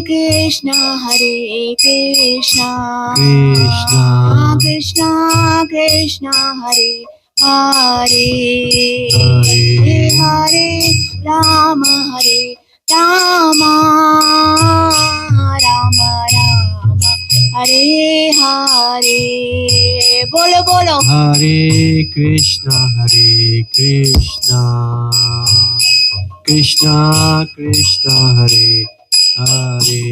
Krishna, Hare Krishna, Krishna Krishna Krishna, Hare Hare, Hare Hare Rama, Hare Rama, Rama Rama, Hare Hare. Bolo bolo. Hare Krishna, Krishna Krishna, Hare Hare,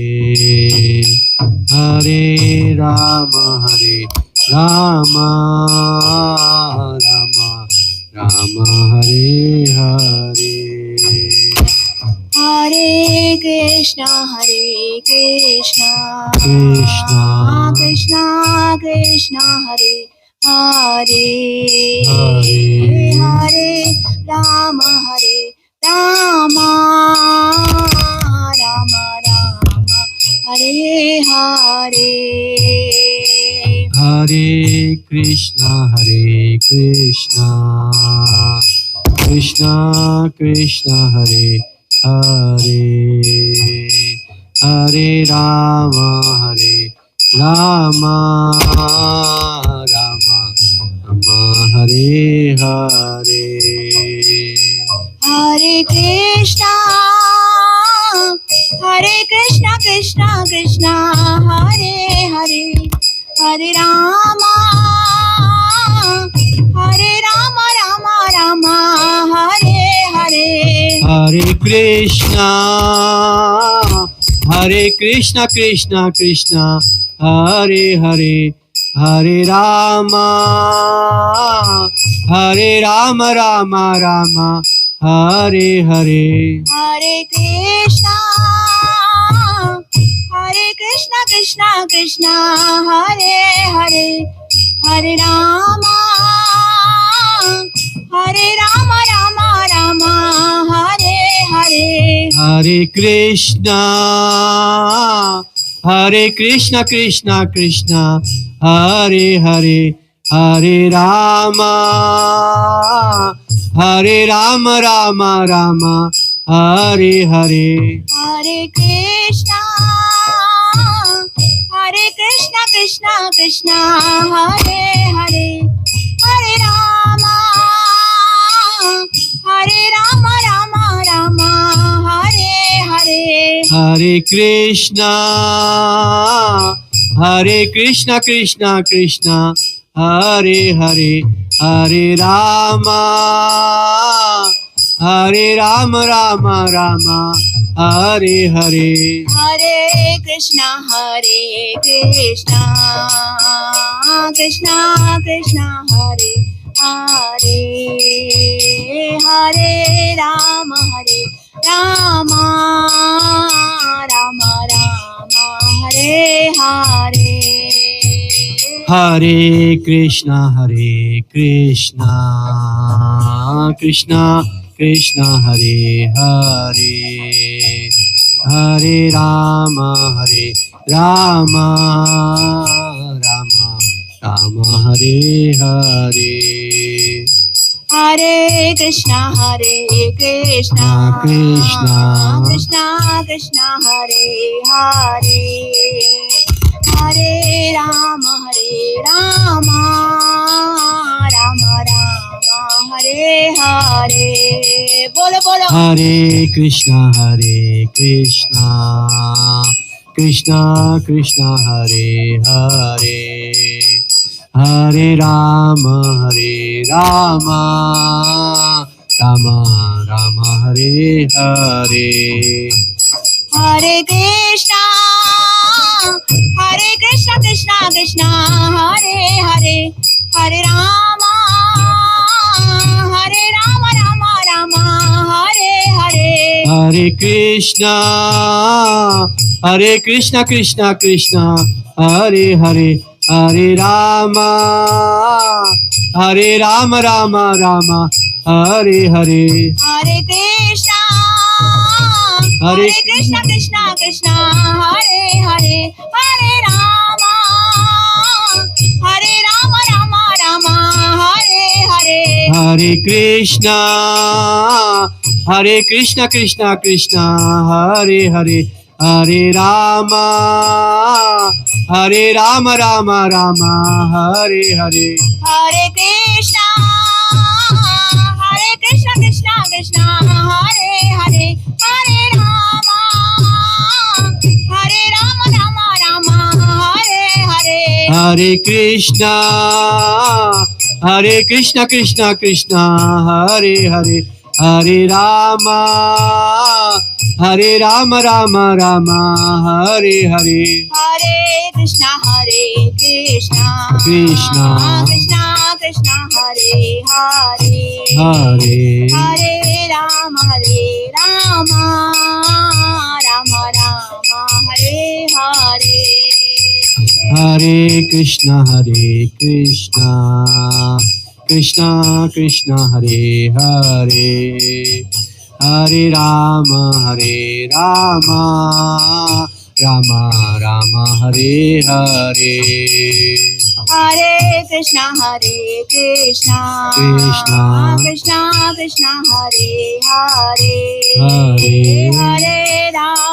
Hare Rama, Hare Rama, Rama Rama, Hare Hare. Hare Krishna, Krishna Krishna, Hare Hare, Hare Hare Rama, Hare Rama, Rama Rama, Hare Hare. Hare Krishna, Krishna Krishna, Hare Hare, Hare Rama, Hare Rama, Rama Rama, Hare Hare. Hare Krishna, Krishna Krishna, Hare Hare, Hare Rama, Rama Rama, Hare Hare. Hare Krishna, Krishna Krishna, Hare Hare, Hare Rama, Rama Rama, Hare Hare. Hare Krishna, Krishna Krishna, Hare Hare, Hare Rama, Rama Rama, Hare Hare. Hare Krishna, Krishna Krishna, Hare Hare, Hare Rama, Rama Rama, Hare Hare. Hare Krishna, Krishna Krishna, Hare Hare, Hare Rama, Rama Rama, Hare Hare. Hare Krishna, Krishna Krishna, Hare Hare, Hare Rama, Rama Rama, Hare Hare. Hare Krishna, Krishna Krishna, Hare Hare, Hare Rama, Rama Rama, Hare Hare. Hare Krishna, Krishna Krishna, Hare Hare, Hare Rama, Rama Rama, Hare Hare. Hare Krishna, Krishna Krishna Krishna, Hare Hare, Hare Rama, Rama Rama, Hare Hare. Bolo bolo. Hare Krishna, Krishna Krishna, Hare Hare, Hare Rama, Rama Rama, Hare Hare. Hare Krishna, Krishna Krishna, Hare Hare, Hare Rama, Rama Hare Hare. Hare Krishna, Krishna Krishna, Hare Hare, Hare Rama, Rama Hare Hare. Hare Krishna, Krishna Krishna, Hare Hare, Hare Rama, Rama Hare Hare. Hare Krishna, Krishna Krishna, Hare Hare, Hare Rama, Hare Rama Rama Rama, Hare Hare. Hare Krishna Krishna Krishna, Hare Hare, Hare Rama Rama Rama, Hare Hare. Hare Krishna Krishna Krishna, Hare Hare, Hare Rama Rama Rama, Hare Hare. Hare Krishna Krishna Krishna Krishna, Hare Hare, Hare Hare Rama Rama Rama, Hare Hare. Hare Krishna Krishna Krishna, Hare Hare, Hare Rama Rama Rama, Hare Hare. Hare Krishna Krishna Krishna Krishna, Hare Hare, Hare Hare Rama Rama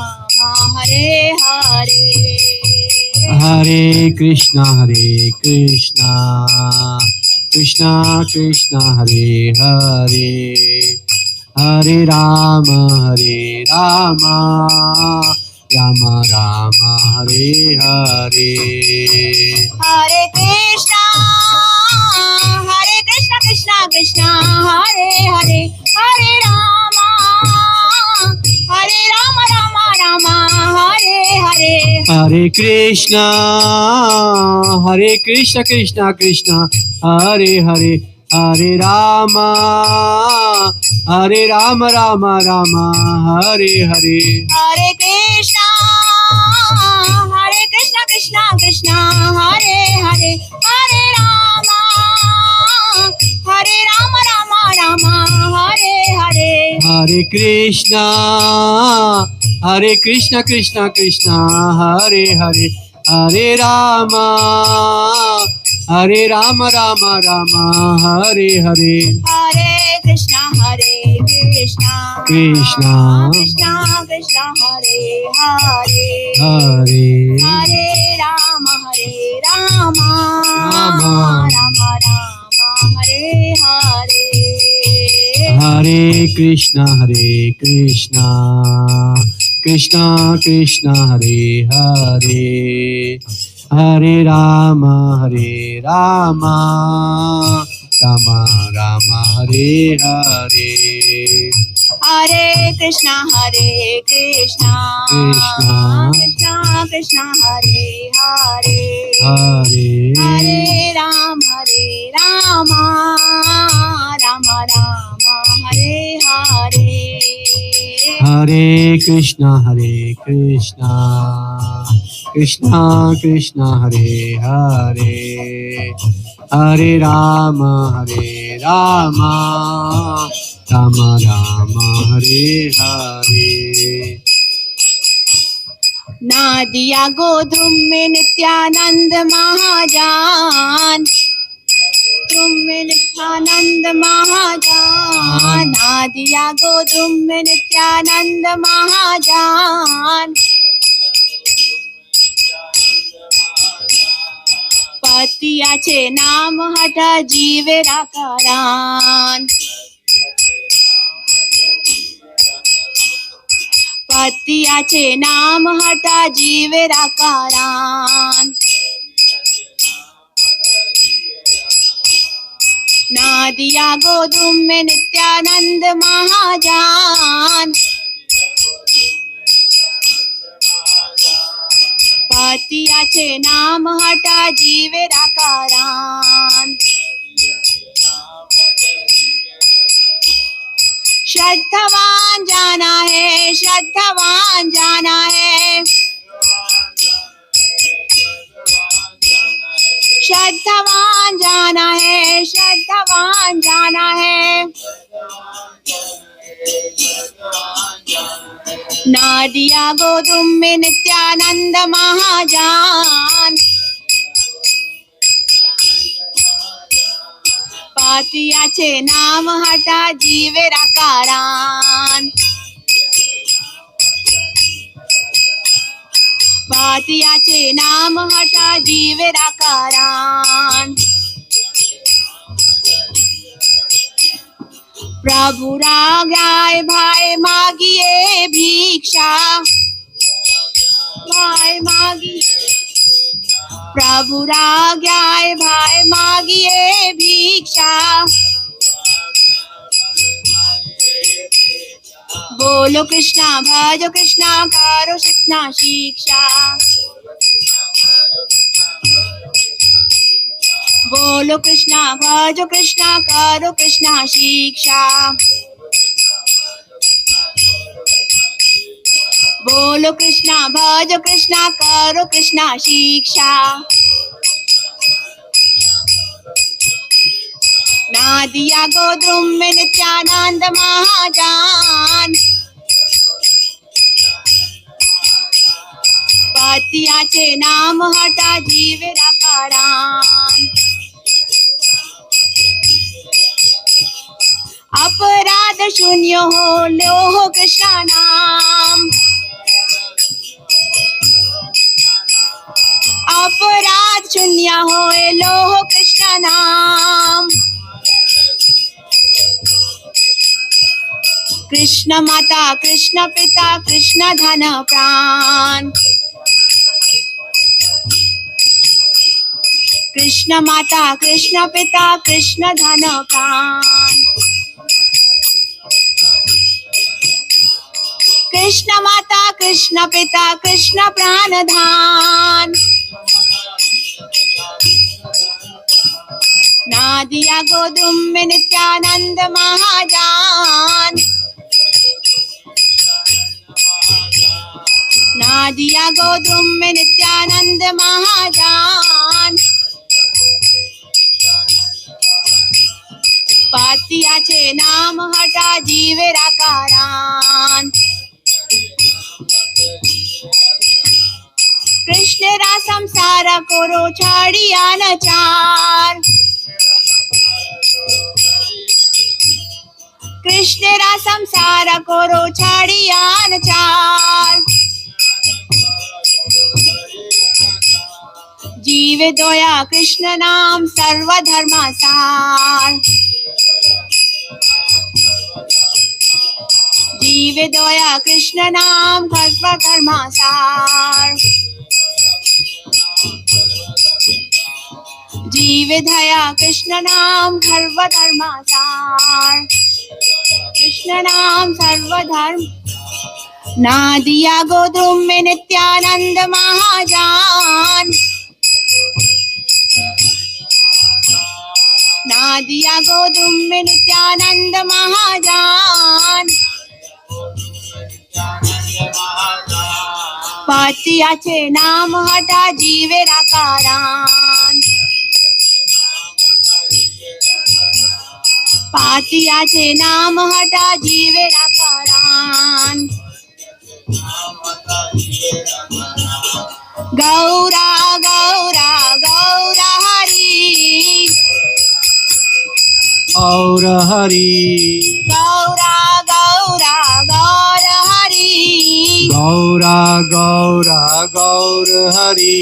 Rama, Hare Hare. Hare Krishna Krishna Krishna, Hare Hare, Hare Rama Rama Rama, Hare Hare. Hare Krishna Krishna Krishna, Hare Hare, Hare Rama Rama, Hare Hare. Hare Krishna Krishna Krishna, Hare Hare, Hare Rama Rama Rama, Hare Hare. Hare Krishna Krishna Krishna, Hare Hare, Hare Rama Rama, Hare Hare. Hare Krishna Krishna Krishna, Hare Hare, Hare Rama Rama Rama, Hare Hare. Hare Krishna Krishna Krishna, Hare Hare, Hare Hare Rama Rama Rama, Hare Hare. Hare Krishna Krishna Krishna, Hare Hare, Hare Rama Rama Rama, Hare Hare. Hare Krishna Krishna Krishna, Hare Hare, Hare Hare Rama Rama, Hare Hare. Hare Krishna Krishna Krishna, Hare Hare, Hare Rama Rama Rama, Hare Hare. Nadia गोधुम में नित्यानंद महाजान, तुम में नित्यानंद महाजान, नादिया गोधुम में नित्यानंद महाजान। पतियाचे नाम हटा जीवे राकारान, पतियाचे नाम हटा जीवे राकारान। नादिया गोधुम में नित्यानंद महाजान, पतियाचे नाम हटा जीवे राकारान। श्रद्धावान जाना है, श्रद्धावान जाना है, श्रद्धावान जाना है, श्रद्धावान जाना है। नादिया गोधुम में नित्यानंद महाजान, পাতি আছে নাম হাটা জীবের আকারান, পাতি আছে নাম হাটা জীবের আকারান। প্রভুর আজ্ঞায় ভাই মাগিয়ে ভিক্ষা, ভাই মাগিয়ে, প্রভুর আজ্ঞায় ভাই মাগিয়ে ভিক্ষা। बोलो कृष्णा भजो कृष्णा करो शिक्षा शिक्षा, बोलो कृष्णा भजो कृष्णा करो कृष्णा शिक्षा, बोलो कृष्णा भजो कृष्णा करो कृष्णा शिक्षा। ना दिया गोद्रुम में नित्यानंद महाजान, पाती आचे नाम हटा जीवे आकारान। अपराध शून्य हो लो हो कृष्णा नाम, अपराध शून्य हो लो हो कृष्णा नाम। कृष्ण माता कृष्ण पिता कृष्ण धन प्राण, कृष्ण माता कृष्ण पिता कृष्ण धन प्राण, कृष्ण माता कृष्ण पिता कृष्ण प्राण धान। ना दिया गोदुम में नित्यानंद महाजान, ना दिया गोदुम में नित्यानंद महाजान। पाती आचे नाम हटा जीवे आकारान, कृष्ण रा संसार कोरो छाड़िया न चार, कृष्ण रा संसार कोरो छाड़िया न चार। जीव दोया कृष्ण नाम सर्वधर्म सार, जीव दोया कृष्ण नाम सर्वधर्म सार। जीव धया कृष्ण नाम सर्वधर्म सार, कृष्ण नाम सर्वधर्म। ना दिया गोधूम में नित्यानंद महाजान, ना दिया गोधूम में नित्यानंद महाजान। पाती आचे नाम हटा जीवे आकारान, पाती आचे नाम हटा जीवे आकारान। गौरा गौरा गौरा हरि, और हरि, गौरा गौरा गौर हरि, गौरा गौरा गौर हरि,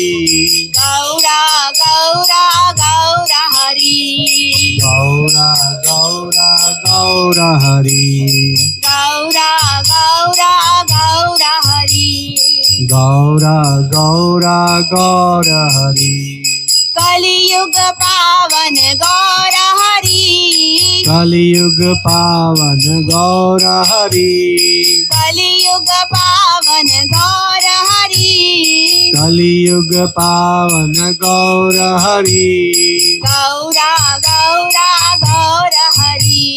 गौरा गौरा गौर हरि, गौरा गौरा गौर हरि, गौरा गौरा गौर हरि, गौरा गौरा गौर हरि। कलियुग पावन गौर हरि, कलियुग पावन गौर हरि, कलियुग पावन गौर हरि, कलियुग पावन गौर हरि, गौरा गौरा गौर हरि,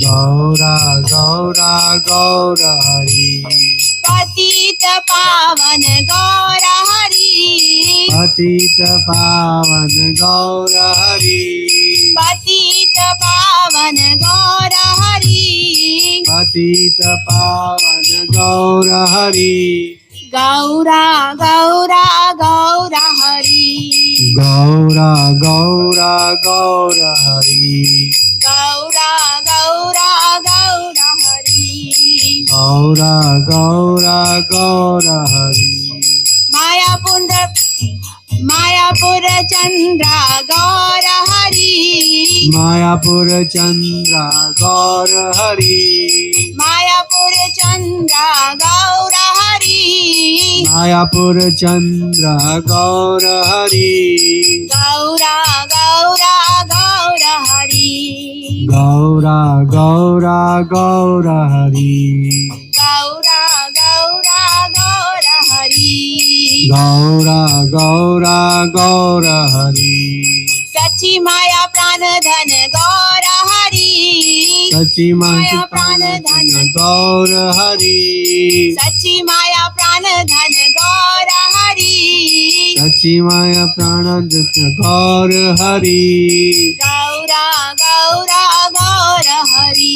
गौरा गौरा गौर हरि, पतित पावन गौर हरि, पतित पावन गौर हरि, पतित पावन गौर हरि, पतित पावन गौर हरि, गौरा गौरा गौर Hari, Gaura Gaura Gaura Hari. Gaura Gaura Gaura Hari. Gaura Gaura Gaura Hari. Mayapur Chandra Gaura Hari. Mayapur Chandra Gaura Hari. Mayapur Chandra Gaura Hari. Mayapur Chandra Gaura Hari. Gaura Gaura Gaura Hari. Gaura Gaura Gaura Hari. Gaura Gaura Gaura Hari. Gaura Gaura Gaura Hari. Sachi Maya Prana Dhan Gaura Hari. Sachi Maya Prana Dhan Gaura Hari. Sachi Maya Prana Dhan Gaura Hari. Sachi Maya Prana Dhan Gaura Hari. Gaura Gaura Gaura Hari.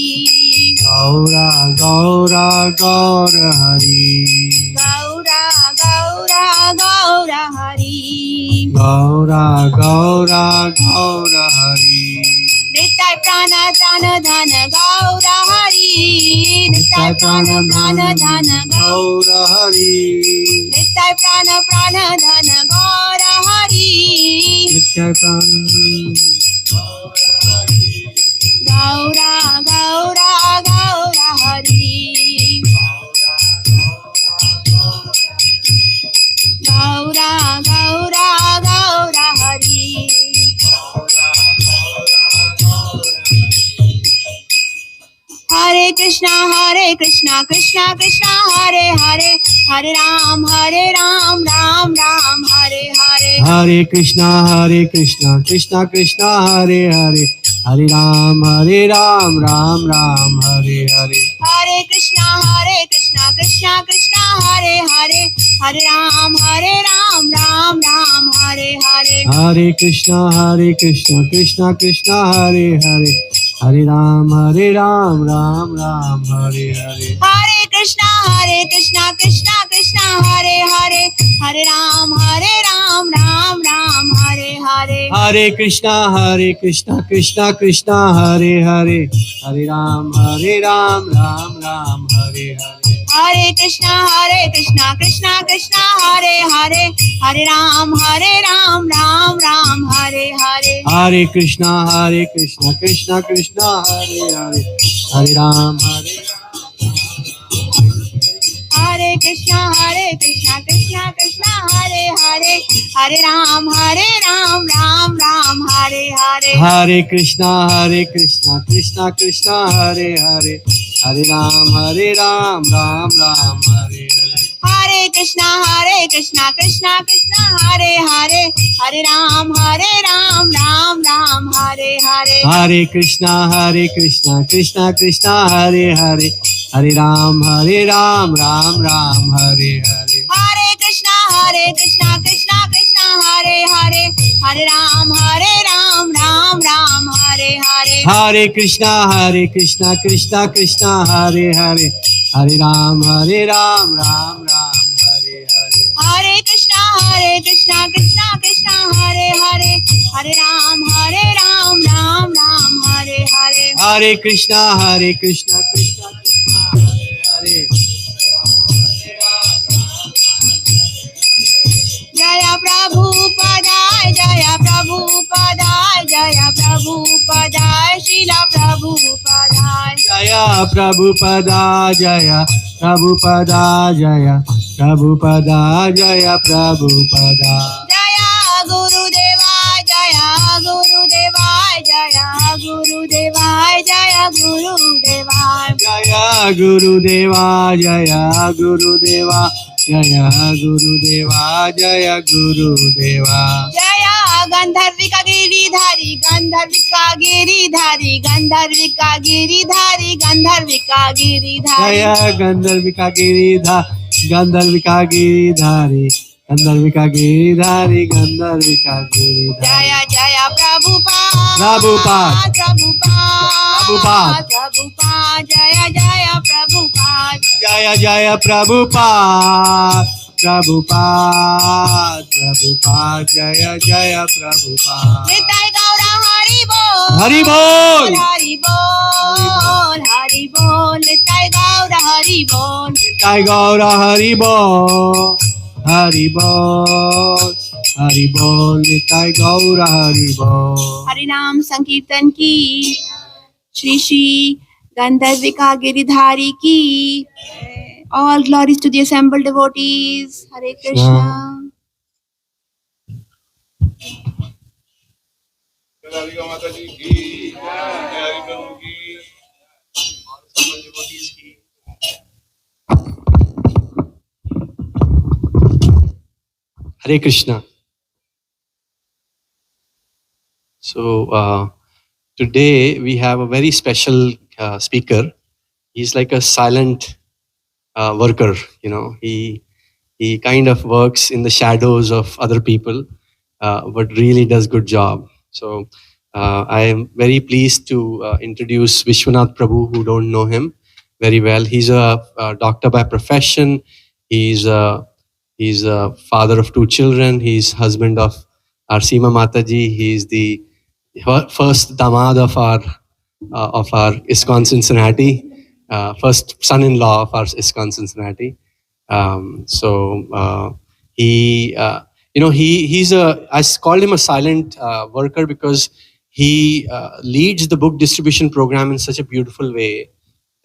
Gaura Gaura Gaura Hari. Gaura Gaura Gaura Hari. Gaura Gaura Gaura Hari. Nitai Prana Prana Dhan Gaura Hari. Nitai Prana Prana Dhan Gaura Hari. Nitai Prana Prana Dhan Gaura Hari. Nitya Prana Gaura Gaura Gaura Hari. Gaura Gaura Gaura Hari. Hare Krishna Krishna Krishna Hare Hare. Hare Ram Ram Ram Hare Hare. Hare Krishna Krishna Krishna Hare Hare. Hare Ram Ram Ram Hare Hare. Hare Krishna Krishna Krishna Hare Hare. Hare Ram Ram Ram Hare Hare. Hare Krishna Krishna Krishna Hare Hare. Hare Ram Ram Ram Hare Hare. Hare Krishna Krishna Krishna Hare Hare. Hare Ram Ram Ram Hare Hare. Hare Krishna Krishna Krishna Hare Hare. Hare Ram Ram Ram Hare Hare. Hare Krishna Krishna Krishna Hare Hare. Hare Ram Ram Hare Hare. Hare Krishna Krishna Krishna Hare Hare. Hare Ram Hare Krishna Krishna Krishna Hare Hare. Hare Ram Ram Hare Hare. Hare Krishna Krishna Krishna Hare Hare. Hare Ram Ram Hare Hare. Hare Krishna Krishna Krishna Hare Hare. Hare Ram Ram Hare Hare. Hare Krishna Krishna Krishna Hare Hare. Hare Ram Ram Hare Hare. Hare Krishna Krishna Krishna Hare Hare. Hare Ram Ram Hare Hare. Hare Krishna Krishna Krishna Hare Hare. Hare Ram Ram Hare Hare. Hare Krishna Krishna Krishna Hare Hare. Hare Ram Ram Hare Hare. Hare Krishna Krishna Krishna Hare Hare. Jaya Prabhupada Jaya Prabhupada Jaya Prabhupada Srila Prabhupada. Jaya Prabhupada Jaya Prabhupada Jaya Prabhupada Jaya Prabhupada. Jaya Gurudeva Jaya Gurudeva Jaya Gurudeva Jaya Gurudeva. Jaya Gurudeva Jaya Gurudeva Jaya Gurudeva Jaya Gurudeva. Jaya Gandharvika Giridhari Gandharvika Giridhari Gandharvika Giridhari Gandharvika Giridhari. Jaya Gandharvika Giridhari Gandharvika Giridhari Gandharvika Giridhari Gandharvika Giridhari. Jaya Jaya Prabhupada Prabhupada Prabhupada Prabhupada Jaya Jaya Prabhupada. Jaya Jaya Prabhupada Prabhupada, Prabhupada, Jaya Jaya Prabhupada. Nitai Gaura Hari Bol. Hari Bol. Hari Bol. Hari Bol. Nitai Gaura Hari Bol. Nitai Gaura Hari Bol. Hari Bol. Hari Bol. Nitai Gaura Hari Bol. Hari Nam Sankirtan ki. Shri Shri Gandharvika Giridhari ki. All glories to the assembled devotees. Hare Krishna. Hare Krishna. So today we have a very special speaker. He's like a silent worker. You know, he kind of works in the shadows of other people, but really does good job. So I am very pleased to introduce Visvanath Prabhu, who don't know him very well. He's a doctor by profession. He's a father of 2 children. He's husband of our Seema Mataji. He's the first damad of our ISKCON Cincinnati, first son-in-law of our ISKCON Cincinnati. He's I called him a silent worker because he leads the book distribution program in such a beautiful way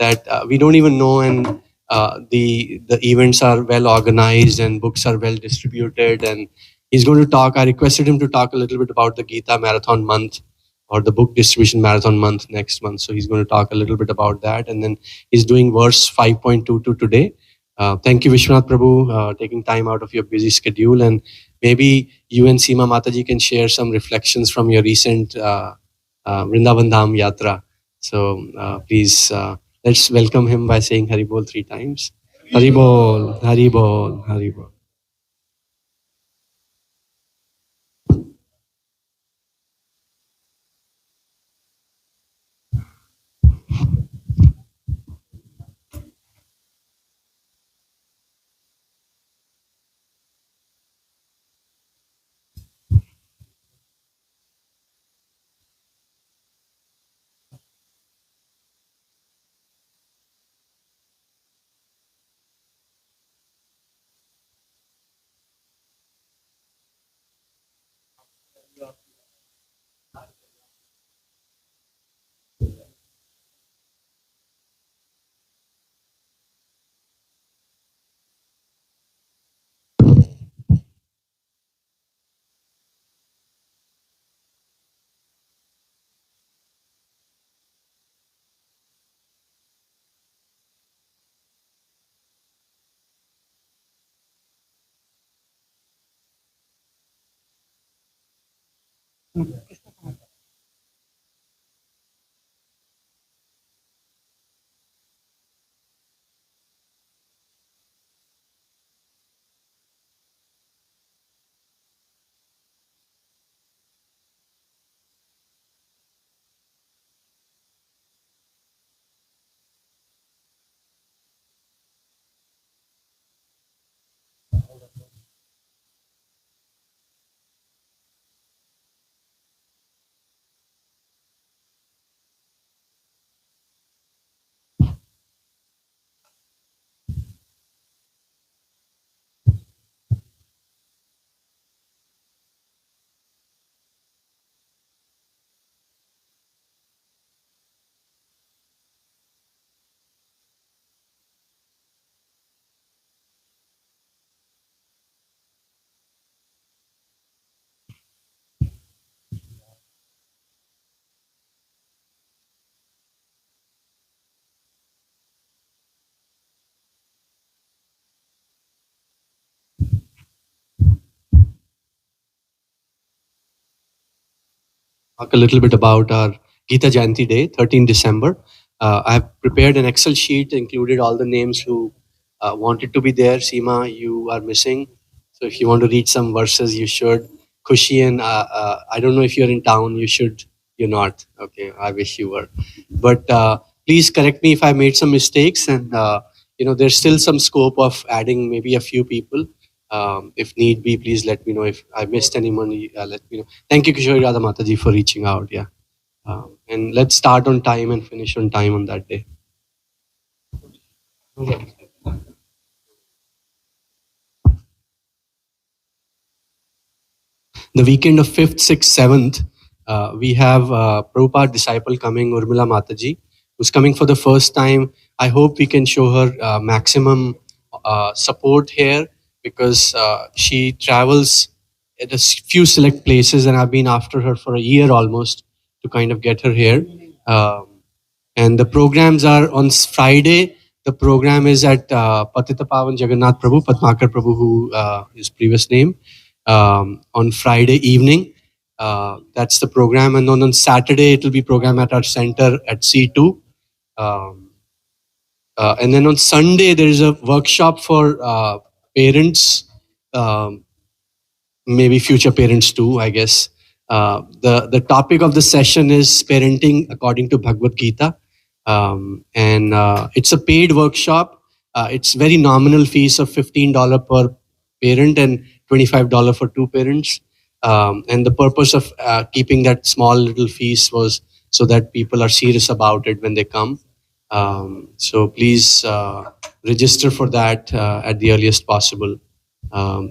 that we don't even know, and the events are well organized and books are well distributed. And he's going to talk. I requested him to talk a little bit about the Gita Marathon Month or the book distribution marathon month next month. So he's going to talk a little bit about that. And then he's doing verse 5.22 today. Thank you, Vishwanath Prabhu, taking time out of your busy schedule. And maybe you and Seema Mataji can share some reflections from your recent Vrindavan Dham Yatra. So please, let's welcome him by saying Hari Bol 3 times. Hari Bol, Hari Bol, Hari Bol. Talk a little bit about our Gita Jayanti Day, 13 December. I have prepared an Excel sheet, included all the names who wanted to be there. Seema, you are missing. So if you want to read some verses, you should. Kushi and I don't know if you're in town, you should. You're not. Okay, I wish you were. But please correct me if I made some mistakes. And, there's still some scope of adding maybe a few people. If need be, please let me know. If I missed anyone, let me know. Thank you, Kishori Radha Mataji, for reaching out. Yeah. And let's start on time and finish on time on that day. The weekend of 5th, 6th, 7th, we have Prabhupada disciple coming, Urmila Mataji, who's coming for the first time. I hope we can show her maximum support here, because she travels at a few select places, and I've been after her for a year almost to kind of get her here. And the programs are on Friday. The program is at Patita Pavan Jagannath Prabhu, Padmakar Prabhu, who his previous name, on Friday evening. That's the program. And then on Saturday, it will be program at our center at C2. And then on Sunday, there is a workshop for parents, maybe future parents too, I guess. The topic of the session is parenting according to Bhagavad Gita. And it's a paid workshop. It's very nominal fees of $15 per parent and $25 for two parents. And the purpose of keeping that small little fees was so that people are serious about it when they come. So please register for that at the earliest possible.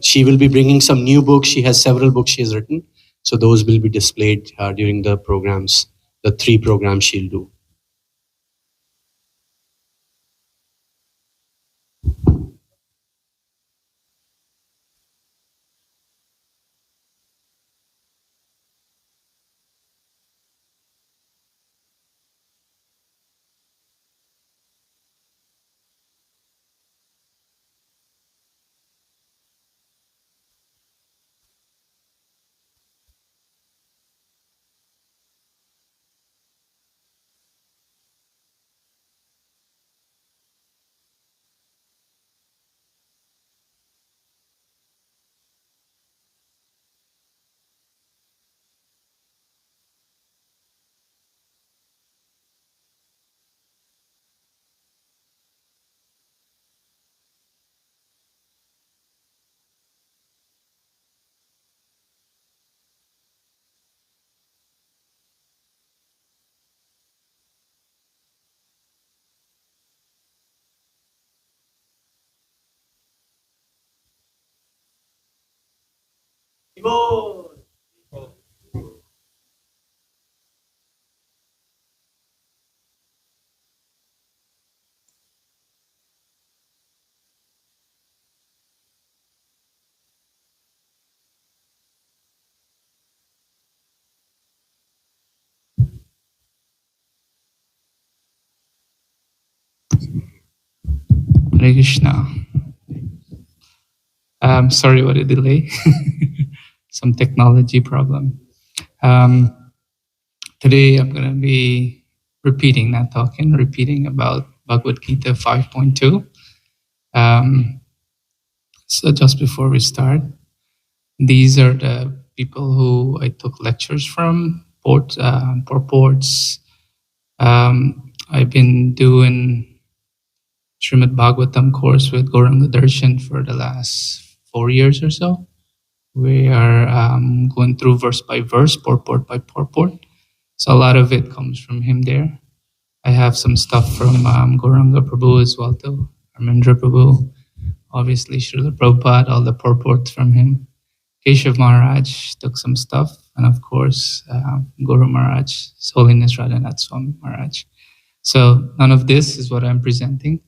She will be bringing some new books. She has several books she has written. So those will be displayed during the programs, the 3 programs she'll do. Hare Krishna. Sorry about the delay. Some technology problem. Today I'm going to be repeating, not talking, repeating about Bhagavad Gita 5.2. So just before we start, these are the people who I took lectures from, purports. I've been doing Srimad Bhagavatam course with Gauranga Darshan for the last 4 years or so. We are going through verse by verse, purport by purport. So a lot of it comes from him there. I have some stuff from Gauranga Prabhu as well too, Armendra Prabhu, obviously Srila Prabhupada, all the purports from him. Keshav Maharaj took some stuff, and of course Guru Maharaj, His Holiness Radhanath Swami Maharaj. So none of this is what I'm presenting.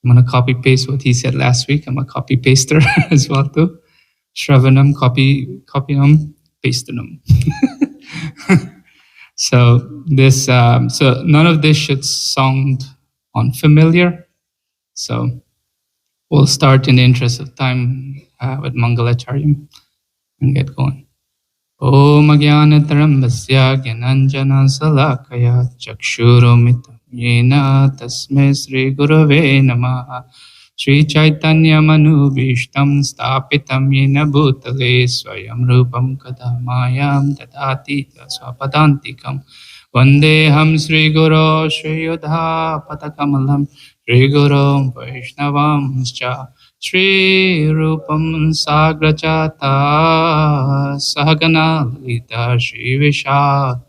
I'm going to copy paste what he said last week. I'm a copy paster as well too. Shravanam, copyam, pastanam. So this, so none of this should sound unfamiliar. So we'll start in the interest of time with Mangalacharyam and get going. Om Agyanataram Vasya Gyananjana Salakaya Chakshurumitam Yena Tasme Sri Gurave Namaha Sri Chaitanya Manubhishtam Stapitam Yena Bhutale Swayam Rupam Kadamayam Dadati Swapadantikam Vandeham Sri Guru Sri Yudha Patakamalam Shri Guru Vaishnavamscha Shri Rupam Sagrajata Sahagana Lita Shri Vishal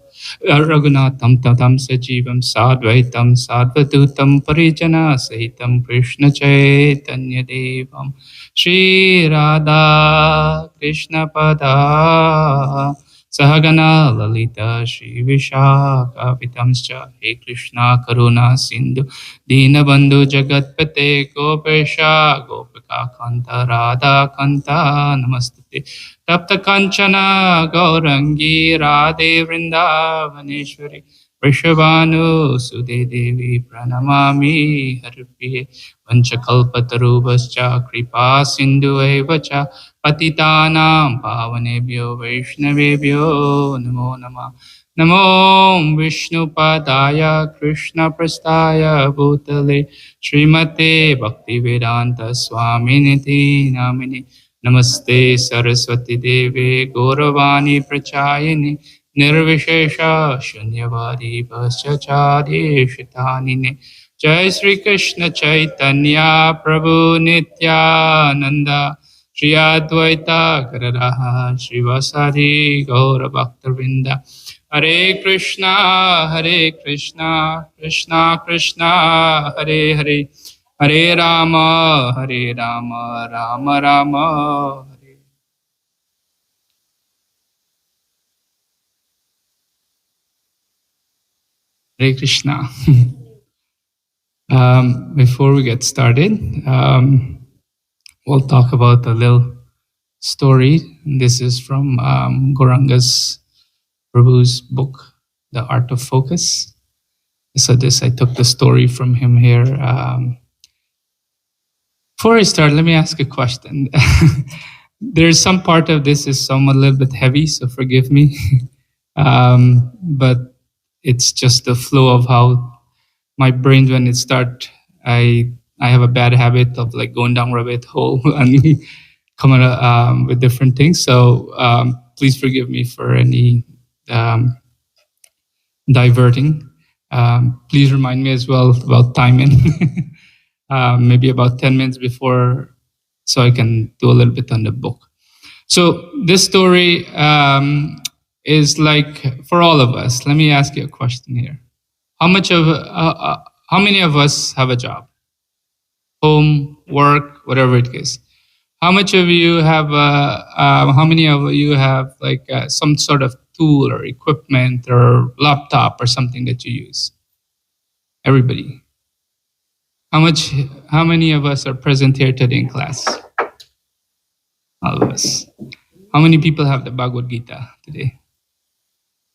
Raghunatham Tatam Sajivam Sadvaitam Sadvadutam Parijana Sahitam Krishna Chaitanya Devam Shri Radha Krishna Pada Sahagana Lalita Shri Vishaka Vitamscha He Krishna Karuna Sindhu Dinabandhu Jagatpate Gopesha Gopika Kanta Radha Kanta Namastate Tapta Kanchana Gaurangi Radhe Vrindavaneshwari Vrishabhanu Sude Devi Pranamami Haripriye Vanchakalpatarubhascha Kripa Sindhu Evacha Patitanam Pavanebhyo Vaishnavebhyo Namo Namah Namo Vishnu Padaya Krishna Prastaya Bhutale Srimate Bhaktivedanta Swaminiti Namini Namaste Saraswati Deve Gauravani Prachayini Nirvishesha Shunyavadi Paschachadi Shitanine Jai Sri Krishna Chaitanya Prabhu Nityananda Shri Advaita Gadadha Srivasadi Gaura Bhaktavinda Hare Krishna Krishna Krishna Hare Hare Hare Rama Rama Rama Hare. Hare Krishna. Before we get started, we'll talk about a little story. This is from Gauranga's Prabhu's book, The Art of Focus. So I took the story from him here. Before I start, let me ask a question. There's some part of this is somewhat a little bit heavy, so forgive me. But it's just the flow of how my brain, when it starts, I have a bad habit of like going down rabbit hole and coming with different things. So please forgive me for any diverting. Please remind me as well about timing. Maybe about 10 minutes before, so I can do a little bit on the book. So this story is like for all of us. Let me ask you a question here. How many of us have a job? Home, work, whatever it is. How much of you have? How many of you have like some sort of tool or equipment or laptop or something that you use? Everybody. How many of us are present here today in class? All of us. How many people have the Bhagavad Gita today?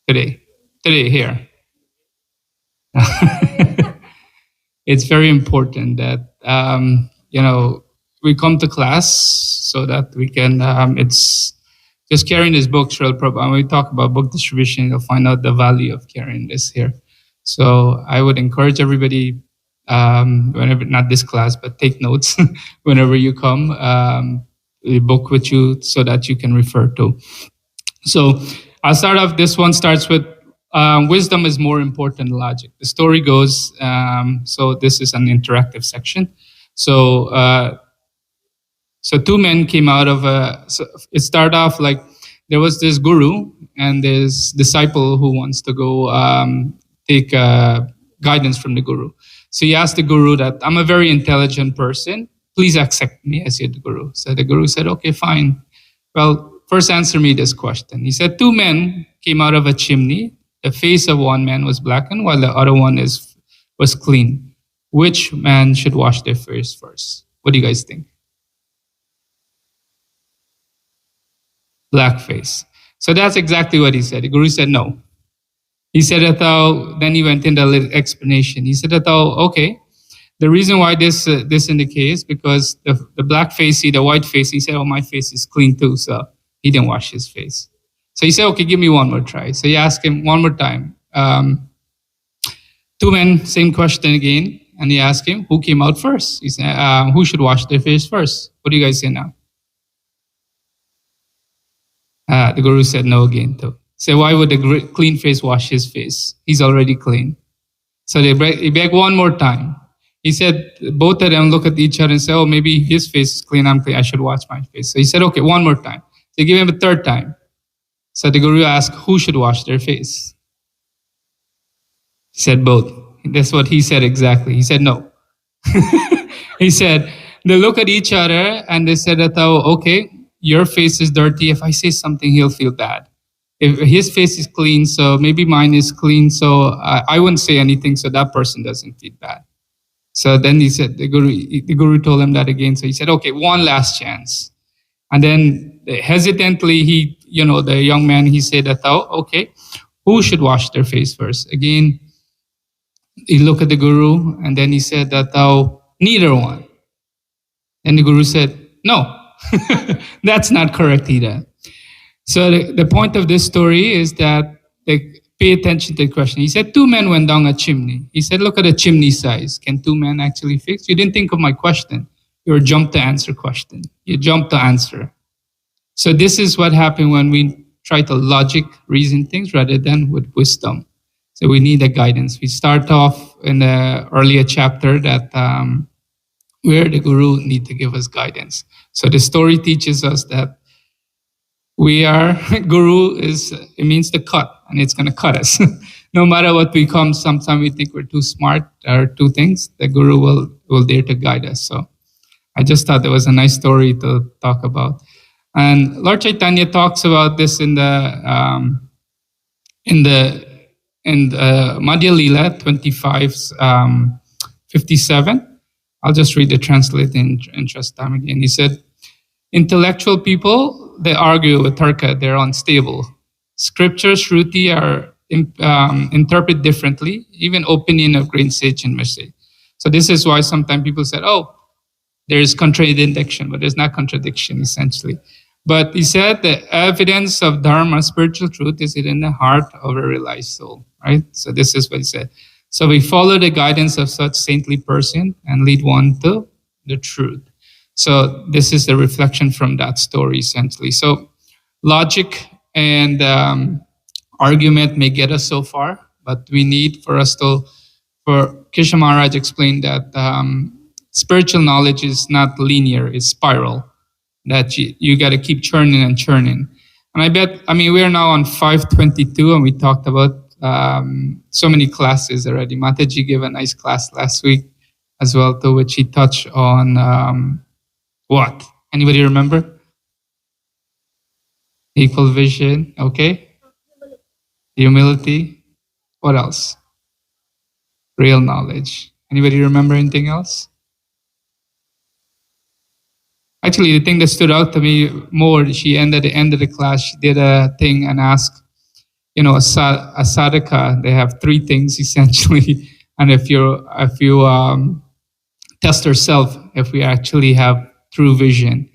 Today here. It's very important that we come to class so that we can. It's just carrying this book, Srila Prabhupada. When we talk about book distribution, you'll find out the value of carrying this here. So I would encourage everybody, whenever, not this class, but take notes whenever you come, a book with you so that you can refer to. So I'll start off. This one starts with wisdom is more important than logic. The story goes, so this is an interactive section. So two men came out of so it started off like there was this guru and this disciple who wants to go take guidance from the guru. So he asked the guru that, I'm a very intelligent person. Please accept me as your guru. So the guru said, okay, fine. Well, first answer me this question. He said, two men came out of a chimney. The face of one man was blackened while the other one was clean. Which man should wash their face first? What do you guys think? Black face. So that's exactly what he said. The guru said no. He said that then he went into a little explanation. He said that okay, the reason why this in the case because the black face, the white face, he said, oh, my face is clean too. So he didn't wash his face. So he said, okay, give me one more try. So he asked him one more time. Two men, same question again. And he asked him, who came out first? He said, who should wash their face first? What do you guys say now? The guru said no again too. So why would the clean face wash his face? He's already clean. So he begged one more time. He said, both of them look at each other and say, oh, maybe his face is clean, I'm clean, I should wash my face. So he said, okay, one more time. So he gave him a third time. So the Guru asked, who should wash their face? He said, both. That's what he said exactly. He said, no. He said, they look at each other and they said that, oh, okay, your face is dirty. If I say something, he'll feel bad. If his face is clean, so maybe mine is clean, so I wouldn't say anything, so that person doesn't feel bad. So then he said, the Guru told him that again. So he said, okay, one last chance. And then hesitantly, the young man, he said that, oh, okay, who should wash their face first? Again, he looked at the Guru and then he said that, oh, neither one. And the Guru said, no, that's not correct either. So the point of this story is that they pay attention to the question. He said, two men went down a chimney. He said, look at the chimney size. Can two men actually fix? You didn't think of my question. Your jump to answer question. You jump to answer. So this is what happened when we try to logic reason things rather than with wisdom. So we need a guidance. We start off in the earlier chapter that where the Guru need to give us guidance. So the story teaches us that Guru it means to cut, and it's going to cut us. No matter what we come, sometimes we think we're too smart or two things, the Guru will dare to guide us. So I just thought it was a nice story to talk about. And Lord Chaitanya talks about this in the Madhya Lila 25:57. I'll just read the translate in interest time again. He said, intellectual people, they argue with Tarka, they're unstable. Scripture, Shruti are interpreted differently, even opinion of great sage and mercy. So this is why sometimes people said, oh, there's contradiction, but there's not contradiction essentially. But he said the evidence of Dharma, spiritual truth, is in the heart of a realized soul, right? So this is what he said. So we follow the guidance of such saintly person and lead one to the truth. So this is the reflection from that story essentially. So logic and argument may get us so far, but we need for Krishna Maharaj explained that spiritual knowledge is not linear, it's spiral. That you got to keep churning and churning. And we are now on 5.22 and we talked about so many classes already. Mataji gave a nice class last week as well, to which he touched on what? Anybody remember? Equal vision, okay. Humility. What else? Real knowledge. Anybody remember anything else? Actually, the thing that stood out to me more, she ended at the end of the class, she did a thing and asked, a sadhaka, they have three things essentially. And if you test yourself, if we actually have true vision.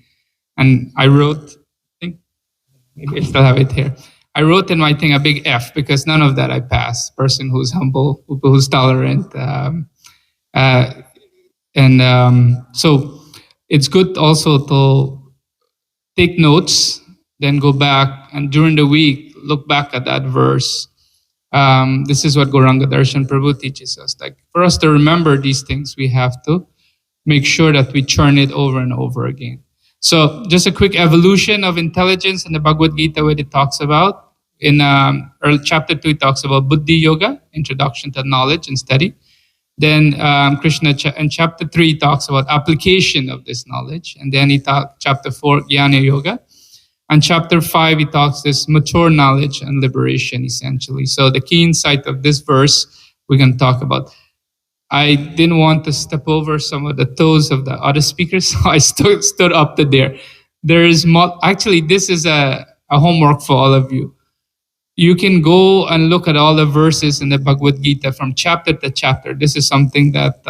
And I wrote, I think, maybe I still have it here. I wrote in my thing a big F because none of that I passed. Person who's humble, who's tolerant. So it's good also to take notes, then go back and during the week, look back at that verse. This is what Gauranga Darshan Prabhu teaches us. Like for us to remember these things, we have to make sure that we churn it over and over again. So just a quick evolution of intelligence in the Bhagavad Gita, where it talks about in chapter 2, it talks about Buddhi Yoga, introduction to knowledge and study. Then Krishna in chapter 3 talks about application of this knowledge. And then chapter 4, Jnana Yoga. And chapter 5, he talks this mature knowledge and liberation, essentially. So the key insight of this verse, we're going to talk about. I didn't want to step over some of the toes of the other speakers, so I stood up to there. Actually, this is a homework for all of you. You can go and look at all the verses in the Bhagavad Gita from chapter to chapter. This is something that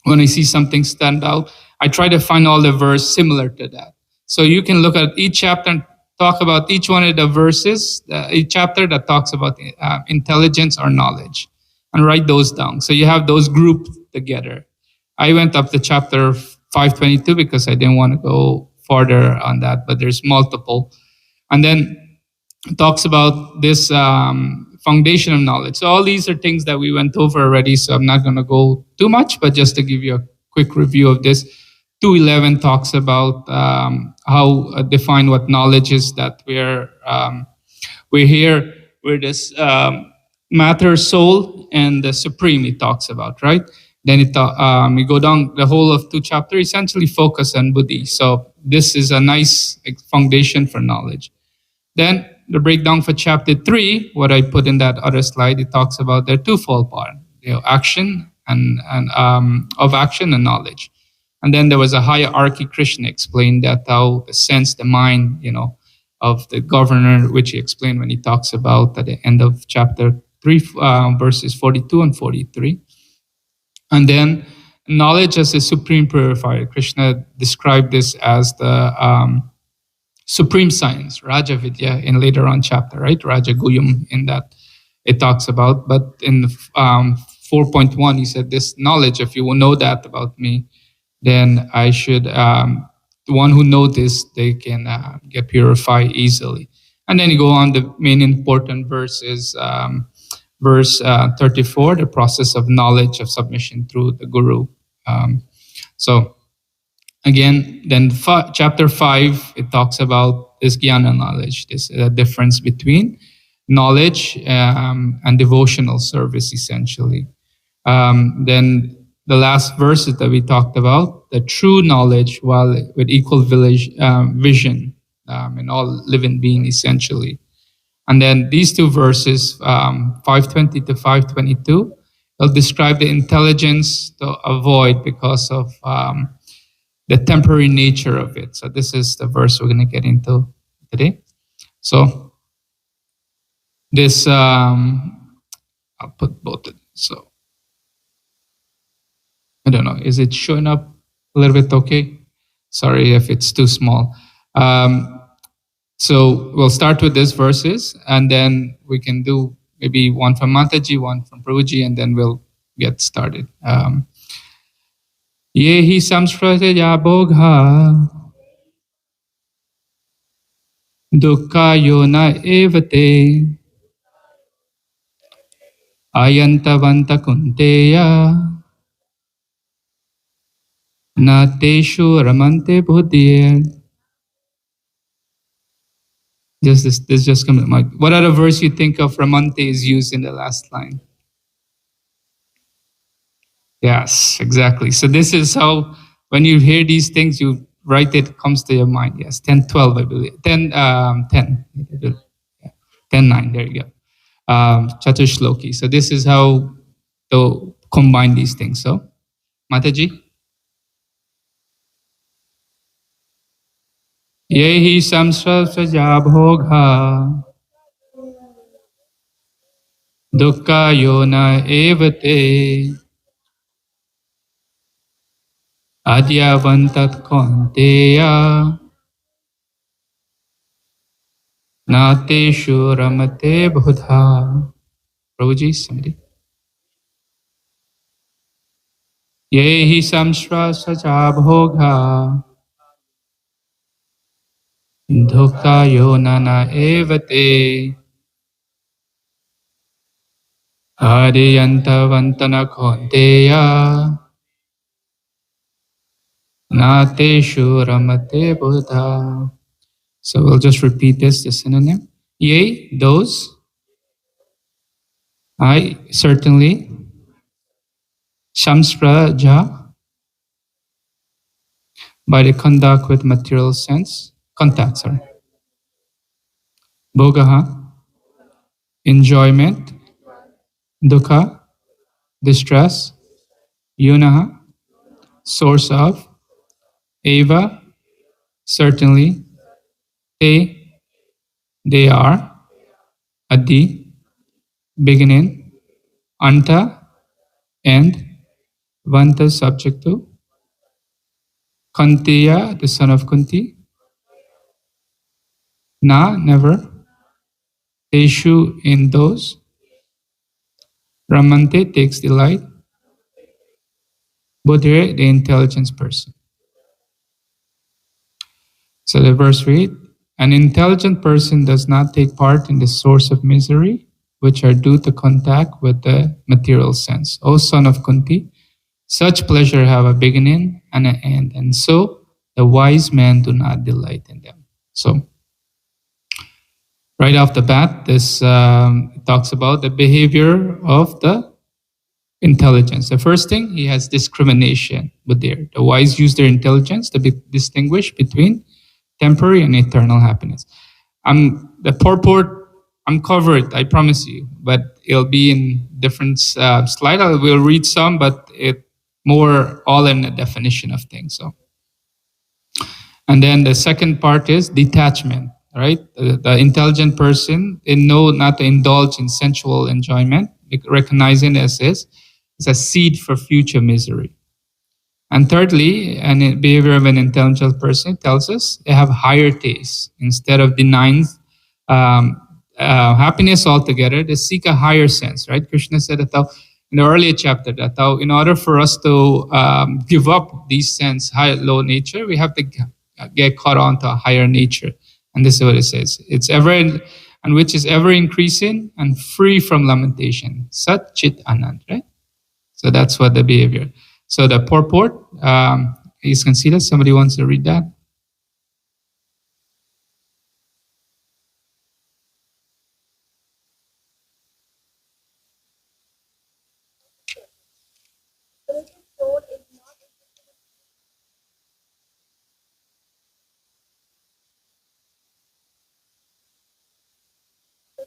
when I see something stand out, I try to find all the verse similar to that. So you can look at each chapter and talk about each one of the verses, each chapter that talks about intelligence or knowledge, and write those down. So you have those grouped together. I went up to chapter 5.22 because I didn't want to go further on that, but there's multiple. And then it talks about this foundation of knowledge. So all these are things that we went over already, so I'm not going to go too much, but just to give you a quick review of this. 2.11 talks about how define what knowledge is, that we're here, we're this matter, soul, and the supreme it talks about, right? Then we go down the whole of 2 chapters, essentially focus on buddhi. So this is a nice foundation for knowledge. Then the breakdown for chapter 3, what I put in that other slide, it talks about the twofold part, action and of action and knowledge. And then there was a hierarchy. Krishna explained that how the sense, the mind, of the governor, which he explained when he talks about at the end of chapter 3, verses 42 and 43. And then knowledge as a supreme purifier. Krishna described this as the supreme science, Raja Vidya, in later on chapter, right? Raja Guyam in that it talks about. But in 4.1, he said, this knowledge, if you will know that about me, then I should, the one who knows this, they can get purified easily. And then you go on, the main important verse is verse 34, the process of knowledge of submission through the Guru. So again, then chapter 5, it talks about this jnana knowledge, this difference between knowledge and devotional service, essentially. Then the last verses that we talked about, the true knowledge while with equal vision in all living being, essentially. And then these 2 verses, 520 to 522, will describe the intelligence to avoid because of the temporary nature of it. So this is the verse we're going to get into today. So this, I'll put both of them. So I don't know, is it showing up a little bit okay? Sorry if it's too small. So we'll start with these verses, and then we can do maybe one from Mataji, one from Prabhuji, and then we'll get started. Yehi samsratya bhogha dukkha yona evate ayantavanta kunteya na teshu ramante buddhiya. This just comes to mind. What other verse you think of ramante is used in the last line? Yes, exactly. So this is how, when you hear these things, you write it, comes to your mind. Yes, 10:12, I believe. 10, 10:9, there you go. Chatushloki. So this is how to combine these things. So, Mataji? Yehi samsraja bhogha dukkha yona evate adyavantat konteya nateshu ramate buddha. Prabhuji, somebody. Yehi samsraja bhogha dukkha yona evate adiyantavantana konteya nateshu ramate buddha. So we'll just repeat this, the synonym. Yea, those, I certainly, samspraja, by the conduct with material sense, contact, sorry. Bhogaha, enjoyment. Dukkha, distress. Yunaha, source of. Eva, certainly. They are. Adi, beginning. Anta, end. Vanta, subject to. Kuntiya, the son of Kunti. Na, never. Teshu, in those. Ramante, takes delight. Buddhire, the intelligence person. So the verse read, an intelligent person does not take part in the source of misery, which are due to contact with the material sense. O son of Kunti, such pleasure have a beginning and an end, and so the wise men do not delight in them. So, right off the bat, this talks about the behavior of the intelligence. The first thing, he has discrimination with the wise use their intelligence to distinguish between temporary and eternal happiness. The purport, I'm covered, I promise you, but it'll be in different slide. I will read some, but it more all in the definition of things. So, and then the second part is detachment, right? The intelligent person, they know not to indulge in sensual enjoyment, recognizing as is, it's a seed for future misery. And thirdly, an behavior of an intelligent person tells us they have higher tastes. Instead of denying happiness altogether, they seek a higher sense, right? Krishna said that in the earlier chapter that in order for us to give up these sense, high, low nature, we have to get caught on to a higher nature. And this is what it says. It's ever, and which is ever increasing and free from lamentation. Sat Chit Anand, right? So that's what the behavior. So the purport, you can see that. Somebody wants to read that?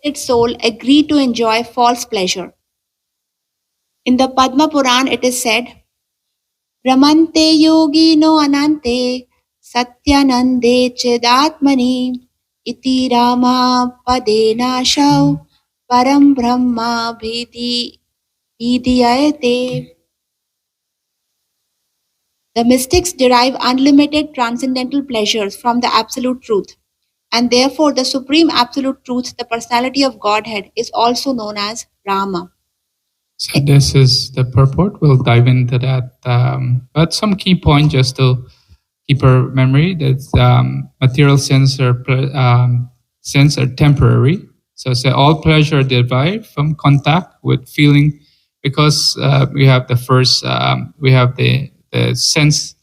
Its soul agree to enjoy false pleasure. In the Padma Puran, it is said, Brahmante yogi no anante satyanande chedatmani iti rama padena shau param brahma bhidiyayate. The mystics derive unlimited transcendental pleasures from the absolute truth, and therefore the supreme absolute truth, the personality of Godhead, is also known as Rama. So this is the purport. We'll dive into that. But some key point just to keep our memory that material sense are temporary. So say all pleasure derived from contact with feeling, because we have the first, we have the sense,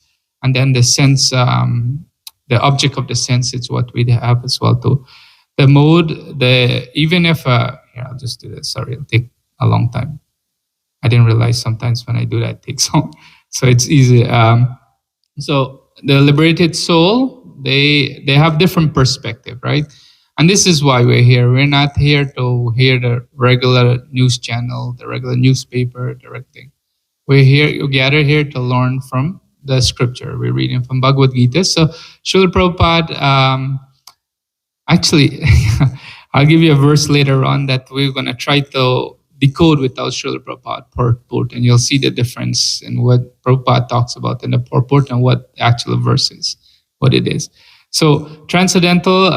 and then the sense, the object of the sense is what we have as well too. The mode, even if, here, I'll just do this. Sorry, it'll take a long time. I didn't realize sometimes when I do that, it takes long. So it's easy. So the liberated soul, they have different perspective, right? And this is why we're here. We're not here to hear the regular news channel, the regular newspaper, direct thing. We're here, you gather here to learn from the scripture. We're reading from Bhagavad Gita. So Srila Prabhupada, actually, I'll give you a verse later on that we're going to try to decode without Srila Prabhupada purport, and you'll see the difference in what Prabhupada talks about in the purport and what the actual verse is, what it is. So transcendental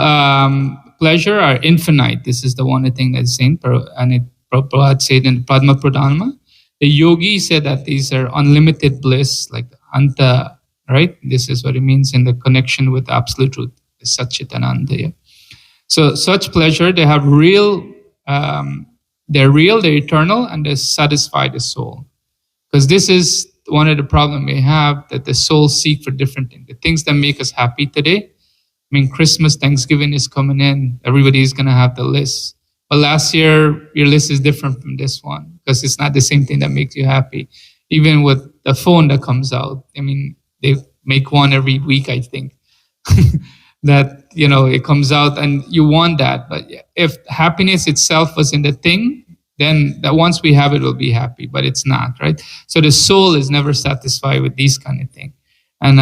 pleasure are infinite. This is the one thing that's saying, and Prabhupada said in Padma Pradhanama. The yogi said that these are unlimited bliss, like anta, right? This is what it means in the connection with absolute truth, Satchitananda. So such pleasure, they have real, they're real, they're eternal, and they satisfy the soul. Because this is one of the problems we have, that the soul seek for different things. The things that make us happy today, I mean, Christmas, Thanksgiving is coming in. Everybody is going to have the list. But last year, your list is different from this one, because it's not the same thing that makes you happy. Even with the phone that comes out, I mean, they make one every week, I think. That, you know, it comes out and you want that. But if happiness itself was in the thing, then that once we have it, we'll be happy. But it's not, right? So the soul is never satisfied with these kind of things. And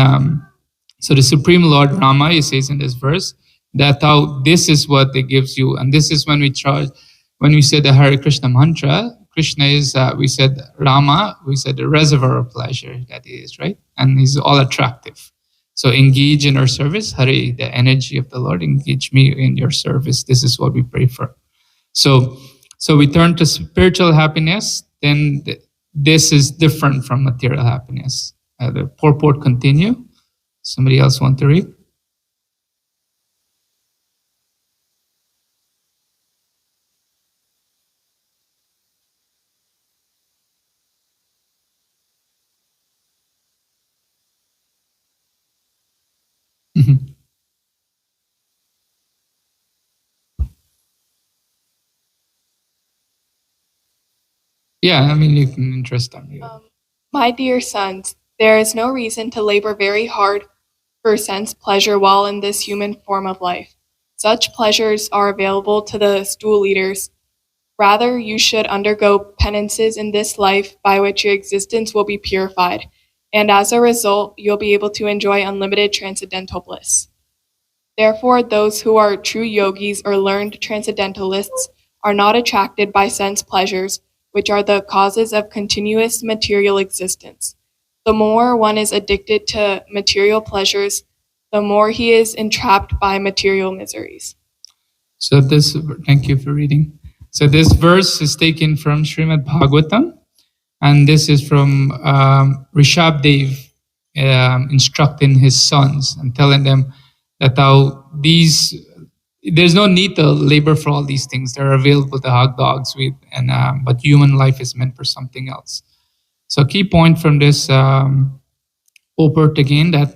so the Supreme Lord Rama, he says in this verse, that how this is what it gives you. And this is when we say the Hare Krishna mantra, Krishna is, we said Rama, we said the reservoir of pleasure that he is, right? And he's all attractive. So engage in our service, Hare, the energy of the Lord, engage me in your service. This is what we pray for. So we turn to spiritual happiness, then this is different from material happiness. The purport continue. Somebody else want to read? Yeah, I mean, you can interest them. Yeah. My dear sons, there is no reason to labor very hard for sense pleasure while in this human form of life. Such pleasures are available to the stool eaters. Rather, you should undergo penances in this life by which your existence will be purified, and as a result, you'll be able to enjoy unlimited transcendental bliss. Therefore, those who are true yogis or learned transcendentalists are not attracted by sense pleasures, which are the causes of continuous material existence. The more one is addicted to material pleasures, the more he is entrapped by material miseries. So thank you for reading. So this verse is taken from Srimad Bhagavatam, and this is from Rishabdev instructing his sons and telling them that there's no need to labor for all these things. They're available to hog dogs with, but human life is meant for something else. So key point from this purport again that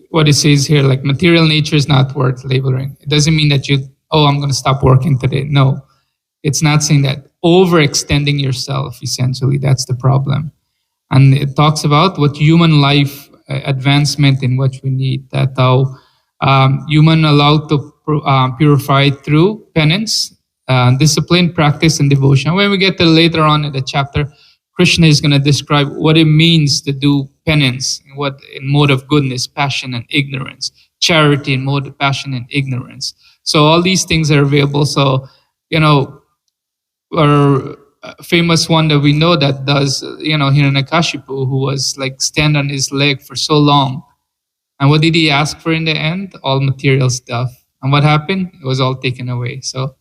what it says here, like material nature is not worth laboring. It doesn't mean that I'm going to stop working today. No, it's not saying that. Overextending yourself, essentially, that's the problem. And it talks about what human life advancement in what we need, that how human allowed to purify through penance, discipline, practice, and devotion. When we get to later on in the chapter, Krishna is going to describe what it means to do penance, what in mode of goodness, passion, and ignorance, charity in mode of passion and ignorance. So all these things are available. So, our famous one that we know that does, Hiranyakashipu, who was like stand on his leg for so long. And what did he ask for in the end? All material stuff. And what happened? It was all taken away. So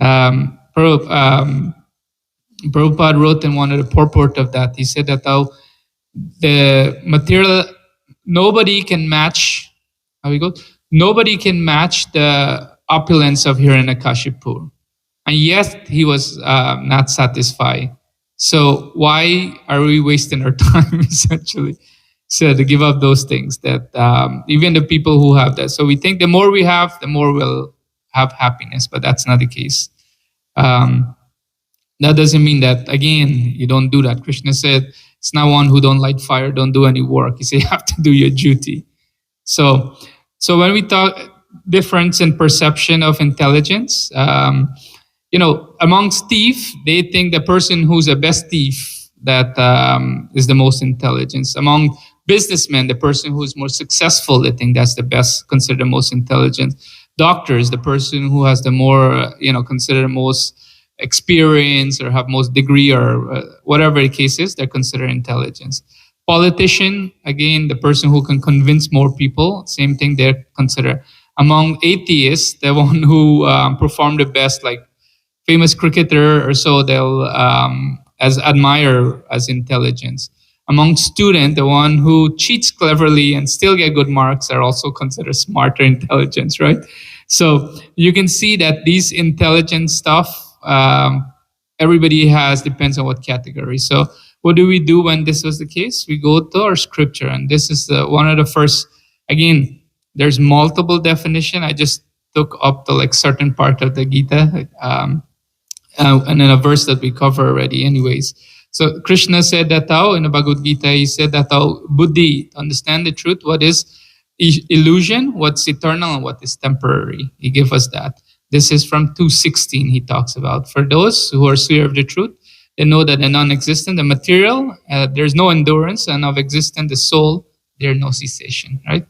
Prabhupada wrote in one of the purport of that, he said that the material, nobody can match the opulence of Hiranyakashipu. And yet he was not satisfied. So why are we wasting our time, essentially? So to give up those things that even the people who have that. So we think the more we have, the more we'll have happiness, but that's not the case. That doesn't mean that, again, you don't do that. Krishna said, it's not one who don't light fire, don't do any work. He said, you have to do your duty. So when we talk difference in perception of intelligence, amongst thieves, they think the person who's the best thief that is the most intelligent. Among businessmen, the person who's more successful, they think that's the best, considered the most intelligent. Doctors, the person who has the more, considered most experience or have most degree or whatever the case is, they're considered intelligence. Politician, again, the person who can convince more people, same thing, they're considered. Among atheists, the one who performed the best, like famous cricketer or so, they'll admire as intelligence. Among students, the one who cheats cleverly and still get good marks are also considered smarter intelligence, right? So you can see that these intelligent stuff, everybody has, depends on what category. So what do we do when this was the case? We go to our scripture, and this is one of the first, again, there's multiple definition. I just took up the certain part of the Gita, and in a verse that we cover already anyways. So Krishna said that in the Bhagavad Gita, he said that buddhi, to understand the truth, what is illusion, what's eternal, and what is temporary. He gave us that. This is from 2:16 he talks about. For those who are clear of the truth, they know that the non-existent, the material, there's no endurance, and of existent, the soul, there's no cessation, right?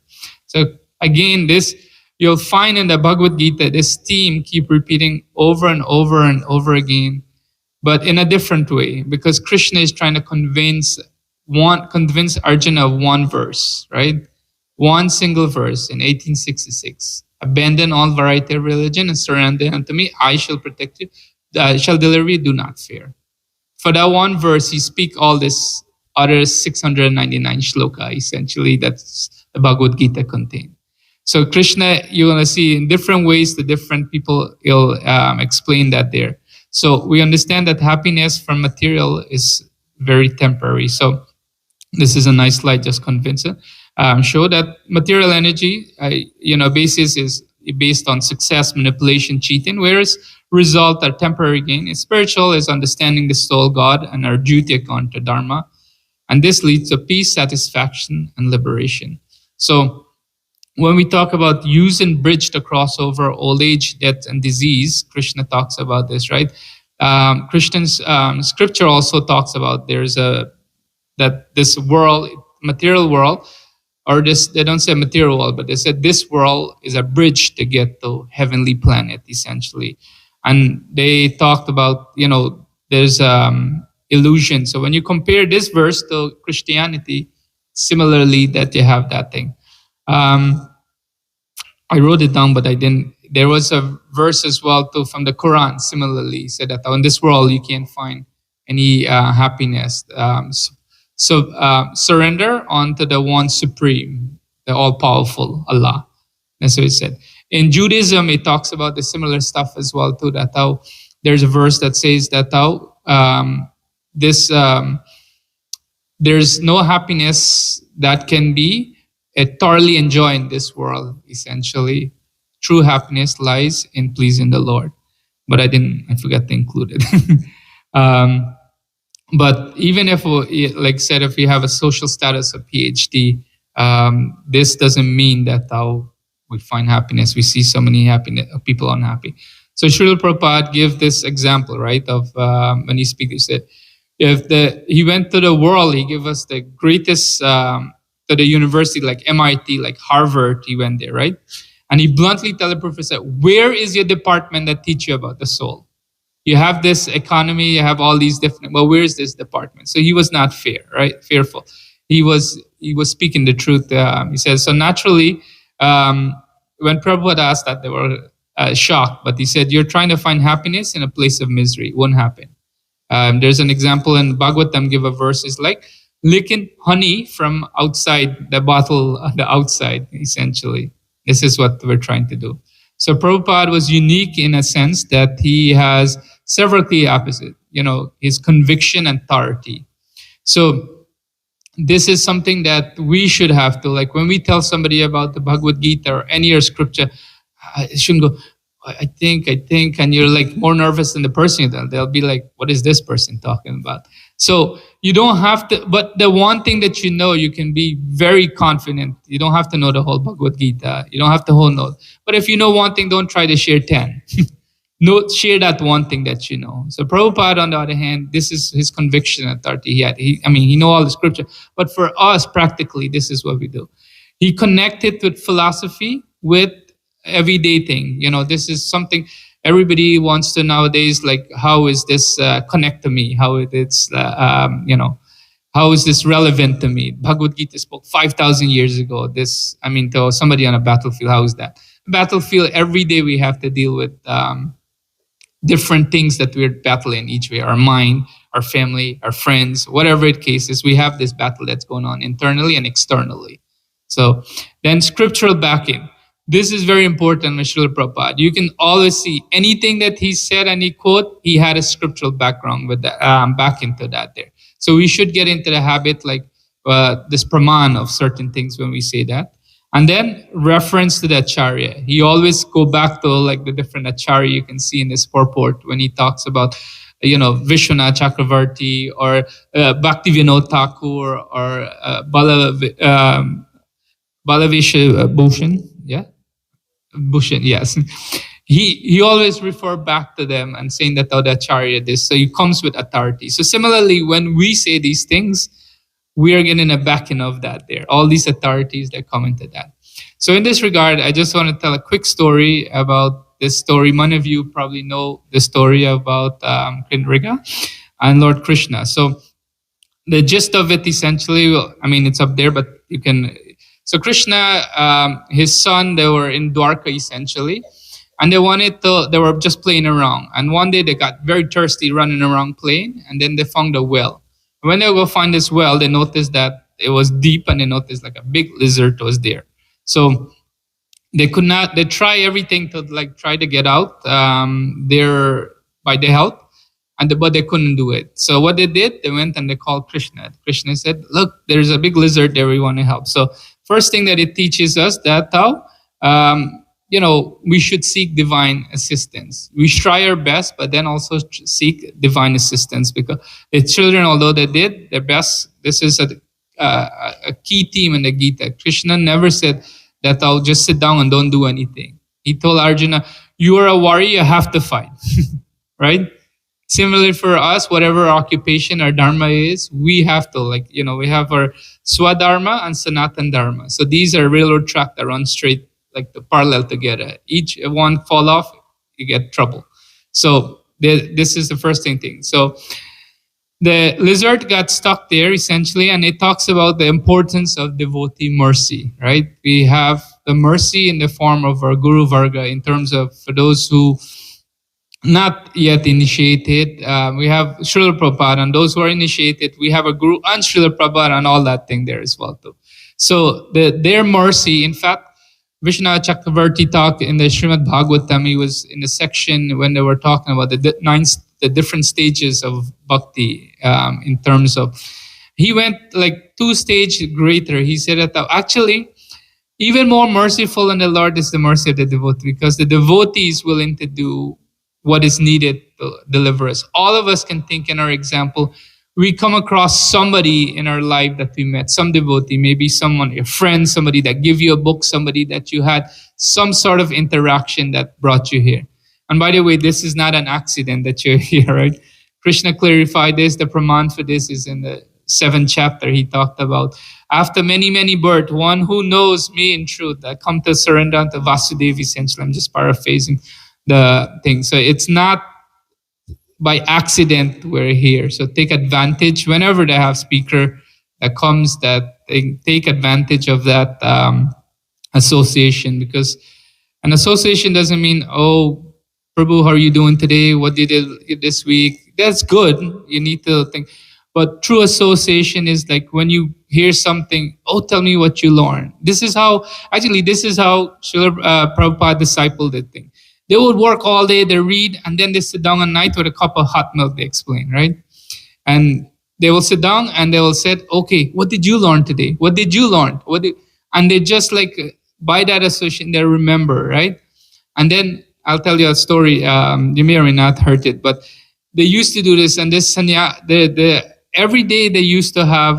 So again, this, you'll find in the Bhagavad Gita, this theme keep repeating over and over and over again, but in a different way, because Krishna is trying to convince Arjuna of one verse, right? One single verse in 1866. Abandon all variety of religion and surrender unto me. I shall protect you. I shall deliver you. Do not fear. For that one verse, he speak all this other 699 shloka, essentially, that's the Bhagavad Gita contain. So Krishna, you're going to see in different ways the different people, he'll explain that there. So we understand that happiness from material is very temporary. So this is a nice slide, just convince it. show that material energy, basis is based on success, manipulation, cheating, whereas result are temporary gain. Spiritual is understanding the soul, God, and our duty according to Dharma. And this leads to peace, satisfaction, and liberation. So when we talk about use and bridge to cross over old age, death, and disease, Krishna talks about this, right? Christian's scripture also talks about that this world, material world, or this, they don't say material world, but they said this world is a bridge to get to heavenly planet, essentially. And they talked about, there's illusion. So when you compare this verse to Christianity, similarly that you have that thing. I wrote it down, but I didn't. There was a verse as well too from the Quran, similarly said that in this world you can't find any happiness. Surrender unto the one supreme, the all-powerful Allah. That's what it said. In Judaism, it talks about the similar stuff as well too. That how there's a verse that says that how there's no happiness that can be thoroughly enjoyed in this world. Essentially, true happiness lies in pleasing the Lord. But I forgot to include it. But even if, like said, if you have a social status of PhD, this doesn't mean that how we find happiness. We see so many people unhappy. So Srila Prabhupada gave this example, right, of when he speaks, he said, he went to the world, he gave us the greatest, to the university like MIT, like Harvard, he went there, right? And he bluntly told the professor, where is your department that teach you about the soul? You have this economy, you have all these different, well, where is this department? So he was not fearful. He was speaking the truth. He says, so naturally, when Prabhupada asked that, they were shocked, but he said, you're trying to find happiness in a place of misery. It won't happen. There's an example in Bhagavatam, give a verse, is like licking honey from outside the bottle on the outside, essentially. This is what we're trying to do. So Prabhupada was unique in a sense that he has several key opposites, his conviction and authority. So this is something that we should have to, like when we tell somebody about the Bhagavad Gita or any other scripture, it shouldn't go, I think, and you're like more nervous than the person. They'll be like, what is this person talking about? So you don't have to, but the one thing that you can be very confident. You don't have to know the whole Bhagavad Gita. You don't have to whole know. But if you know one thing, don't try to share 10. Share that one thing that you know. So Prabhupada, on the other hand, this is his conviction and authority. He know all the scripture. But for us, practically, this is what we do. He connected with philosophy with everyday thing. This is something everybody wants to nowadays, like, how is this connect to me? How it's, how is this relevant to me? Bhagavad Gita spoke 5,000 years ago. To somebody on a battlefield, how is that? Battlefield, every day we have to deal with different things that we're battling each way. Our mind, our family, our friends, whatever it case is, we have this battle that's going on internally and externally. So then scriptural backing. This is very important with Srila Prabhupada. You can always see anything that he said and he quote, he had a scriptural background with that, back into that there. So we should get into the habit, like this praman of certain things when we say that. And then reference to the acharya. He always go back to like the different acharya you can see in this purport when he talks about, Vishwanath Chakravarti or Bhaktivinoda Thakur or Balavisha Bhushan. Yeah? Bhushan, yes. He always refer back to them and saying that the acharya this. So he comes with authority. So similarly, when we say these things, we are getting a backing of that there. All these authorities that come into that. So in this regard, I just want to tell a quick story about this story. Many of you probably know the story about Kriga and Lord Krishna. So the gist of it essentially, it's up there, but you can... So Krishna, his son, they were in Dwarka essentially, and they were just playing around. And one day they got very thirsty running around playing, and then they found a well. When they go find this well, they noticed that it was deep, and they noticed like a big lizard was there. So they try everything to try to get out there by the help, but they couldn't do it. So what they did, they went and they called Krishna. Krishna said, look, there's a big lizard there, we want to help. So first thing that it teaches us that how, we should seek divine assistance. We try our best, but then also seek divine assistance, because the children, although they did their best, this is a key theme in the Gita. Krishna never said that I'll just sit down and don't do anything. He told Arjuna, you are a warrior, you have to fight, right? Similarly for us, whatever occupation our dharma is, we have to, we have our Swadharma and Sanatan Dharma. So these are railroad track that run straight, like the parallel together. Each one fall off, you get trouble. So this is the first thing. So the lizard got stuck there essentially, and it talks about the importance of devotee mercy, right? We have the mercy in the form of our Guru Varga, in terms of for those who not yet initiated. We have Srila Prabhupada, and those who are initiated, we have a Guru and Srila Prabhupada and all that thing there as well too. So their mercy, in fact, Visvanath Chakravarti talked in the Srimad Bhagavatam. He was in the section when they were talking about the different stages of bhakti, in terms of, he went like 2 stages greater. He said that actually, even more merciful than the Lord is the mercy of the devotee, because the devotee is willing to do what is needed to deliver us. All of us can think in our example, we come across somebody in our life that we met, some devotee, maybe someone, a friend, somebody that gave you a book, somebody that you had some sort of interaction that brought you here. And by the way, this is not an accident that you're here, right? Krishna clarified this. The praman for this is in the 7th chapter. He talked about, after many, many births, one who knows me in truth, I come to surrender unto Vasudeva, essentially. I'm just paraphrasing the thing. So it's not by accident we're here. So take advantage whenever they have speaker that comes, that they take advantage of that association, because an association doesn't mean, oh, Prabhu, how are you doing today? What did you do this week? That's good. You need to think. But true association is like when you hear something, oh, tell me what you learned. This is how Srila Prabhupada disciple did thing. They would work all day, they read, and then they sit down at night with a cup of hot milk, they explain, right? And they will sit down and they will say, okay, what did you learn today? What did you learn? And they just like, by that association, they remember, right? And then I'll tell you a story. You may or may not heard it, but they used to do this, and this every day they used to have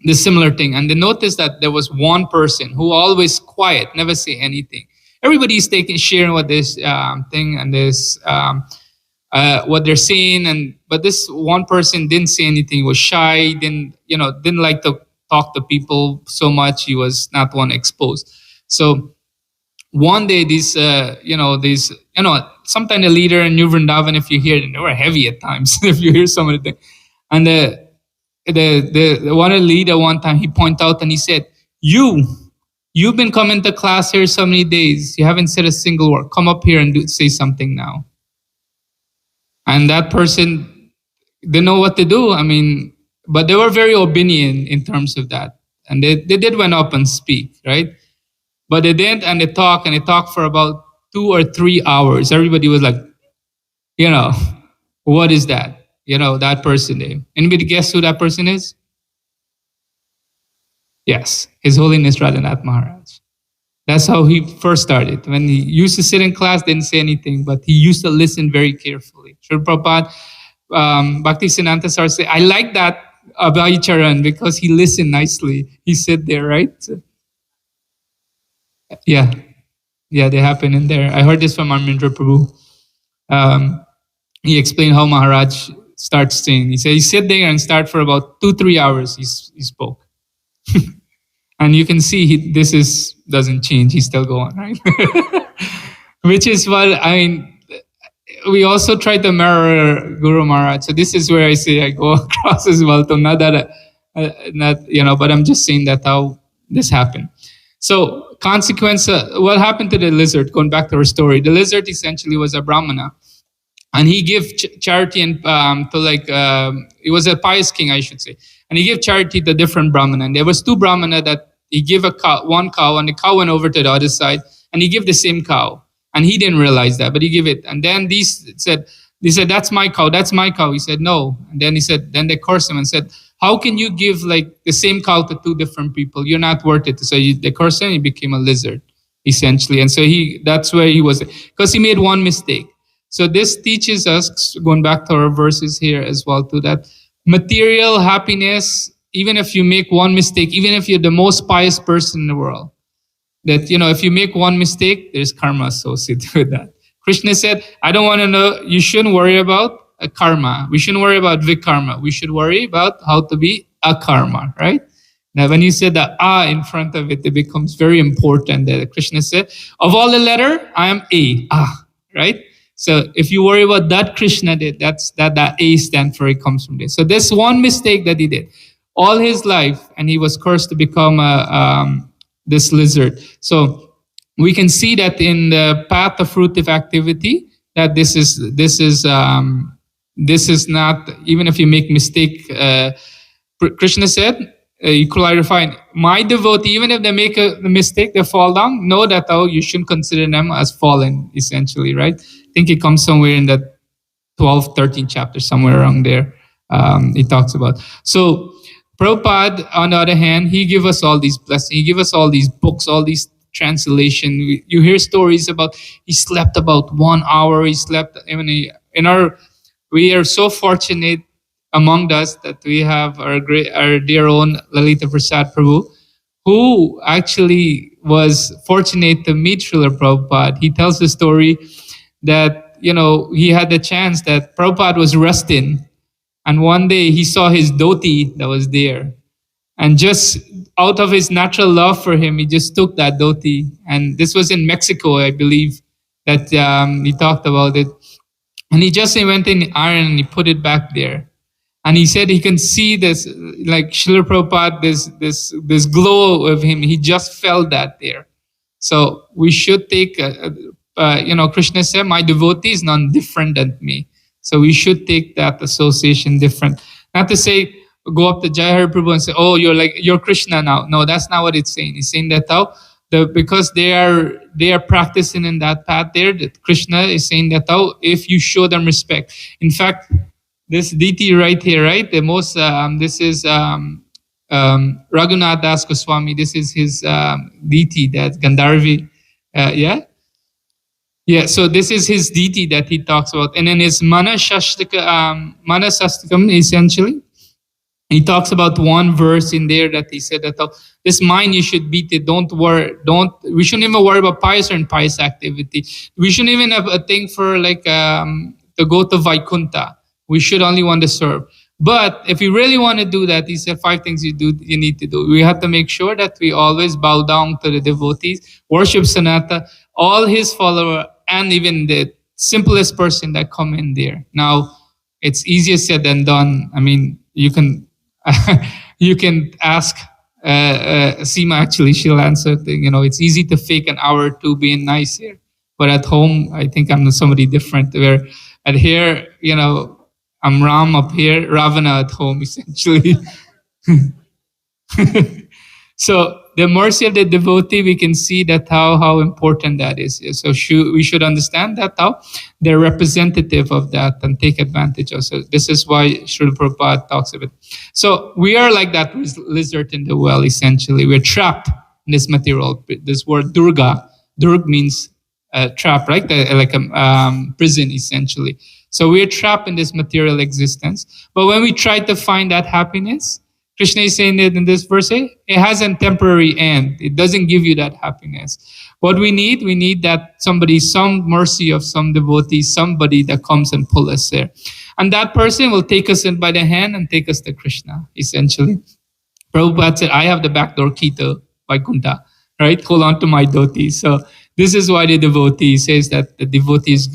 this similar thing. And they noticed that there was one person who always quiet, never say anything. Everybody's sharing what this thing and this what they're saying, but this one person didn't say anything. Was shy, didn't like to talk to people so much. He was not one exposed. So one day, sometimes the leader in New Vrindavan, if you hear them, they were heavy at times. If you hear some of the thing, and the one leader one time, he pointed out and he said, You've been coming to class here so many days. You haven't said a single word. Come up here and say something now. And that person didn't know what to do. I mean, but they were very obedient in terms of that. And they did went up and speak, right? But they didn't, and they talked for about 2 or 3 hours. Everybody was like, what is that? That person name. Anybody guess who that person is? Yes, His Holiness Radhanath Maharaj. That's how he first started. When he used to sit in class, didn't say anything, but he used to listen very carefully. Srila Prabhupada, Bhakti Siddhanta Saraswati say, I like that Abhayacharan because he listened nicely. He sat there, right? So, yeah, they happen in there. I heard this from Armindra Prabhu. He explained how Maharaj starts saying. He said he sat there and start for about 2-3 hours. He spoke. And you can see doesn't change. He's still going, right? Which is what, we also try to mirror Guru Maharaj. So this is where I say I go across as well. To not that, but I'm just saying that how this happened. So consequence, what happened to the lizard? Going back to our story, the lizard essentially was a Brahmana. And he gave charity and it was a pious king, I should say. And he gave charity to different Brahmana. And there was 2 Brahmana that he gave one cow, and the cow went over to the other side, and he gave the same cow. And he didn't realize that, but he gave it. And then they said, that's my cow, that's my cow. He said, no. And then then they cursed him and said, how can you give like the same cow to two different people? You're not worth it. So the person, he became a lizard, essentially. And so that's where he was, because he made one mistake. So this teaches us, going back to our verses here as well, to that material happiness, even if you make one mistake, even if you're the most pious person in the world, that, if you make one mistake, there's karma associated with that. Krishna said, I don't want to know, you shouldn't worry about a karma. We shouldn't worry about vikarma. We should worry about how to be a karma, right? Now, when you say the in front of it, it becomes very important that Krishna said, of all the letter, I am A, right? So if you worry about that Krishna did, that A stand for, it comes from this. So this one mistake that he did all his life, and he was cursed to become this lizard. So we can see that in the path of fruitive activity, that this is not, even if you make mistake, Krishna said, you clarify, my devotee, even if they make a mistake, they fall down, know that you shouldn't consider them as fallen, essentially, right? I think it comes somewhere in the 12th, 13th chapter, somewhere around there. He talks about. So Prabhupada, on the other hand, he give us all these blessings. He give us all these books, all these translation. You hear stories about he slept about 1 hour. He slept. We are so fortunate among us that we have our dear own Lalita Prasad Prabhu, who actually was fortunate to meet Srila Prabhupada. He tells the story that he had the chance that Prabhupada was resting. And one day he saw his dhoti that was there. And just out of his natural love for him, he just took that dhoti. And this was in Mexico, I believe, that he talked about it. And he went in iron and he put it back there. And he said he can see this, like Srila Prabhupada, this glow of him. He just felt that there. So we should take, Krishna said, my devotee is none different than me. So we should take that association different. Not to say, go up to Jai Hare Prabhu and say, oh, you're Krishna now. No, that's not what it's saying. It's saying that because they are practicing in that path there, that Krishna is saying that if you show them respect. In fact, this deity right here, right? The most, this is Raghunath Das Goswami. This is his deity, that's Gandharvi. Yeah, so this is his deity that he talks about. And then his Manasastikam, essentially, he talks about one verse in there that he said that this mind you should beat it. We shouldn't even worry about pious or impious activity. We shouldn't even have a thing for like to go to Vaikuntha. We should only want to serve. But if you really want to do that, he said 5 things you need to do. We have to make sure that we always bow down to the devotees, worship Sanata, all his followers, and even the simplest person that come in there. Now, it's easier said than done. I mean, you can you can ask Seema, actually, she'll answer. It's easy to fake an hour or two being nice here. But at home, I think I'm somebody different. Where at here, I'm Ram up here, Ravana at home, essentially. So the mercy of the devotee, we can see that how important that is. So we should understand that how they're representative of that and take advantage of. So this is why Srila Prabhupada talks of it. So we are like that lizard in the well, essentially. We're trapped in this material. This word Durga, Durg means trap, right? Like a prison, essentially. So we're trapped in this material existence. But when we try to find that happiness, Krishna is saying that in this verse, it has a temporary end. It doesn't give you that happiness. What we need that somebody, some mercy of some devotee, somebody that comes and pull us there. And that person will take us in by the hand and take us to Krishna, essentially. Prabhupada said, I have the backdoor key to Vaikuntha, right? Hold on to my dhoti. So this is why the devotee says that the devotee's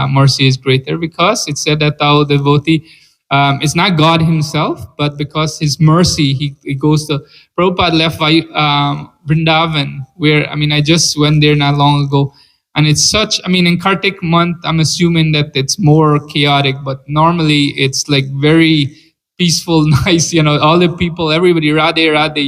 mercy is greater, because it said that our devotee, it's not God himself, but because his mercy, he goes to, Prabhupada left Vrindavan, where, I just went there not long ago. And it's such, in Kartik month, I'm assuming that it's more chaotic, but normally it's like very peaceful, nice, all the people, everybody, Radhe, Radhe,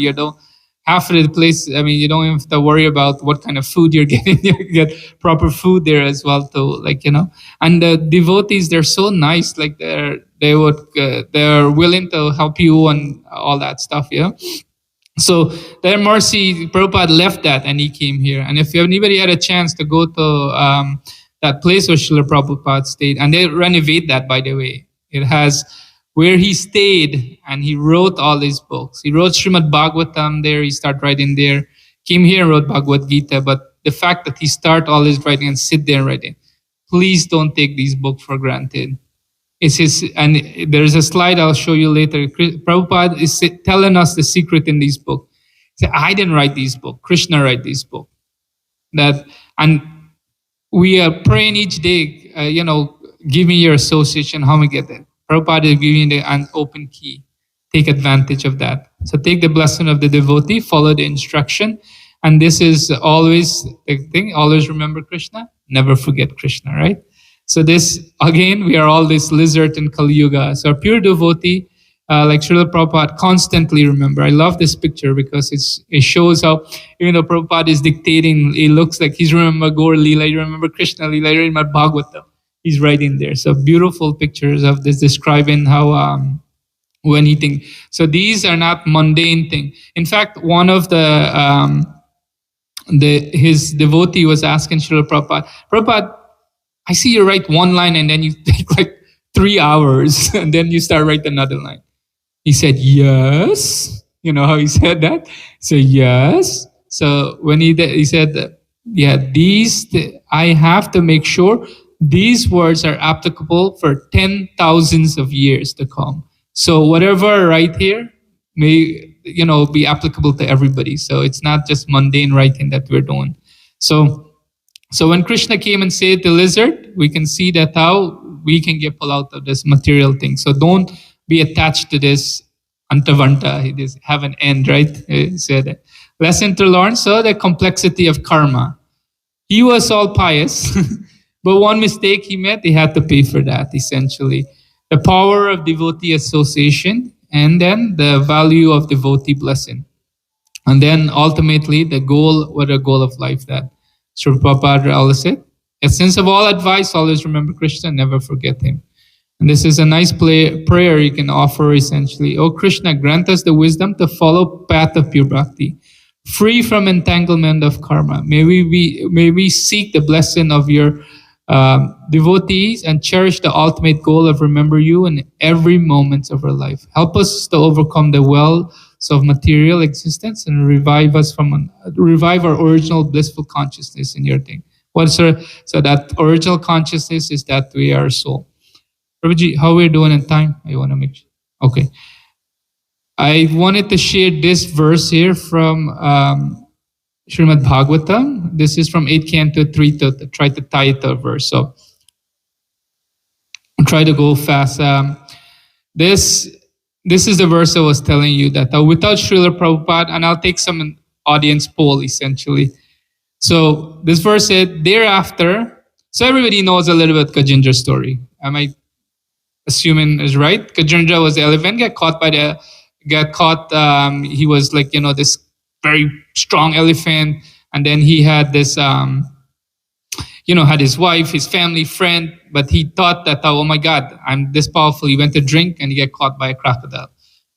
half of the place, I mean, you don't even have to worry about what kind of food you're getting. You get proper food there as well, too. Like, and the devotees, they're so nice. Like they're willing to help you and all that stuff. Yeah. So their mercy, Prabhupada left that and he came here. And if anybody had a chance to go to that place where Srila Prabhupada stayed, and they renovate that, by the way. It has where he stayed and he wrote all these books. He wrote Srimad Bhagavatam there. He started writing there. Came here and wrote Bhagavad Gita. But the fact that he start all his writing and sit there and writing, please don't take these books for granted. It's his, and there's a slide I'll show you later. Prabhupada is telling us the secret in these books. He said, I didn't write these books. Krishna write these books. And we are praying each day, give me your association, how we get it. Prabhupada is giving you an open key. Take advantage of that. So take the blessing of the devotee, follow the instruction. And this is always the thing. Always remember Krishna. Never forget Krishna, right? So this, again, we are all this lizard in Kali Yuga. So a pure devotee, like Srila Prabhupada, constantly remember. I love this picture because it shows how, even though Prabhupada is dictating, it looks like he's remember Gaur Leela, you remember Krishna Leela, you remember Bhagavatam. He's writing there. So beautiful pictures of this describing how when he thinks. So these are not mundane things. In fact, one of his devotee was asking Srila Prabhupada, Prabhupada, I see you write one line and then you take like 3 hours and then you start write another line. He said, yes. You know how he said that? So yes. So when he said, yeah, I have to make sure these words are applicable for 10,000s of years to come. So whatever I write here may, be applicable to everybody. So it's not just mundane writing that we're doing. So when Krishna came and saved the lizard, we can see that how we can get pulled out of this material thing. So don't be attached to this antavanta, this have an end, right? He said, lesson to learn. So the complexity of karma. He was all pious, but one mistake he made, he had to pay for that, essentially. The power of devotee association, and then the value of devotee blessing. And then ultimately the goal, what a goal of life that Srila Prabhupada always said, essence of all advice, always remember Krishna, never forget him. And this is a nice prayer you can offer essentially. Oh Krishna, grant us the wisdom to follow path of pure bhakti, free from entanglement of karma. May we seek the blessing of your devotees and cherish the ultimate goal of remember you in every moment of our life. Help us to overcome the wells of material existence and revive our original blissful consciousness in your thing. So that original consciousness is that we are soul. Prabhuji, how we're doing in time? I want to make sure. Okay. I wanted to share this verse here from Srimad Bhagavatam. This is from 8th Canto 3 to try to tie it to a verse. So I'll try to go fast. This is the verse I was telling you that without Srila Prabhupada, and I'll take some audience poll essentially. So this verse said, thereafter, so everybody knows a little bit Gajendra story. Am I assuming is right? Gajendra was the elephant, he was like, this very strong elephant. And then he had this, had his wife, his family, friend, but he thought that, oh my God, I'm this powerful. He went to drink and he got caught by a crocodile.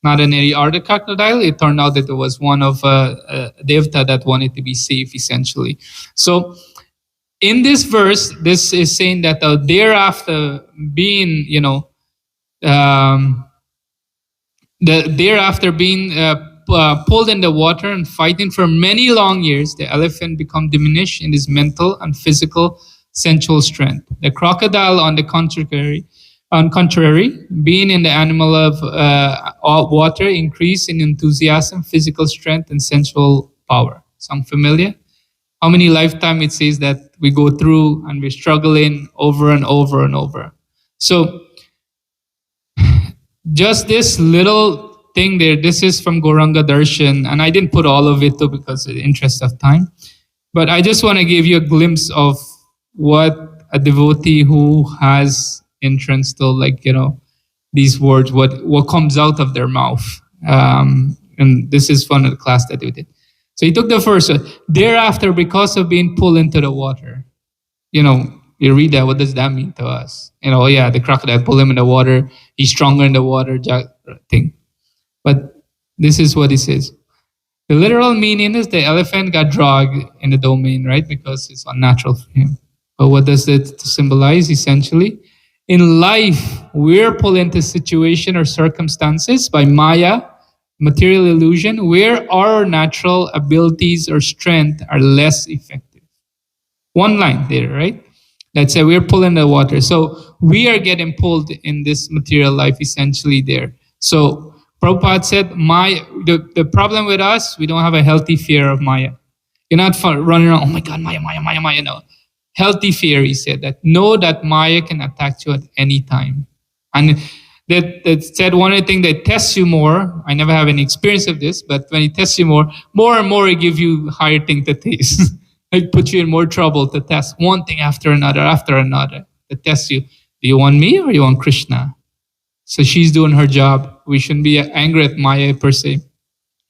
Not any other crocodile. It turned out that it was one of Devta that wanted to be safe, essentially. So in this verse, this is saying that thereafter being, thereafter being pulled in the water and fighting for many long years, the elephant become diminished in his mental and physical sensual strength. The crocodile, on the contrary, being in the animal of water, increase in enthusiasm, physical strength, and sensual power. Sound familiar? How many lifetimes it says that we go through and we're struggling over and over and over. So just this little thing there, this is from Gauranga Darshan, and I didn't put all of it though because of the interest of time. But I just want to give you a glimpse of what a devotee who has entrance to, these words, what comes out of their mouth. And this is from the class that we did. So he took the first one. Thereafter, because of being pulled into the water, you read that, what does that mean to us? The crocodile pulled him in the water. He's stronger in the water thing. But this is what he says. The literal meaning is the elephant got dragged in the domain, right? Because it's unnatural for him. But what does it symbolize essentially? In life, we're pulled into situation or circumstances by Maya, material illusion, where our natural abilities or strength are less effective. One line there, right? Let's say we're pulled in the water. So we are getting pulled in this material life essentially there. So Prabhupada said, the problem with us, we don't have a healthy fear of Maya. You're not running around, oh my God, Maya, Maya, Maya, Maya. No. Healthy fear, he said, that know that Maya can attack you at any time. And that said, one of the things that tests you more, I never have any experience of this, but when it tests you more and more it gives you higher thing to taste. It puts you in more trouble to test one thing after another, to test you. Do you want me or you want Krishna? So she's doing her job. We shouldn't be angry at Maya per se.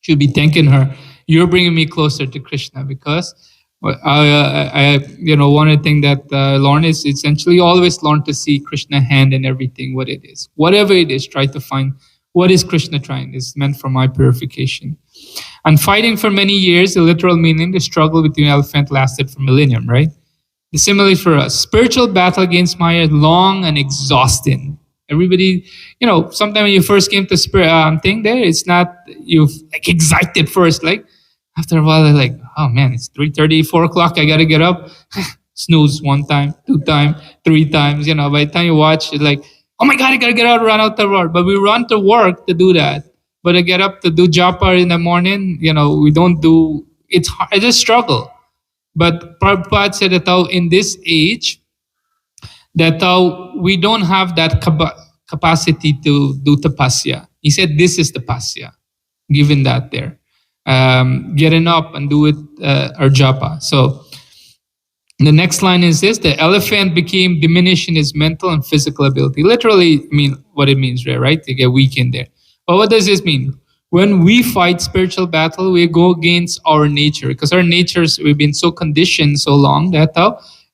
Should be thanking her. You're bringing me closer to Krishna, because one of the things that I learned is essentially always learn to see Krishna hand in everything, what it is. Whatever it is, try to find what is Krishna trying. It's meant for my purification. And fighting for many years, the literal meaning, the struggle between elephant lasted for millennium, right? Similarly for us, spiritual battle against Maya is long and exhausting. Everybody, sometimes when you first came to spirit thing there, it's not, you're like excited first, like after a while, they're like, oh man, it's 3:30, 4 o'clock, I gotta get up. Snooze 1 time, 2 times, 3 times, by the time you watch, it's like, oh my God, I gotta get out, run out the work. But we run to work to do that. But I get up to do japa in the morning, we don't do, it's hard, it's a struggle. But Prabhupada said that in this age, that we don't have that capacity to do tapasya. He said this is tapasya, given that there. Getting up and do it, or japa. So the next line is this: the elephant became diminished in his mental and physical ability. Literally mean what it means there, right? To get weak in there. But what does this mean? When we fight spiritual battle, we go against our nature, because our natures, we've been so conditioned so long that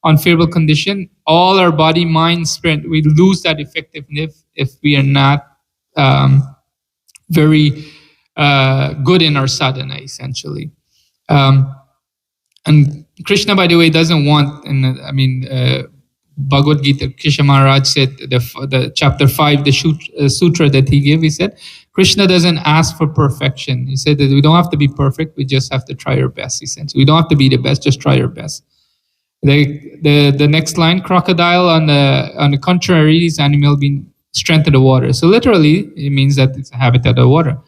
unfavorable condition, all our body, mind, spirit, we lose that effectiveness if we are not very good in our sadhana, essentially. And Krishna, by the way, doesn't want, Bhagavad Gita, Krishna Maharaj said, the chapter 5, the sutra that he gave, he said, Krishna doesn't ask for perfection. He said that we don't have to be perfect, we just have to try our best, essentially. We don't have to be the best, just try our best. The next line, crocodile on the contrary, this animal being strength of the water. So literally, it means that it's a habitat of water.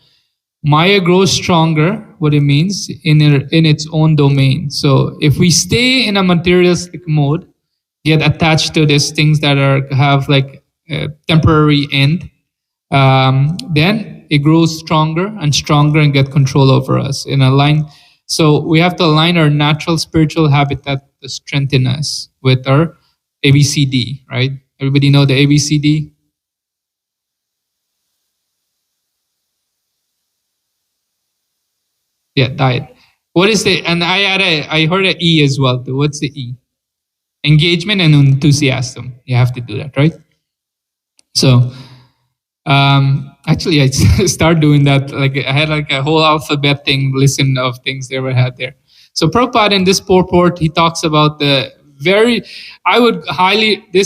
Maya grows stronger, what it means, in its own domain. So if we stay in a materialistic mode, get attached to these things that have like a temporary end, then it grows stronger and stronger and get control over us in a line. So we have to align our natural spiritual habitat to strengthen us with our ABCD, right? Everybody know the ABCD? Yeah, diet. What is the, and I heard an E as well too. What's the E? Engagement and enthusiasm. You have to do that, right? So, actually I started doing that. Like I had like a whole alphabet thing, listen of things they ever had there. So Prabhupada in this purport, he talks about this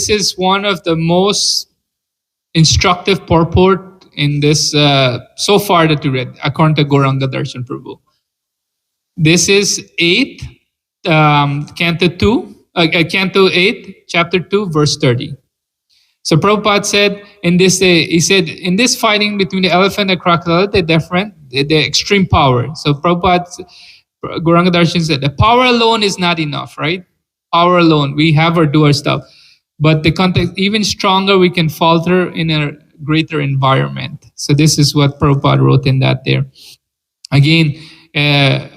is one of the most instructive purport in this, so far that we read, according to Gauranga Darshan Prabhu. This is 8, Canto 8, chapter 2, verse 30. So Prabhupada said, in this fighting between the elephant and the crocodile, they're different, they're extreme power. So Prabhupada, Gauranga Darshan said, the power alone is not enough, right? Power alone, we have or do our stuff. But the context, even stronger, we can falter in a greater environment. So this is what Prabhupada wrote in that there. Again,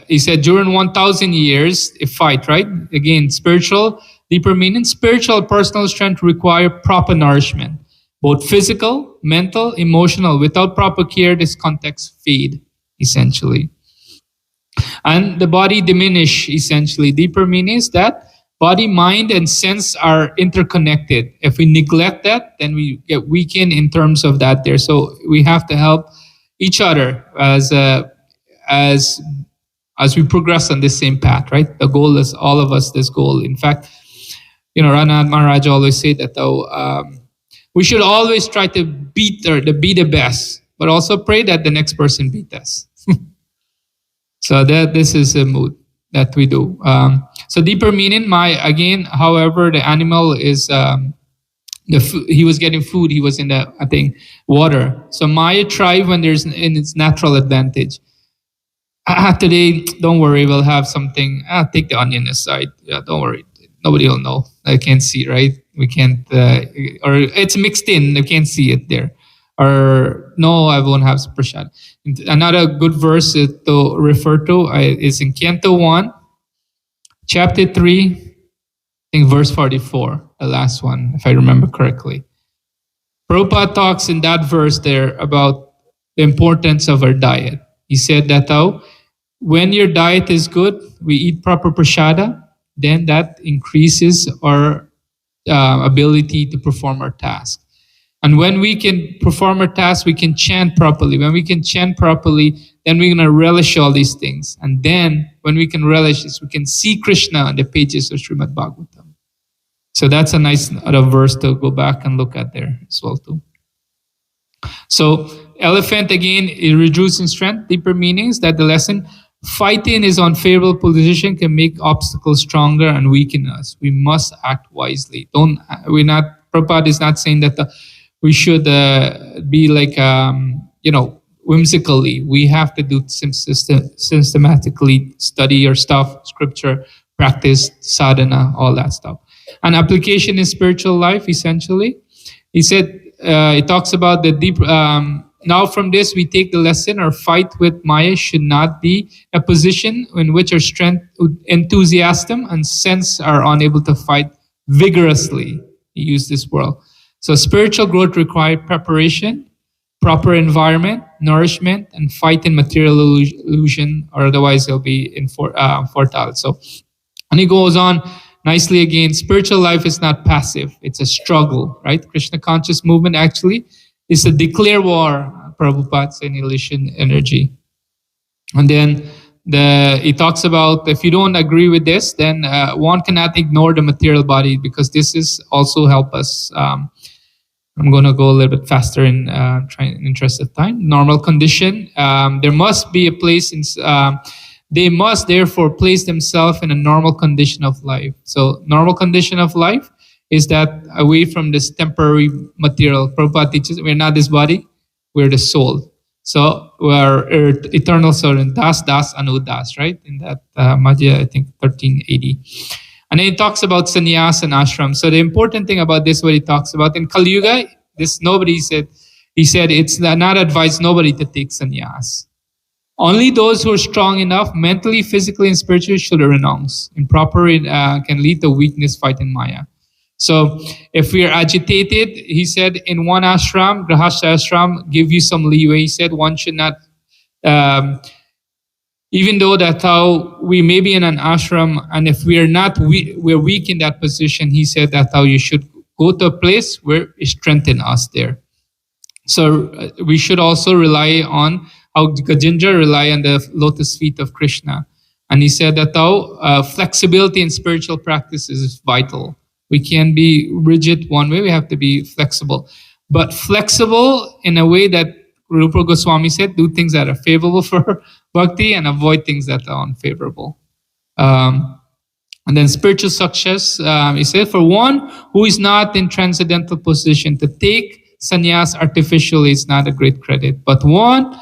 he said, during 1,000 years, a fight, right? Again, spiritual, deeper meaning, spiritual personal strength require proper nourishment, both physical, mental, emotional. Without proper care, this context fade, essentially. And the body diminish, essentially. Deeper meaning is that body, mind, and sense are interconnected. If we neglect that, then we get weakened in terms of that there. So we have to help each other as we progress on this same path, right? The goal is all of us, this goal. In fact, Ranad Maharaj always said that we should always try to be the best, but also pray that the next person beat us. So this is a mood that we do. So deeper meaning, however, the animal is, he was getting food, he was in water. So Maya thrive when there's in its natural advantage. Today, don't worry, we'll have something. Take the onion aside. Yeah, don't worry. Nobody will know. I can't see, right? We can't, or it's mixed in. You can't see it there. Or no, I won't have prasad. Another good verse to refer to is in Canto 1, chapter 3, I think verse 44, the last one, if I remember correctly. Prabhupada talks in that verse there about the importance of our diet. He said that when your diet is good, we eat proper prasada, then that increases our ability to perform our task. And when we can perform our task, we can chant properly. When we can chant properly, then we're going to relish all these things. And then when we can relish this, we can see Krishna on the pages of Srimad Bhagavatam. So that's a nice verse to go back and look at there as well too. So elephant again, it reducing strength. Deeper meanings that the lesson, fighting is on favorable position can make obstacles stronger and weaken us. We must act wisely. Prabhupada is not saying that we should be like, whimsically. We have to do systematically study our stuff, scripture, practice, sadhana, all that stuff. And application in spiritual life, essentially. He said, it talks about the deep, now from this we take the lesson, our fight with Maya should not be a position in which our strength, enthusiasm, and sense are unable to fight vigorously. He used this word. So spiritual growth requires preparation, proper environment, nourishment, and fight in material illusion, or otherwise it'll be fertile. So, and he goes on nicely again, spiritual life is not passive, it's a struggle, right? Krishna conscious movement actually is a declare war, Prabhupada's annihilation energy. And then he talks about if you don't agree with this, then one cannot ignore the material body, because this is also help us. I'm going to go a little bit faster in interest of time. Normal condition. There must be a place in. They must therefore place themselves in a normal condition of life. So normal condition of life is that away from this temporary material. Prabhupada teaches we're not this body, we're the soul. So we're eternal soul in Das Anu Das, right? In that Madhya, I think 1380. And then he talks about sannyas and ashram. So the important thing about this, what he talks about in Kali Yuga, he said it's not advised nobody to take sannyas. Only those who are strong enough mentally, physically, and spiritually should renounce. Improper can lead to weakness, fight in Maya. So if we are agitated, he said in one ashram, Grahastha ashram, give you some leeway. He said one should not, even though that's how we may be in an ashram, and if we are not, we're weak in that position, he said that's how you should go to a place where it strengthens us there. So we should also rely on how Gajendra rely on the lotus feet of Krishna. And he said that how flexibility in spiritual practice is vital. We can't be rigid one way, we have to be flexible. But flexible in a way that Rupa Goswami said, do things that are favorable for bhakti and avoid things that are unfavorable. And then spiritual success, he said, for one who is not in transcendental position, to take sannyas artificially is not a great credit. But one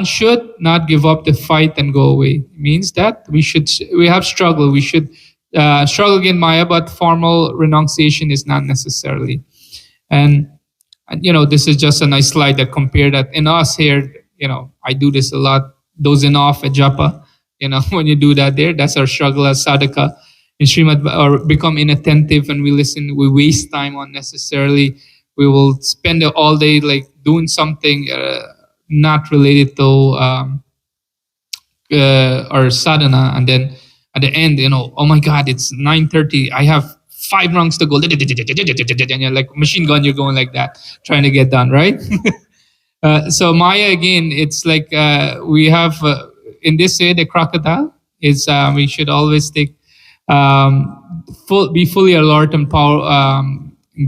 should not give up the fight and go away. It means that we have struggle. We should struggle against Maya, but formal renunciation is not necessarily. And this is just a nice slide that compared that in us here, I do this a lot, dozing off at japa, when you do that there, that's our struggle as sadhaka in Srimad, or become inattentive and we listen, we waste time unnecessarily. We will spend all day like doing something not related to our sadhana, and then at the end, oh my God, it's 9:30. I have 5 rounds to go. And you're like machine gun, you're going like that, trying to get done, right? So Maya, again, it's like we have, in this way, the crocodile is we should always take, be fully alert and power,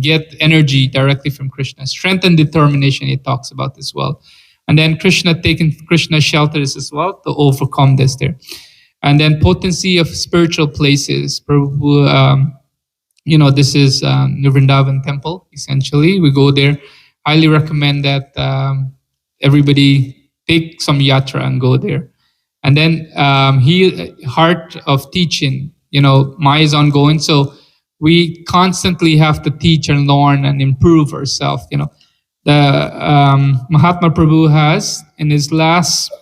get energy directly from Krishna. Strength and determination, it talks about as well. And then Krishna taking Krishna shelters as well to overcome this there. And then potency of spiritual places. This is Vrindavan temple, essentially. We go there. Highly recommend that everybody take some yatra and go there. And then heart of teaching, Maya is ongoing. So we constantly have to teach and learn and improve ourselves. The Mahatma Prabhu has in his last,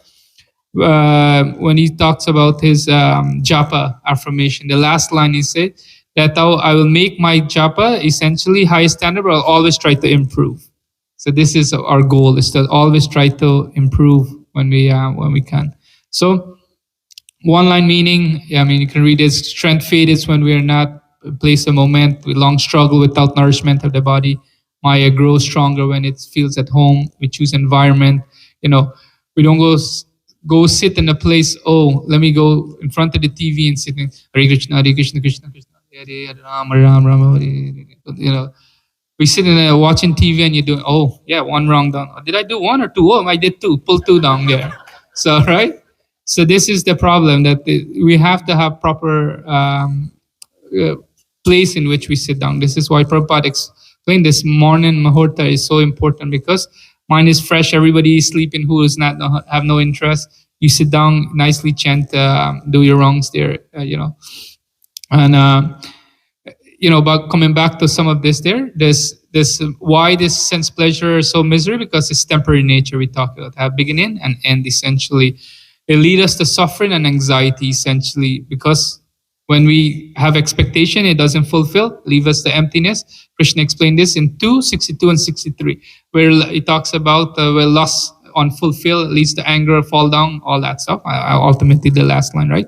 when he talks about his japa affirmation, the last line he said that I will make my japa essentially high standard, but I'll always try to improve. So this is our goal, is to always try to improve when we can. So one line meaning, you can read it, strength fades when we are not place a moment, we long struggle without nourishment of the body. Maya grows stronger when it feels at home. We choose environment. We don't go sit in a place, let me go in front of the TV and sit in Hare Krishna, Krishna, Krishna, Hare Hare, Rama, Rama, Rama, Hare. We sit in watching TV and you're doing, 1 wrong down. Did I do 1 or 2? I did 2. Pull 2 down there. So, right? So this is the problem, that we have to have proper place in which we sit down. This is why Prabhupada explained this morning Muhurta is so important, because mind is fresh, everybody is sleeping who is not have no interest. You sit down, nicely chant, do your wrongs there, And but coming back to some of this this why this sense pleasure is so misery, because it's temporary nature. We talk about have beginning and end, essentially. It leads us to suffering and anxiety, essentially, because when we have expectation, it doesn't fulfill, leave us to emptiness. Krishna explained this in 2:62 and 63, where he talks about where lust unfulfilled leads to anger, fall down, all that stuff. Ultimately, the last line, right?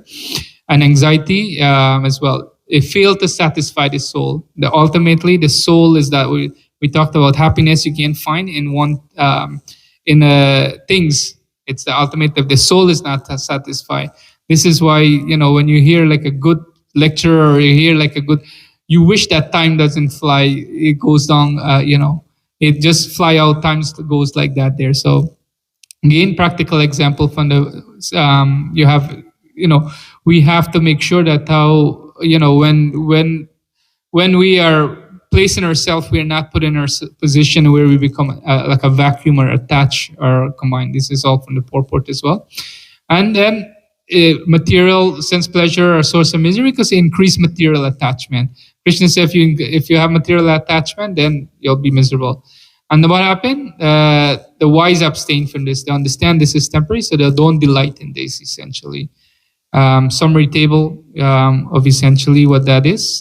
And anxiety as well. It failed to satisfy the soul. Ultimately, the soul is that we talked about happiness you can find in one things. It's the ultimate of the soul is not satisfied. This is why, when you hear like a good lecture or you hear like you wish that time doesn't fly. It goes down, it just fly out, times goes like that there. So again, practical example from you have, we have to make sure that how, when we are placing ourselves, we are not put in our position where we become like a vacuum or attached or combined. This is all from the purport as well. And then material sense pleasure are source of misery because it increase material attachment. Krishna said if you have material attachment, then you'll be miserable. And what happened? The wise abstain from this. They understand this is temporary, so they don't delight in this, essentially. Summary table of essentially what that is,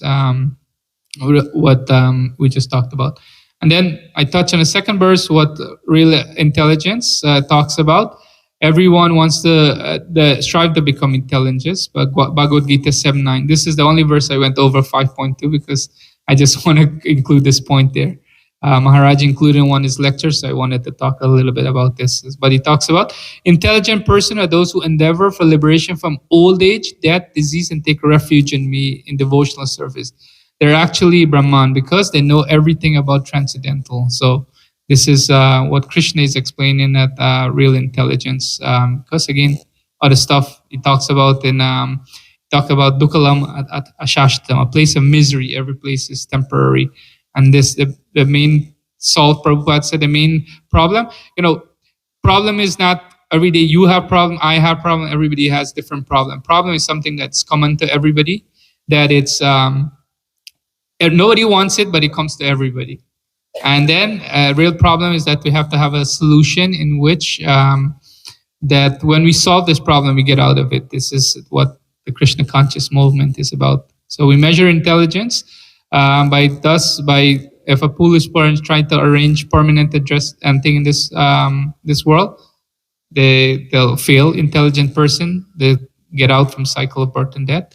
what we just talked about. And then I touch on the second verse, what real intelligence talks about. Everyone wants to strive to become intelligent, but Bhagavad Gita 7.9. This is the only verse I went over 5.2 because I just want to include this point there. Maharaj included in one of his lectures, so I wanted to talk a little bit about this. But he talks about intelligent person are those who endeavor for liberation from old age, death, disease, and take refuge in me in devotional service. They're actually Brahman because they know everything about transcendental. So this is what Krishna is explaining that real intelligence. Because again, other stuff he talks about talk about Dukkalam at Ashashtam, a place of misery. Every place is temporary. And this, the main solve, Prabhupada said, the main problem, problem is not every day you have problem, I have problem, everybody has different problem. Problem is something that's common to everybody, that it's, nobody wants it, but it comes to everybody. And then a real problem is that we have to have a solution in which that when we solve this problem, we get out of it. This is what the Krishna conscious movement is about. So we measure intelligence by if a foolish person trying to arrange permanent address and thing in this world, they'll fail. Intelligent person, they get out from cycle of birth and death.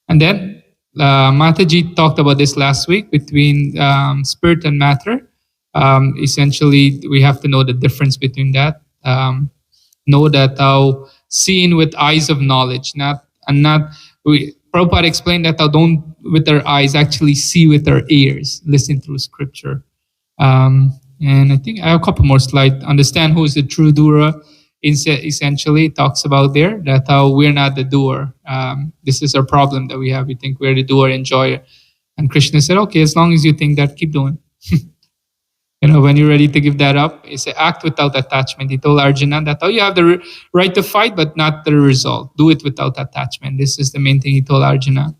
And then Mataji talked about this last week between spirit and matter. Essentially, we have to know the difference between that. Know that thou seeing with eyes of knowledge, Prabhupada explained that thou don't with our eyes actually see with our ears, listen through scripture. And I think I have a couple more slides. Understand who is the true doer. Essentially, it talks about there that how we're not the doer. This is our problem that we have. We think we're the doer, enjoyer. And Krishna said, okay, as long as you think that, keep doing. When you're ready to give that up, it's an act without attachment. He told Arjuna that, you have the right to fight, but not the result. Do it without attachment. This is the main thing he told Arjuna.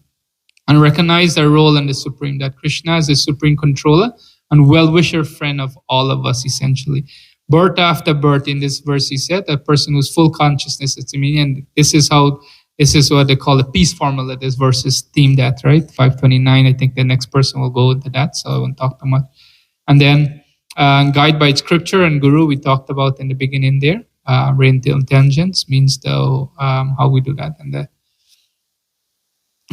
And recognize our role in the Supreme, that Krishna is the Supreme Controller and well-wisher friend of all of us, essentially. Birth after birth, in this verse, he said, a person who's full consciousness is to me. And this is what they call a peace formula. This verse is themed at, right? 5.29. I think the next person will go into that, so I won't talk too much. And then, guide by scripture and guru, we talked about in the beginning there. Oriental intelligence means how we do that.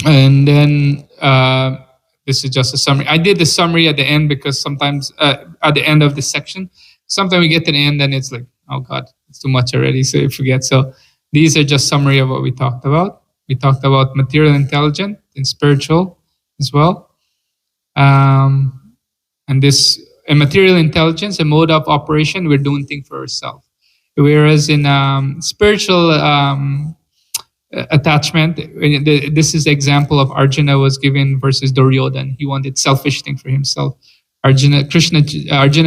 And then this is just a summary. I did the summary at the end because sometimes at the end of the section, sometimes we get to the end and it's like, oh God, it's too much already, so you forget. So these are just summary of what we talked about. We talked about material intelligence and spiritual as well. And this in material intelligence, a mode of operation, we're doing things for ourselves. Whereas in spiritual attachment, this is the example of Arjuna was given versus Duryodhana. He wanted selfish thing for himself. Arjuna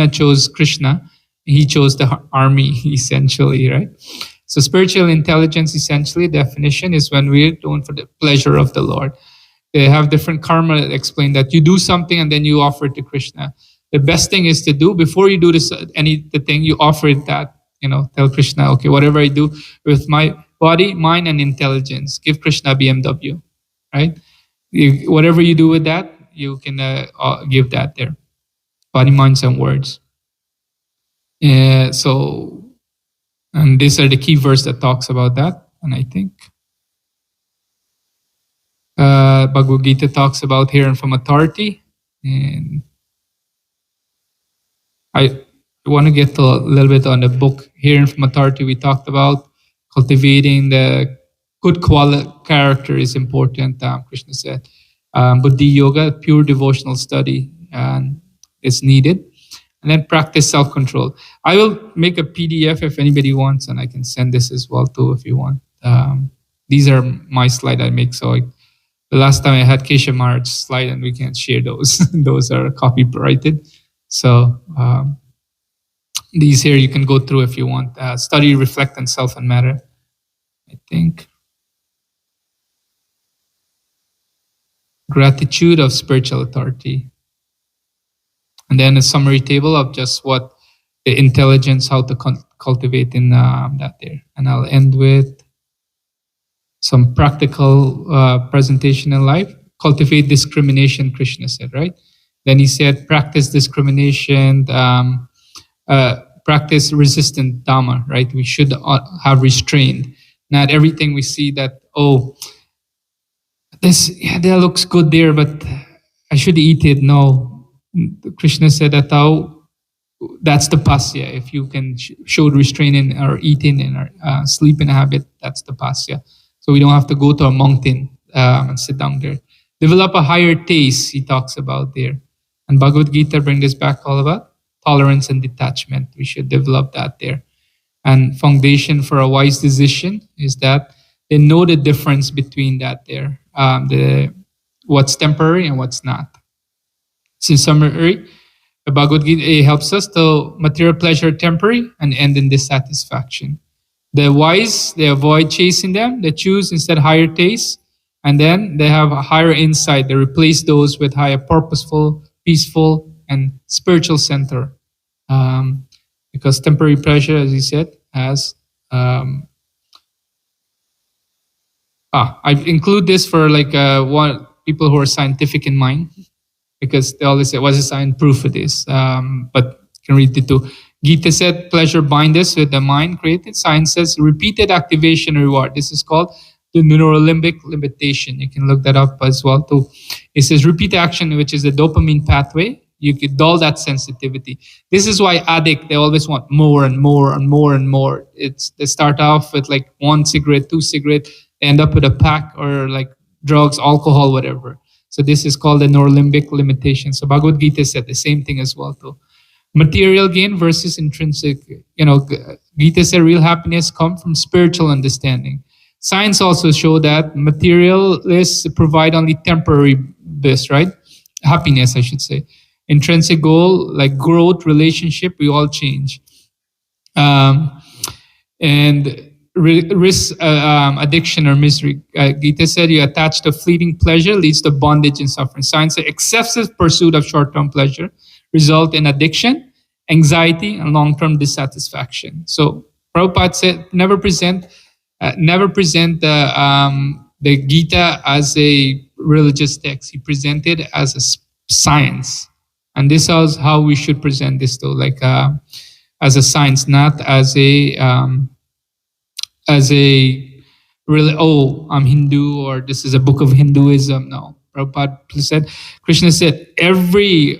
chose Krishna. He chose the army, essentially, right? So spiritual intelligence, essentially, definition is when we're doing for the pleasure of the Lord. They have different karma that explain that you do something and then you offer it to Krishna. The best thing is to do before you do the thing, you offer it that, tell Krishna, okay, whatever I do with my body, mind, and intelligence, give Krishna BMW, right? Whatever you do with that, you can give that there. Body, minds, and words. So, and these are the key verse that talks about that. And I think Bhagavad Gita talks about hearing from authority. And I want to get a little bit on the book, Hearing from Authority. We talked about cultivating the good character is important, Krishna said. Buddhi Yoga, pure devotional study is needed. And then practice self-control. I will make a PDF if anybody wants, and I can send this as well too if you want. These are my slide I make. So the last time I had Kesha Maharaj's slide, and we can't share those. Those are copyrighted. So these here you can go through if you want. Study, reflect, and self and matter, I think. Gratitude of spiritual authority. And then a summary table of just what the intelligence, how to cultivate in that there. And I'll end with some practical presentation in life. Cultivate discrimination, Krishna said, right? Then he said, practice discrimination, practice resistant dhamma, right? We should have restraint. Not everything we see that, that looks good there, but I should eat it. No. Krishna said that that's the pasya. If you can show restraint in our eating and our sleeping habit, that's the pasya. So we don't have to go to a mountain and sit down there. Develop a higher taste, he talks about there. And Bhagavad Gita bring this back all about tolerance and detachment. We should develop that there. And foundation for a wise decision is that they know the difference between that there, what's temporary and what's not. So in summary, the Bhagavad Gita helps us to material pleasure temporary and end in dissatisfaction. The wise, they avoid chasing them. They choose instead higher taste. And then they have a higher insight. They replace those with higher purposeful, peaceful, and spiritual center. Because temporary pleasure, as he said, has... I include this for people who are scientific in mind. Because they always say, what's the science proof for this? But you can read it too. Gita said, pleasure binds us with the mind created. Science says, repeated activation reward. This is called the neurolimbic limitation. You can look that up as well too. It says repeat action, which is the dopamine pathway. You could dull that sensitivity. This is why addicts, they always want more and more and more and more. They start off with like 1 cigarette, 2 cigarettes, they end up with a pack, or like drugs, alcohol, whatever. So this is called the neurolimbic limitation. So Bhagavad Gita said the same thing as well too. Material gain versus intrinsic. Gita said real happiness comes from spiritual understanding. Science also show that materialists provide only temporary bliss, right? Happiness, I should say. Intrinsic goal, like growth, relationship, we all change. And risk addiction or misery. Gita said, you attach to fleeting pleasure leads to bondage and suffering. Science said excessive pursuit of short-term pleasure result in addiction, anxiety, and long-term dissatisfaction. So Prabhupada said, never present the Gita as a religious text. He presented as a science. And this is how we should present this though, like as a science, not as a really, oh, I'm Hindu, or this is a book of Hinduism. No. Prabhupada said, Krishna said,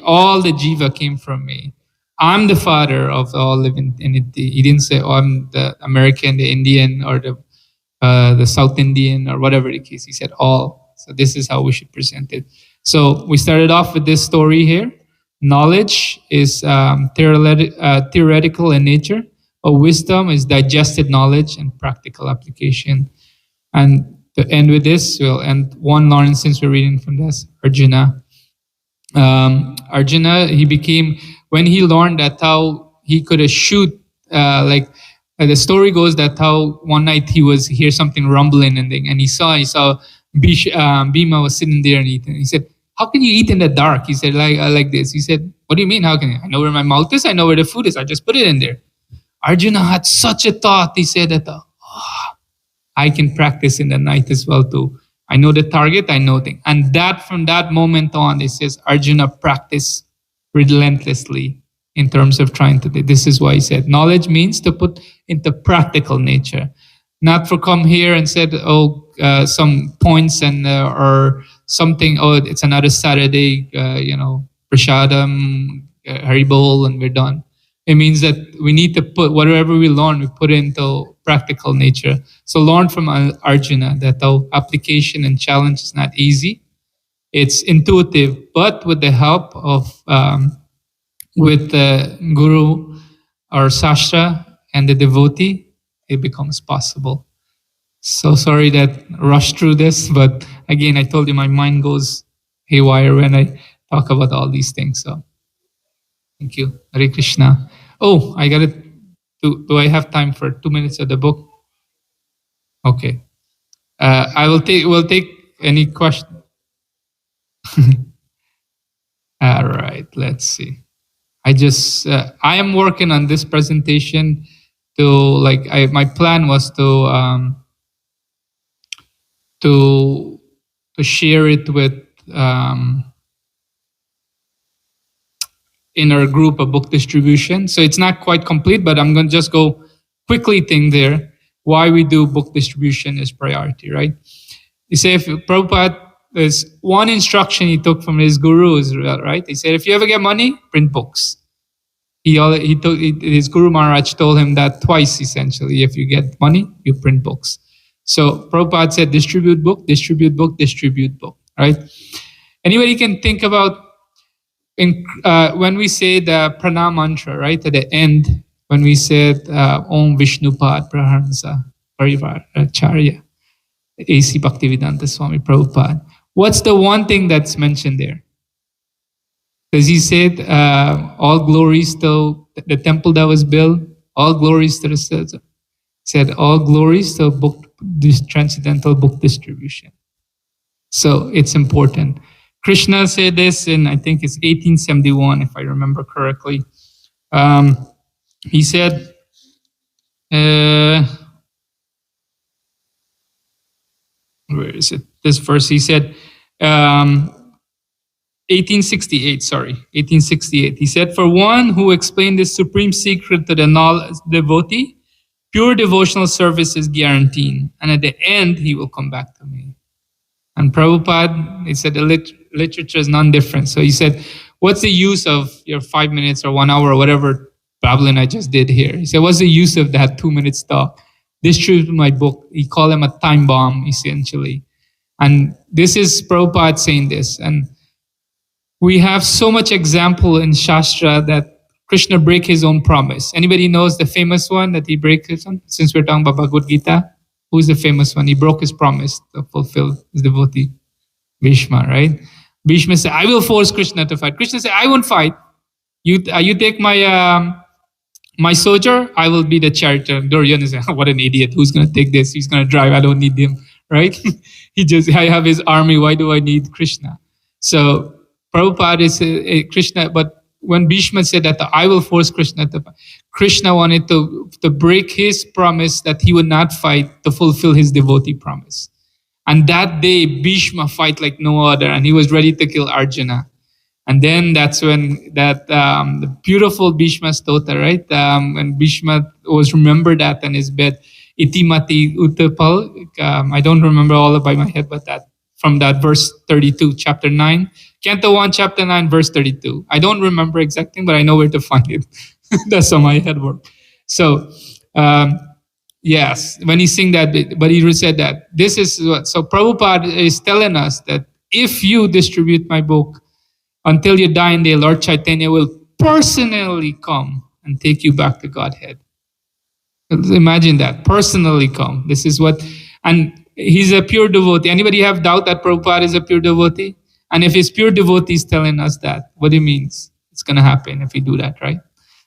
all the jiva came from me. I'm the father of all living entity. He didn't say, oh, I'm the American, the Indian, or the South Indian, or whatever the case. He said all. So this is how we should present it. So we started off with this story here. Knowledge is theoretical in nature, but wisdom is digested knowledge and practical application. And to end with this, we'll end one line since we're reading from this, Arjuna. Arjuna, when he learned that how he could shoot, the story goes that how one night he hear something rumbling and he saw Bhima was sitting there and eating. He said, how can you eat in the dark? He said, like this. He said, what do you mean? How can I know where my mouth is? I know where the food is. I just put it in there. Arjuna had such a thought. He said that, I can practice in the night as well too. I know the target, I know things. And from that moment on, it says Arjuna practiced relentlessly in terms of trying to do. This is why he said, knowledge means to put into practical nature. Not for come here and said, some points and or something, it's another Saturday, prasadam, haribol, and we're done. It means that we need to put whatever we learn, we put into practical nature. So learn from Arjuna that our application and challenge is not easy. It's intuitive, but with the help of with the Guru or Sastra and the devotee, it becomes possible. So sorry that rushed through this, but again, I told you my mind goes haywire when I talk about all these things. So thank you. Hare Krishna. Oh, I got it. Do I have time for 2 minutes of the book? Okay. We'll take any question. All right, let's see. I am working on this presentation my plan was to share it with in our group of book distribution. So it's not quite complete, but I'm going to just go quickly thing there. Why we do book distribution is priority, right? You say if Prabhupada, there's one instruction he took from his gurus, right? He said, if you ever get money, print books. His Guru Maharaj told him that twice, essentially. If you get money, you print books. So Prabhupada said, distribute book, distribute book, distribute book, right? Anybody can think about when we say the pranam mantra, right? At the end, when we said Om Vishnupad Praharsa Parivar Acharya, A.C. Bhaktivedanta Swami Prabhupada. What's the one thing that's mentioned there? Because he said, all glories to the temple that was built, all glories to the said, all glories to this transcendental book distribution. So it's important. Krishna said this in, I think it's 1871, if I remember correctly. He said, where is it? This verse, he said, 1868, sorry, 1868. He said, for one who explained this supreme secret to the knowledge devotee, pure devotional service is guaranteed. And at the end, he will come back to me. And Prabhupada, he said, the literature is non-different. So he said, what's the use of your 5 minutes or 1 hour or whatever babbling I just did here? He said, what's the use of that 2 minutes talk? Distribute my book. He called him a time bomb, essentially. And this is Prabhupada saying this. And we have so much example in Shastra that Krishna break his own promise. Anybody knows the famous one that he breaks his own? Since we're talking about Bhagavad Gita, who's the famous one? He broke his promise to fulfill his devotee. Bhishma, right? Bhishma said, I will force Krishna to fight. Krishna said, I won't fight. You take my soldier, I will be the charioteer. Duryodhana said, what an idiot. Who's going to take this? He's going to drive. I don't need him, right? I have his army. Why do I need Krishna? So Prabhupada is Krishna, but when Bhishma said that I will force Krishna to fight, Krishna wanted to break his promise that he would not fight to fulfill his devotee promise. And that day, Bhishma fight like no other, and he was ready to kill Arjuna. And then that's when the beautiful Bhishma Stota, right? When Bhishma was remembered that in his bed, Itimati Uttapal, I don't remember all of by my head, but that from that verse 32, chapter 9, Canto 1, chapter 9, verse 32. I don't remember exactly, but I know where to find it. That's how my head works. So, yes, when he sing that bit, but he said that this is what, so Prabhupada is telling us that if you distribute my book, until you die in the Lord Chaitanya will personally come and take you back to Godhead. Imagine that, personally come. This is what, and he's a pure devotee. Anybody have doubt that Prabhupada is a pure devotee? And if he's pure devotee is telling us that, what it means, it's going to happen if we do that, right?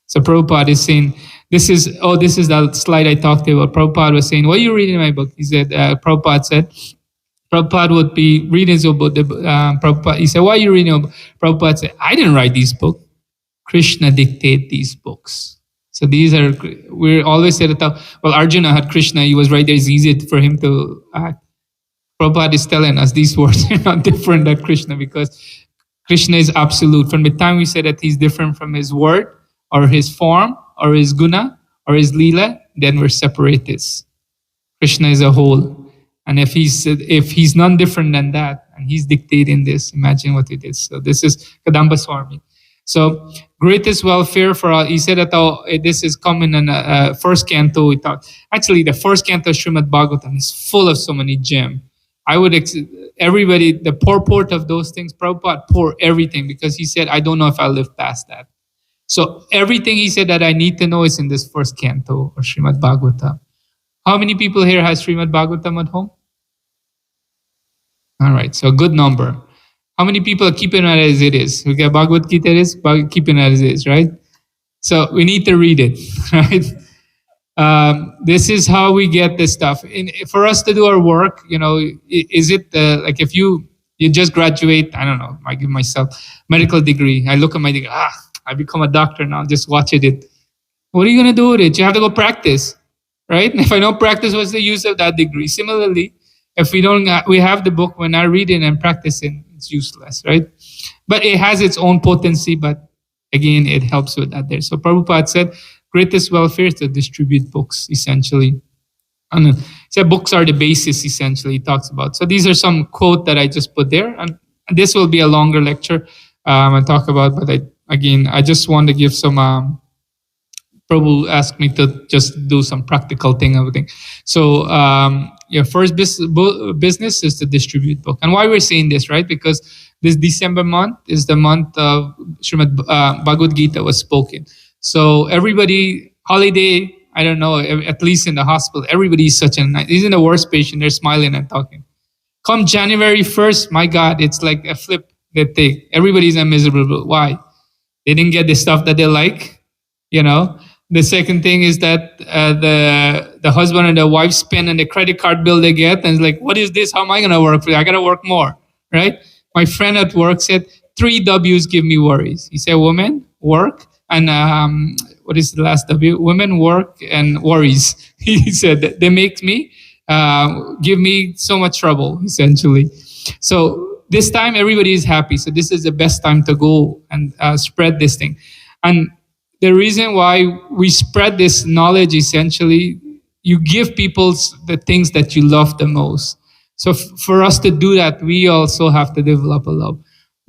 So Prabhupada is saying, this is the slide I talked about. Prabhupada was saying, what are you reading in my book? He said, Prabhupada said, Prabhupada would be reading his book. Prabhupada, he said, why are you reading? Prabhupada said, I didn't write these books. Krishna dictated these books. So these are, we always say that, well, Arjuna had Krishna, he was right there, it's easy for him to act. Prabhupada is telling us these words are not different than Krishna because Krishna is absolute. From the time we say that he's different from his word or his form or his guna or his lila, then we're separated. Krishna is a whole. And if he's none different than that, and he's dictating this, imagine what it is. So this is Kadamba Swami. So greatest welfare for all. He said that this is common in first canto. We thought actually the first canto of Srimad Bhagavatam is full of so many gems. I would everybody the purport of those things. Prabhupada pour everything because he said I don't know if I'll live past that. So everything he said that I need to know is in this first canto of Srimad Bhagavatam. How many people here has Srimad Bhagavatam at home? All right, so a good number. How many people are keeping it as it is? We got Bhagavad Gita is keeping it as it is, right? So we need to read it, right? This is how we get this stuff. For us to do our work, is it like if you just graduate, I don't know, I give myself medical degree. I look at my degree, I become a doctor now, just watch it. What are you going to do with it? You have to go practice, right? If I don't practice, what's the use of that degree? Similarly, if we have the book, we're not reading and practicing, it's useless, right? But it has its own potency, but again, it helps with that there. So Prabhupada said, greatest welfare is to distribute books, essentially. And he said books are the basis, essentially, he talks about. So these are some quote that I just put there. And this will be a longer lecture I'll talk about, but I just want to give some, Prabhu asked me to just do some practical thing, everything. So your first business is to distribute book. And why we're saying this, right? Because this December month is the month of Srimad Bhagavad Gita was spoken. So everybody, holiday, I don't know, at least in the hospital, everybody is such a nice, even the worst patient, they're smiling and talking. Come January 1st, my God, it's like a flip they take. Everybody's miserable. Why? They didn't get the stuff that they like, The second thing is that the husband and the wife spend on the credit card bill they get, and it's like, what is this? How am I going to work for you? I got to work more, right? My friend at work said, 3 W's give me worries. He said, women, work, and what is the last W? Women, work, and worries. He said, they make me, give me so much trouble, essentially. So this time everybody is happy. So this is the best time to go and spread this thing. And the reason why we spread this knowledge, essentially, you give people the things that you love the most. So for us to do that, we also have to develop a love.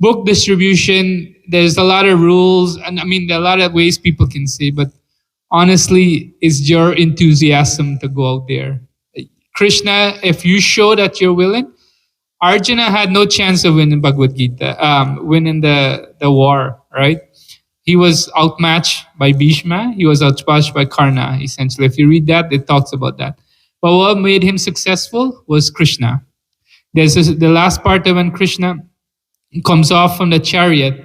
Book distribution, there's a lot of rules, and I mean, there are a lot of ways people can say, but honestly, it's your enthusiasm to go out there. Krishna, if you show that you're willing, Arjuna had no chance of winning Bhagavad Gita, winning the war, right? He was outmatched by Bhishma. He was outmatched by Karna, essentially. If you read that, it talks about that. But what made him successful was Krishna. There's the last part of when Krishna comes off from the chariot.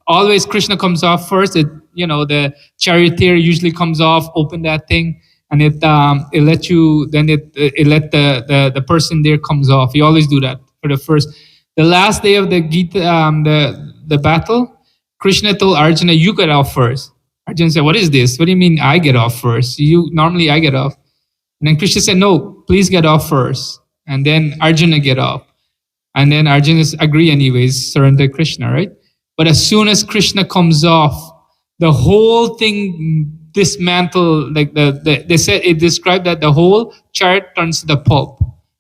Always Krishna comes off first. The charioteer usually comes off, open that thing, and it let you. Then it let the person there comes off. You always do that for the first. The last day of the Gita, the battle, Krishna told Arjuna, "You get off first." Arjuna said, "What is this? What do you mean I get off first? Normally I get off." And then Krishna said, "No, please get off first." And then Arjuna get off. And then Arjuna agree anyways, surrender Krishna, right? But as soon as Krishna comes off, the whole thing dismantle, like they said, it described that the whole chariot turns to the pulp.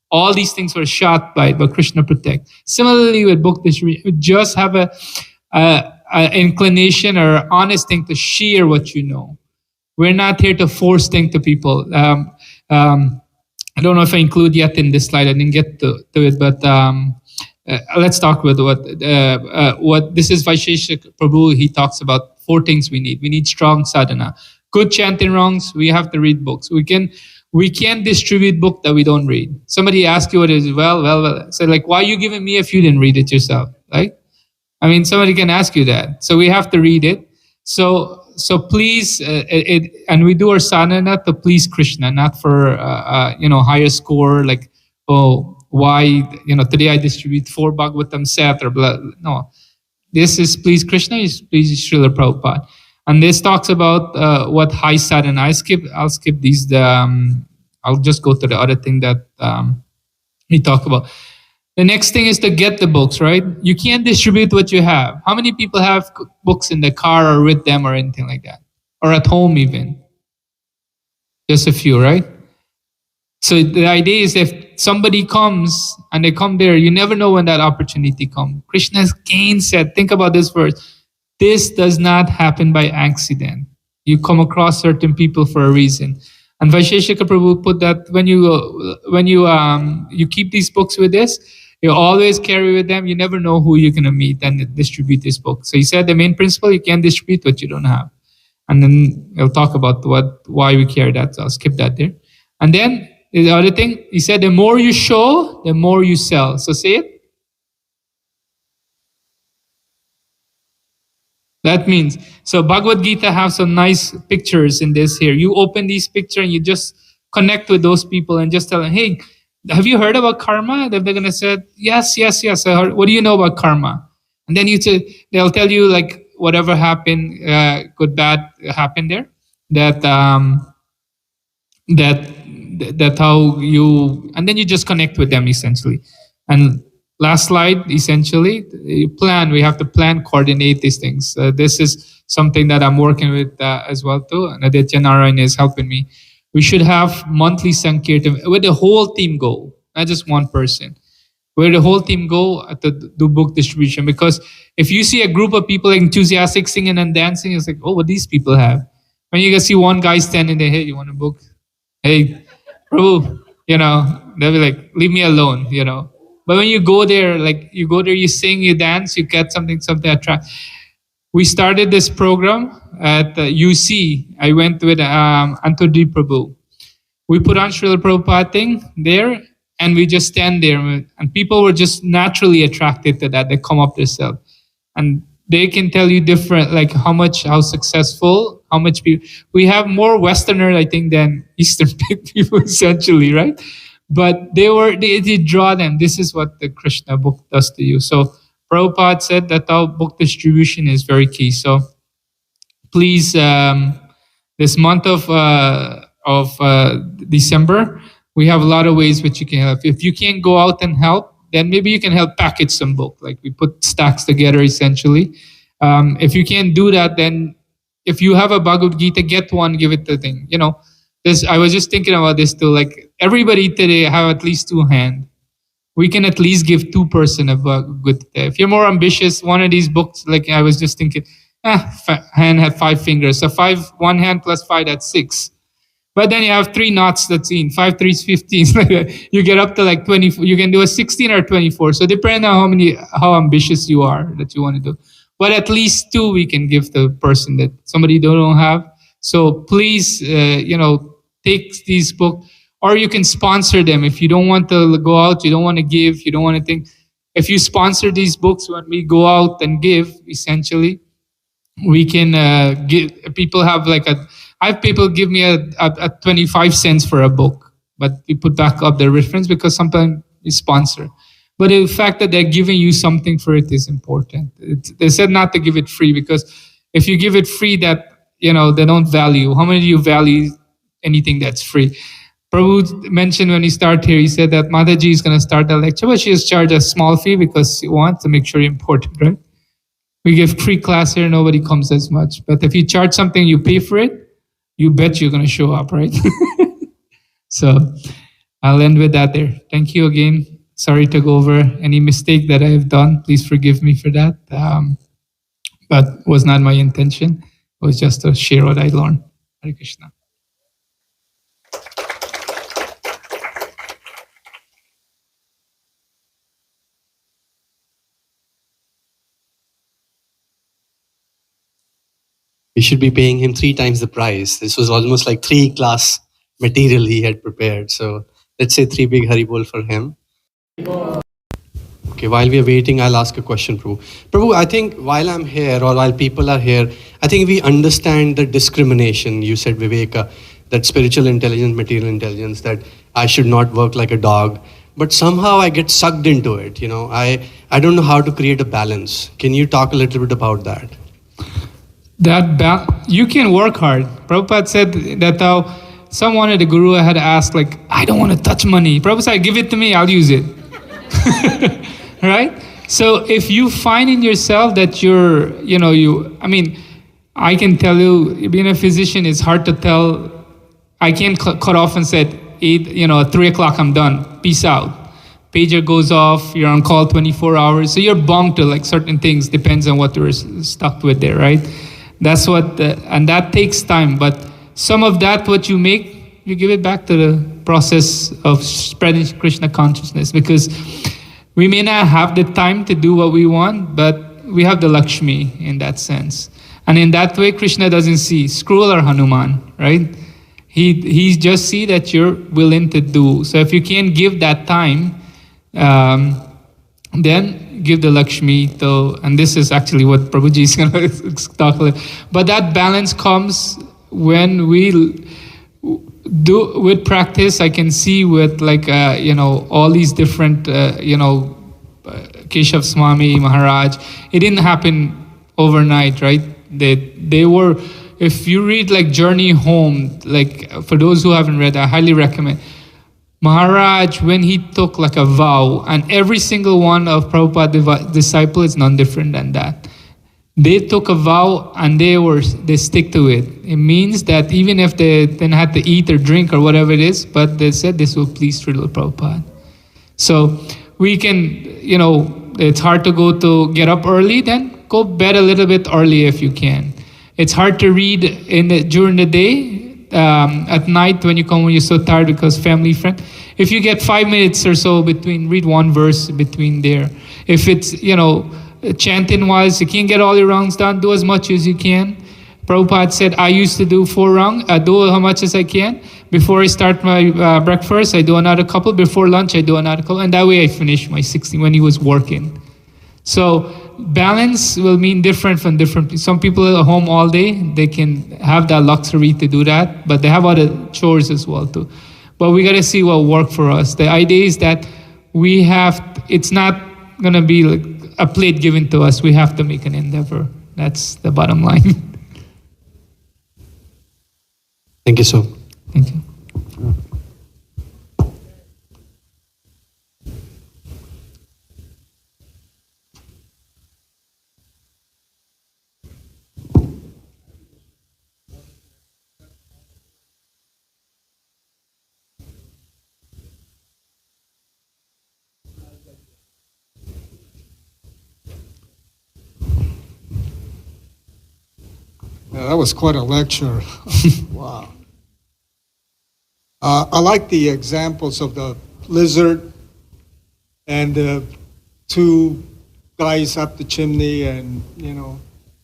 All these things were shot by, but Krishna protect. Similarly with book distribution, you just have a inclination or honest thing to share what you know. We're not here to force things to people. I don't know if I include yet in this slide. I didn't get to it, but let's talk with what this is. Vaisheshika Prabhu, he talks about 4 things we need. We need strong sadhana, good chanting wrongs. We have to read books. We can't distribute book that we don't read. Somebody asks you what it is. Well. So like, why are you giving me if you didn't read it yourself? Right? I mean, somebody can ask you that. So we have to read it. So please, and we do our sadhana to please Krishna, not for higher score. Like, oh, why today I distribute 4 Bhagavatam set or blah. No, this is please Krishna. Is please Srila Prabhupada, and this talks about what high sadhana. I'll skip these. I'll just go to the other thing that we talk about. The next thing is to get the books, right? You can't distribute what you have. How many people have books in the car or with them or anything like that? Or at home even? Just a few, right? So the idea is if somebody comes and they come there, you never know when that opportunity comes. Krishna's again said, think about this verse. This does not happen by accident. You come across certain people for a reason. And Vaisheshika Prabhu put that when you keep these books with this, you always carry with them. You never know who you're going to meet and distribute this book. So he said the main principle, you can't distribute what you don't have. And then he'll talk about why we carry that. So I'll skip that there. And then the other thing, he said, the more you show, the more you sell. So say it. That means, so Bhagavad Gita have some nice pictures in this here. You open these pictures and you just connect with those people and just tell them, hey, have you heard about karma? They're going to say, yes. I heard. What do you know about karma? And then they'll tell you like whatever happened, good, bad happened there. That how you, and then you just connect with them essentially. And last slide, essentially, you plan. We have to plan, coordinate these things. This is something that I'm working with as well too. And Aditya Narayan is helping me. We should have monthly Sankirtan where the whole team go, not just one person. Where the whole team go to do book distribution. Because if you see a group of people enthusiastic singing and dancing, it's like, oh, what these people have. When you can see one guy standing there, hey, you want a book? Hey, Prabhu, they'll be like, leave me alone, But when you go there, you sing, you dance, you get something attract. We started this program at UC. I went with Antodri Prabhu. We put on Srila Prabhupada thing there, and we just stand there, and people were just naturally attracted to that. They come up themselves, and they can tell you different, like how successful, how much people. We have more Westerner, I think, than Eastern people, essentially, right? But they draw them. This is what the Krishna book does to you. So Prabhupada said that our book distribution is very key. So please, this month of December, we have a lot of ways which you can help. If you can't go out and help, then maybe you can help package some book. Like we put stacks together essentially. If you can't do that, then if you have a Bhagavad Gita, get one, give it the thing. This I was just thinking about this too. Like everybody today have at least two hands. We can at least give 2% of a good. If you're more ambitious, one of these books, like I was just thinking, hand had 5 fingers, so one hand plus 5, that's 6. But then you have 3 knots that's in 5 3s 15. You get up to like 20. You can do a 16 or 24. So depending on how ambitious you are that you want to do. But at least 2 we can give the person that somebody don't have. So please, take these books. Or you can sponsor them if you don't want to go out, you don't want to give, you don't want to think. If you sponsor these books, when we go out and give, essentially, we can give. People have I have people give me a 25 cents for a book, but we put back up the reference because sometimes we sponsor. But the fact that they're giving you something for it is important. They said not to give it free because if you give it free, that they don't value. How many of you value anything that's free? Prabhu mentioned when he started here, he said that Mataji is going to start the lecture, but she has charged a small fee because she wants to make sure you're important, right? We give free class here, nobody comes as much. But if you charge something, you pay for it, you bet you're going to show up, right? So I'll end with that there. Thank you again. Sorry to go over any mistake that I have done. Please forgive me for that. But it was not my intention. It was just to share what I learned. Hare Krishna. We should be paying him 3 times the price. This was almost like 3 class material he had prepared. So let's say 3 big Haribol for him. Okay, while we are waiting, I'll ask a question, Prabhu. Prabhu, I think while I'm here or while people are here, I think we understand the discrimination. You said Viveka, that spiritual intelligence, material intelligence, that I should not work like a dog. But somehow I get sucked into it. I don't know how to create a balance. Can you talk a little bit about that? You can work hard. Prabhupada said that someone at the Guru had asked, I don't want to touch money. Prabhupada said, give it to me, I'll use it. Right? So if you find in yourself that I can tell you, being a physician, it's hard to tell. I can't cut off and say, 3 o'clock, I'm done. Peace out. Pager goes off, you're on call 24 hours. So you're bound to certain things, depends on what you're stuck with there, right? That's and that takes time. But some of that, what you make, you give it back to the process of spreading Krishna consciousness, because we may not have the time to do what we want, but we have the Lakshmi in that sense. And in that way, Krishna doesn't see Skrull or Hanuman, right? He just see that you're willing to do. So if you can't give that time, then give the Lakshmi to, and this is actually what Prabhuji is going to talk about. But that balance comes when we do with practice. I can see with all these different Keshav Swami Maharaj. It didn't happen overnight, right? They were. If you read Journey Home, for those who haven't read, I highly recommend. Maharaj, when he took a vow, and every single one of Prabhupada's disciples is none different than that. They took a vow and they stick to it. It means that even if they then had to eat or drink or whatever it is, but they said this will please Srila Prabhupada. So we can, it's hard to get up early, then go bed a little bit early if you can. It's hard to read during the day. At night when you're so tired because family, friend. If you get 5 minutes or so read one verse between there. If it's, chanting wise, you can't get all your rounds done, do as much as you can. Prabhupada said, I used to do 4 rounds, I do how much as I can. Before I start my breakfast, I do another couple. Before lunch, I do another couple. And that way I finish my 60 when he was working. So balance will mean different from different people. Some people at home all day, they can have that luxury to do that, but they have other chores as well too. But we got to see what works for us. The idea is that it's not going to be a plate given to us. We have to make an endeavor. That's the bottom line. Thank you so. Thank you. That was quite a lecture. Wow. I like the examples of the lizard and the two guys up the chimney, and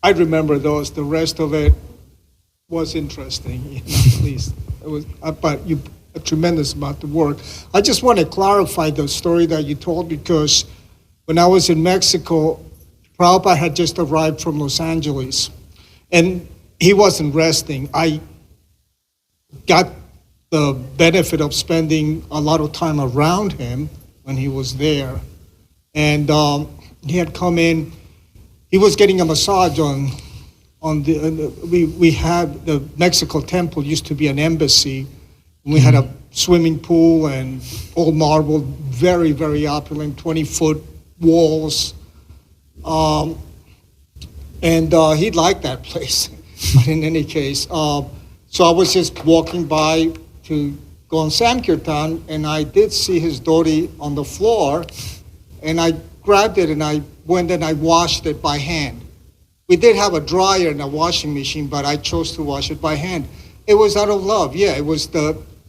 I remember those. The rest of it was interesting, at least. It was, but a tremendous amount of work. I just want to clarify the story that you told, because when I was in Mexico, Prabhupada had just arrived from Los Angeles, and he wasn't resting. I got the benefit of spending a lot of time around him when he was there. And he had come in, he was getting a massage on we had, the Mexico temple used to be an embassy. We had a swimming pool and all marble, very, very opulent, 20-foot walls. And he liked that place, but in any case. So I was just walking by to go on Sankirtan, and I did see his dhoti on the floor, and I grabbed it and I went and I washed it by hand. We did have a dryer and a washing machine, but I chose to wash it by hand. It was out of love, yeah. It was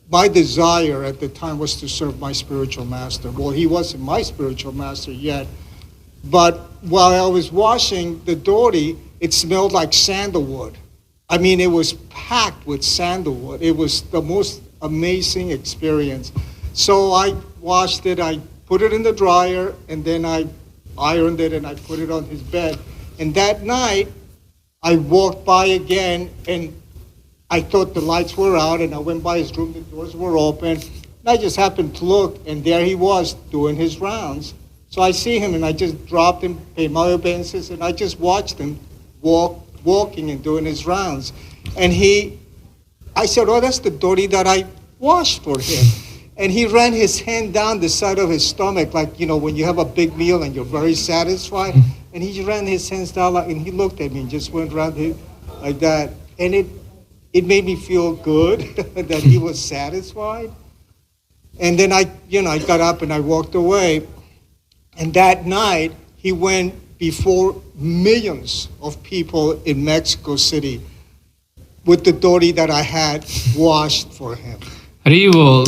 my desire at the time was to serve my spiritual master. Well, he wasn't my spiritual master yet, but while I was washing the dhoti, it smelled like sandalwood. I mean, it was packed with sandalwood. It was the most amazing experience. So I washed it, I put it in the dryer, and then I ironed it and I put it on his bed. And that night, I walked by again, and I thought the lights were out, and I went by his room, the doors were open. And I just happened to look, and there he was doing his rounds. So I see him, and I just dropped him, paid my obeisances, and I just watched him walking and doing his rounds. And I said, oh, that's the dhoti that I washed for him. And he ran his hand down the side of his stomach, like, when you have a big meal and you're very satisfied. And he ran his hands down, and he looked at me and just went around like that. And it made me feel good that he was satisfied. And then I got up and I walked away. And that night, he went before millions of people in Mexico City with the dhoti that I had washed for him. Haribol.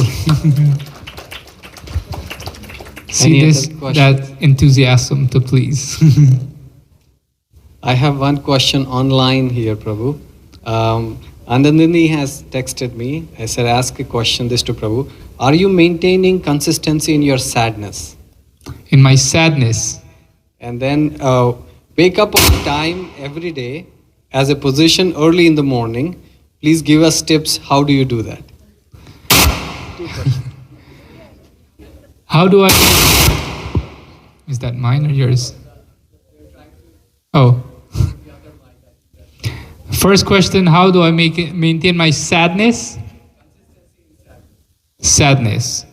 See that enthusiasm to please. I have one question online here, Prabhu. Anandini has texted me. I said, ask a question this to Prabhu. Are you maintaining consistency in your sadness? In my sadness. And then wake up on time every day as a position early in the morning. Please give us tips. How do you do that? How do I... Is that mine or yours? Oh. First question, how do I maintain my sadness? Sadness.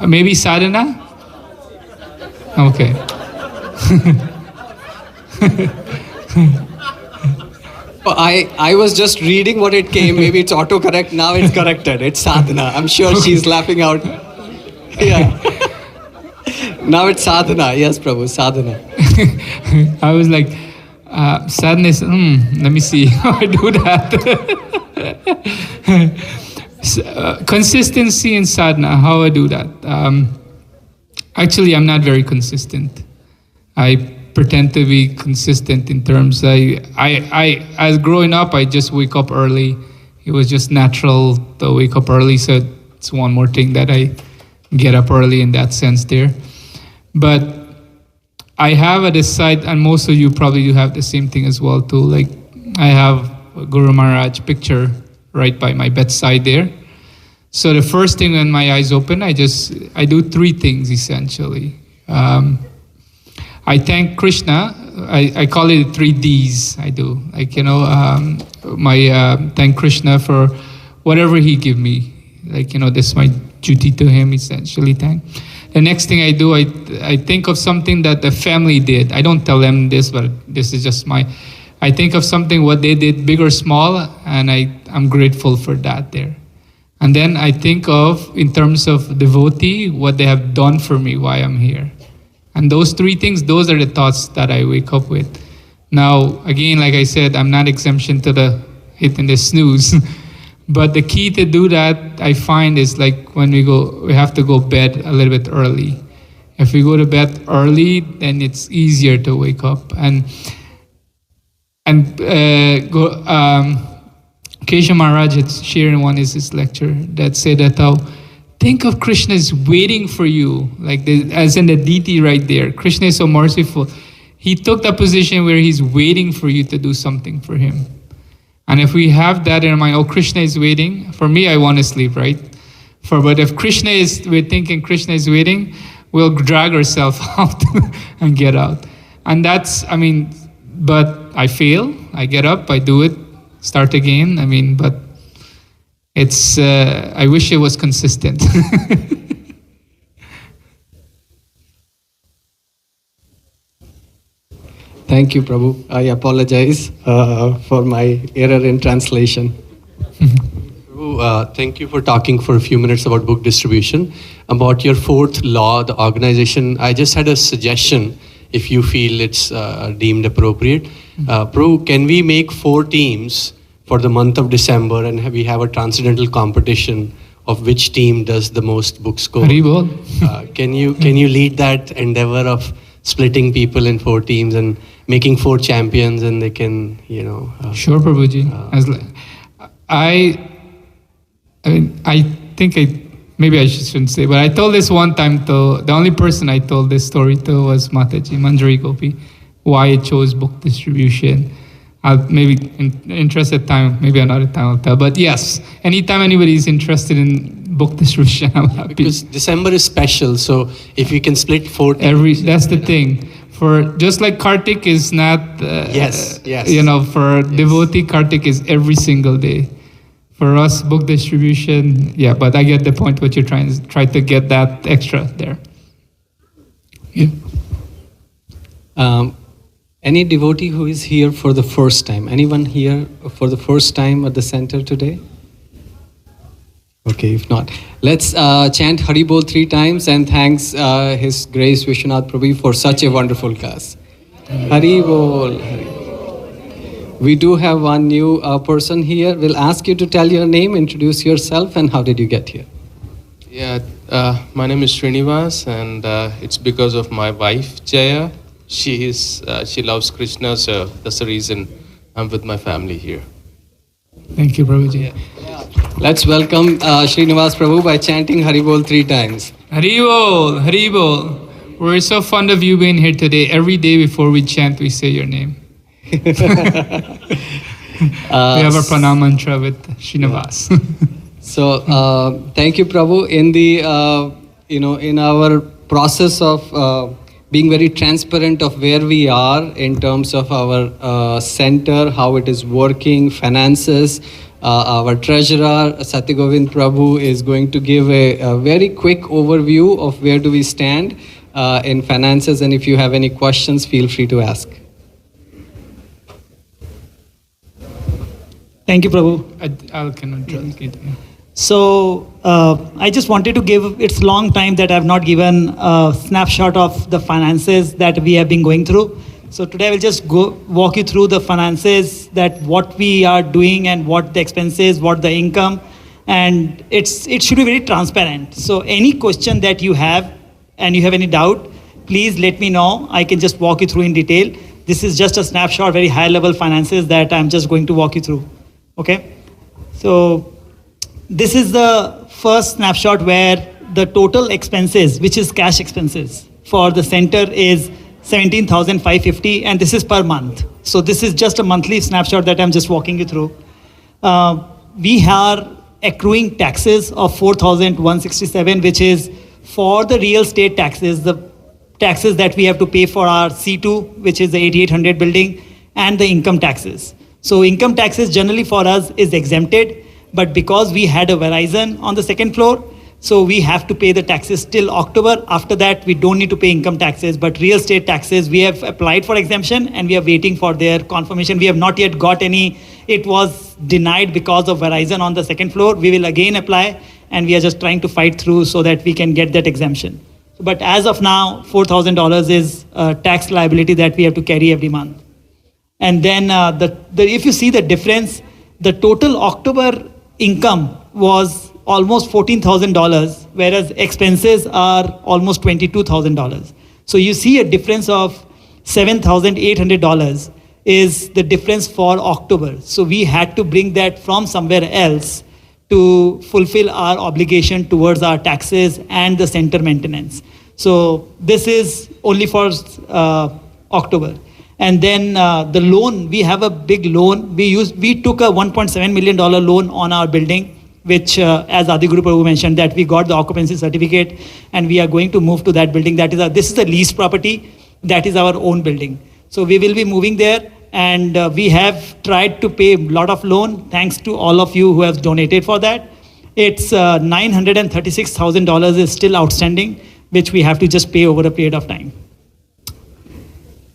Maybe sadhana? Okay. I was just reading what it came. Maybe it's autocorrect. Now it's corrected. It's sadhana. I'm sure she's laughing out. Yeah. Now it's sadhana. Yes, Prabhu, sadhana. I was like, sadness, let me see how I do that. Consistency in sadhana, how I do that. Actually, I'm not very consistent. I pretend to be consistent in terms, as growing up, I just wake up early. It was just natural to wake up early, so it's one more thing that I get up early in that sense there. But I have at the side, and most of you probably do have the same thing as well too, like I have a Guru Maharaj picture right by my bedside there. So the first thing when my eyes open, I do three things essentially. I thank Krishna. I call it 3 Ds. I do, thank Krishna for whatever he give me. This is my duty to him, essentially. The next thing I do, I think of something that the family did. I don't tell them this, but this is just I think of something, what they did, big or small, and I'm grateful for that there. And then I think of, in terms of devotee, what they have done for me while I'm here. And those 3 things, those are the thoughts that I wake up with. Now, again, like I said, I'm not exemption to the hitting the snooze. But the key to do that, I find, is like when we have to go bed a little bit early. If we go to bed early, then it's easier to wake up. And Kesha Maharaj had shared in one of his lecture that said that think of Krishna is waiting for you, like as in the deity right there. Krishna is so merciful. He took that position where he's waiting for you to do something for him. And if we have that in our mind, Krishna is waiting. For me, I want to sleep, right? But if we're thinking Krishna is waiting, we'll drag ourselves out and get out. And but I fail. I get up, I do it, start again. But it's, I wish it was consistent. Thank you, Prabhu. I apologize for my error in translation. Prabhu, thank you for talking for a few minutes about book distribution. About your fourth law, the organization, I just had a suggestion if you feel it's deemed appropriate. Prabhu, can we make 4 teams for the month of December and we have a transcendental competition of which team does the most book score? Can you lead that endeavor of splitting people in 4 teams and making 4 champions, and they can, Sure, Prabhuji. Maybe I shouldn't say, but I told this one time to, the only person I told this story to was Mataji, Manjari Gopi, why I chose book distribution. Maybe in interested time, maybe another time I'll tell. But yes, anytime anybody is interested in book distribution, I'm happy. Because December is special, so if you can split 4 teams. That's the thing. For just like Kartik is not, for devotee, Kartik is every single day. For us, book distribution, but I get the point what you're try to get that extra there. Yeah. Any devotee who is here for the first time? Anyone here for the first time at the center today? Okay, if not, let's chant Hari Bol 3 times and thanks His Grace Visvanath Prabhu for such a wonderful class. Hari Bol. Hari Bol. We do have one new person here. We'll ask you to tell your name, introduce yourself, and how did you get here? Yeah, my name is Srinivas, and it's because of my wife Jaya. She loves Krishna, so that's the reason I'm with my family here. Thank you, Prabhuji. Let's welcome Srinivas Prabhu by chanting Hari Bol 3 times. Hari Bol, Hari Bol. We're so fond of you being here today. Every day before we chant, we say your name. We have a pranam mantra with Srinivas. So thank you, Prabhu. In the in our process of being very transparent of where we are in terms of our center, how it is working, finances, our treasurer Satyagovind Prabhu is going to give a very quick overview of where do we stand in finances, and if you have any questions, feel free to ask. Thank you, Prabhu. I cannot translate. So I just wanted to give, it's long time that I've not given a snapshot of the finances that we have been going through. So today I will just walk you through the finances, that what we are doing and what the expenses, what the income, and it should be very transparent. So any question that you have and you have any doubt, please let me know. I can just walk you through in detail. This is just a snapshot, very high level finances that I'm just going to walk you through. Okay, so this is the first snapshot where the total expenses, which is cash expenses for the center, is 17,550, and this is per month. So this is just a monthly snapshot that I'm just walking you through. We are accruing taxes of 4,167, which is for the real estate taxes, the taxes that we have to pay for our C2, which is the 8800 building, and the income taxes. So income taxes generally for us is exempted, but because we had a Verizon on the second floor, so we have to pay the taxes till October. After that, we don't need to pay income taxes, but real estate taxes, we have applied for exemption and we are waiting for their confirmation. We have not yet got any. It was denied because of Verizon on the second floor. We will again apply, and we are just trying to fight through so that we can get that exemption. But as of now, $4,000 is a tax liability that we have to carry every month. And then if you see the difference, the total October income was almost $14,000, whereas expenses are almost $22,000. So you see a difference of $7,800 is the difference for October. So we had to bring that from somewhere else to fulfill our obligation towards our taxes and the center maintenance. So this is only for October. And then the loan, we have a big loan. We took a $1.7 million loan on our building, which as Adi Guru Prabhu mentioned, that we got the occupancy certificate and we are going to move to that building. This is a lease property. That is our own building. So we will be moving there, and we have tried to pay a lot of loan. Thanks to all of you who have donated for that. It's $936,000 is still outstanding, which we have to just pay over a period of time.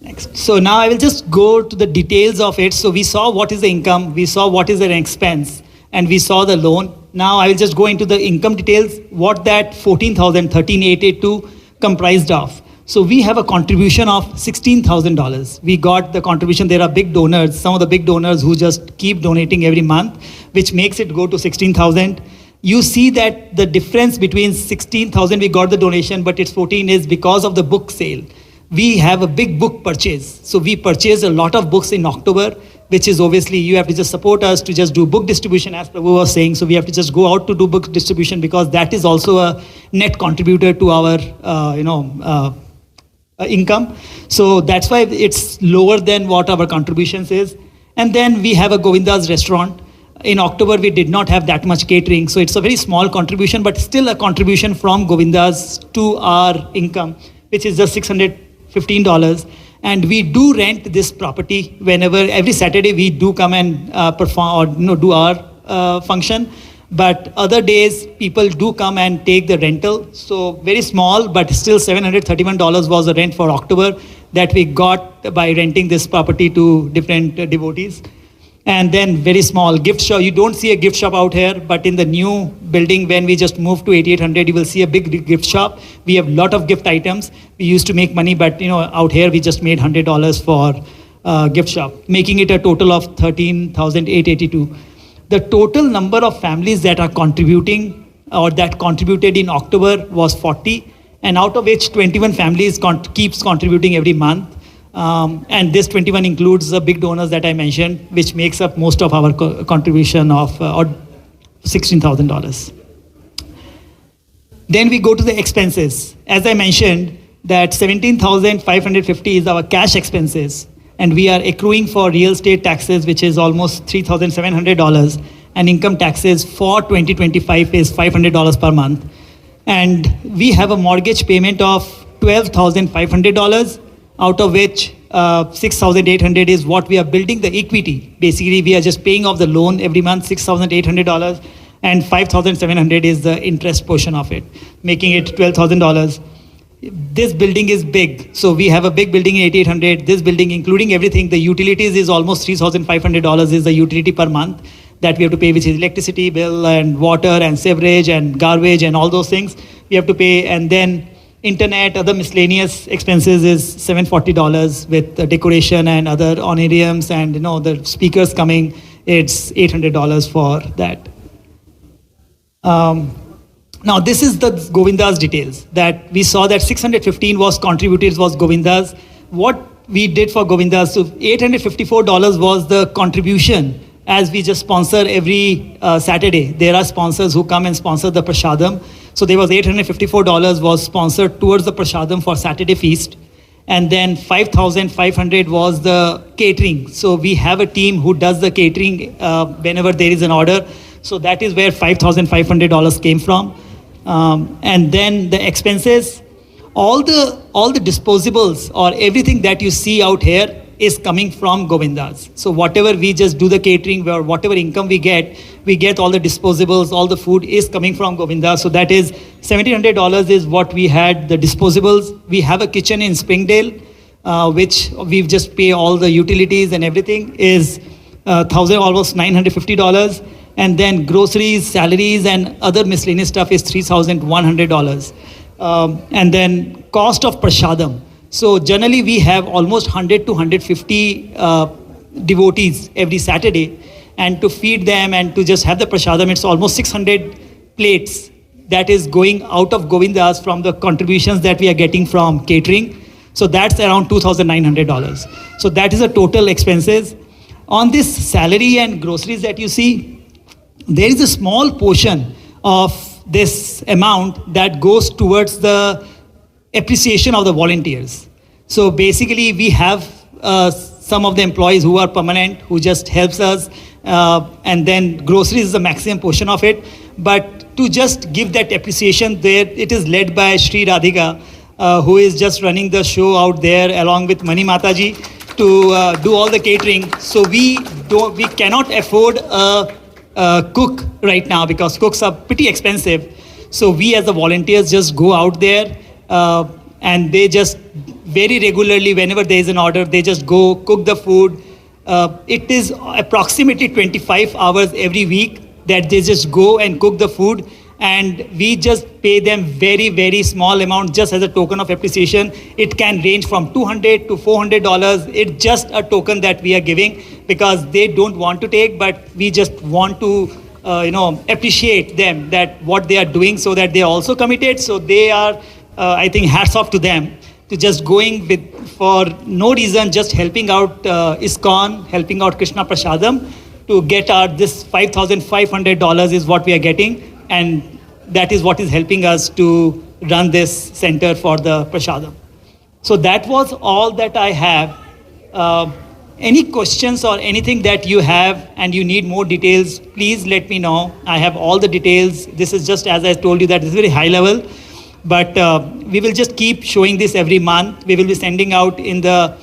Next. So now I will just go to the details of it. So we saw what is the income, we saw what is the expense, and we saw the loan. Now I will just go into the income details, what that 13,882 comprised of. So we have a contribution of $16,000. We got the contribution. There are big donors, some of the big donors who just keep donating every month, which makes it go to 16,000. You see that the difference between 16,000 we got the donation, but it's 14 is because of the book sale. We have a big book purchase. So we purchased a lot of books in October, which is obviously you have to just support us to just do book distribution, as Prabhu was saying. So we have to just go out to do book distribution, because that is also a net contributor to our income. So that's why it's lower than what our contributions is. And then we have a Govinda's restaurant. In October, we did not have that much catering. So it's a very small contribution, but still a contribution from Govinda's to our income, which is just $615. And we do rent this property every Saturday we do come and perform or do our function. But other days, people do come and take the rental. So very small, but still $731 was the rent for October that we got by renting this property to different devotees. And then very small gift shop. You don't see a gift shop out here, but in the new building, when we just moved to 8800, you will see a big gift shop. We have a lot of gift items. We used to make money, but out here we just made $100 for gift shop, making it a total of 13,882. The total number of families that are contributing or that contributed in October was 40, and out of which 21 families keeps contributing every month. And this 21 includes the big donors that I mentioned, which makes up most of our contribution of $16,000. Then we go to the expenses. As I mentioned, that 17,550 is our cash expenses. And we are accruing for real estate taxes, which is almost $3,700, and income taxes for 2025 is $500 per month. And we have a mortgage payment of $12,500, out of which $6,800 is what we are building the equity. Basically, we are just paying off the loan every month, $6,800, and $5,700 is the interest portion of it, making it $12,000. This building is big. So we have a big building in 8800. This building, including everything, the utilities is almost $3,500 is the utility per month that we have to pay, which is electricity bill and water and sewerage and garbage and all those things we have to pay. And then internet, other miscellaneous expenses is $740 with the decoration and other honorariums and the speakers coming. It's $800 for that. Now, this is the Govinda's details that we saw that 615 was contributed was Govinda's. What we did for Govinda's, so $854 was the contribution, as we just sponsor every Saturday. There are sponsors who come and sponsor the prasadam. So there was $854 was sponsored towards the prasadam for Saturday feast. And then 5,500 was the catering. So we have a team who does the catering whenever there is an order. So that is where $5,500 came from. And then the expenses, all the disposables or everything that you see out here is coming from Govinda's. So whatever we just do the catering or whatever income we get all the disposables, all the food is coming from Govinda. So that is $1,700 is what we had, the disposables. We have a kitchen in Springdale, which we've just pay all the utilities and everything is almost $950. And then groceries, salaries, and other miscellaneous stuff is $3,100. And then cost of prasadam. So generally we have almost 100 to 150 devotees every Saturday, and to feed them and to just have the prasadam. It's almost 600 plates that is going out of Govindas from the contributions that we are getting from catering. So that's around $2,900. So that is the total expenses. On this salary and groceries that you see, there is a small portion of this amount that goes towards the appreciation of the volunteers. So basically we have some of the employees who are permanent, who just helps us, and then groceries is the maximum portion of it. But to just give that appreciation there, it is led by Sri Radhika, who is just running the show out there along with Mani Mataji to do all the catering. So we cannot afford a cook right now because cooks are pretty expensive. So we as the volunteers just go out there and they just very regularly, whenever there is an order, they just go cook the food. It is approximately 25 hours every week that they just go and cook the food, and we just pay them very, very small amount just as a token of appreciation. It can range from $200 to $400. It's just a token that we are giving because they don't want to take, but we just want to appreciate them, that what they are doing, so that they are also committed. So they are, I think, hats off to them to just going with, for no reason, just helping out ISKCON, helping out Krishna Prasadam to get this $5,500 is what we are getting. And that is what is helping us to run this center for the Prasadam. So that was all that I have. Any questions or anything that you have and you need more details, please let me know. I have all the details. This is just, as I told you, that is very high level. But we will just keep showing this every month. We will be sending out in the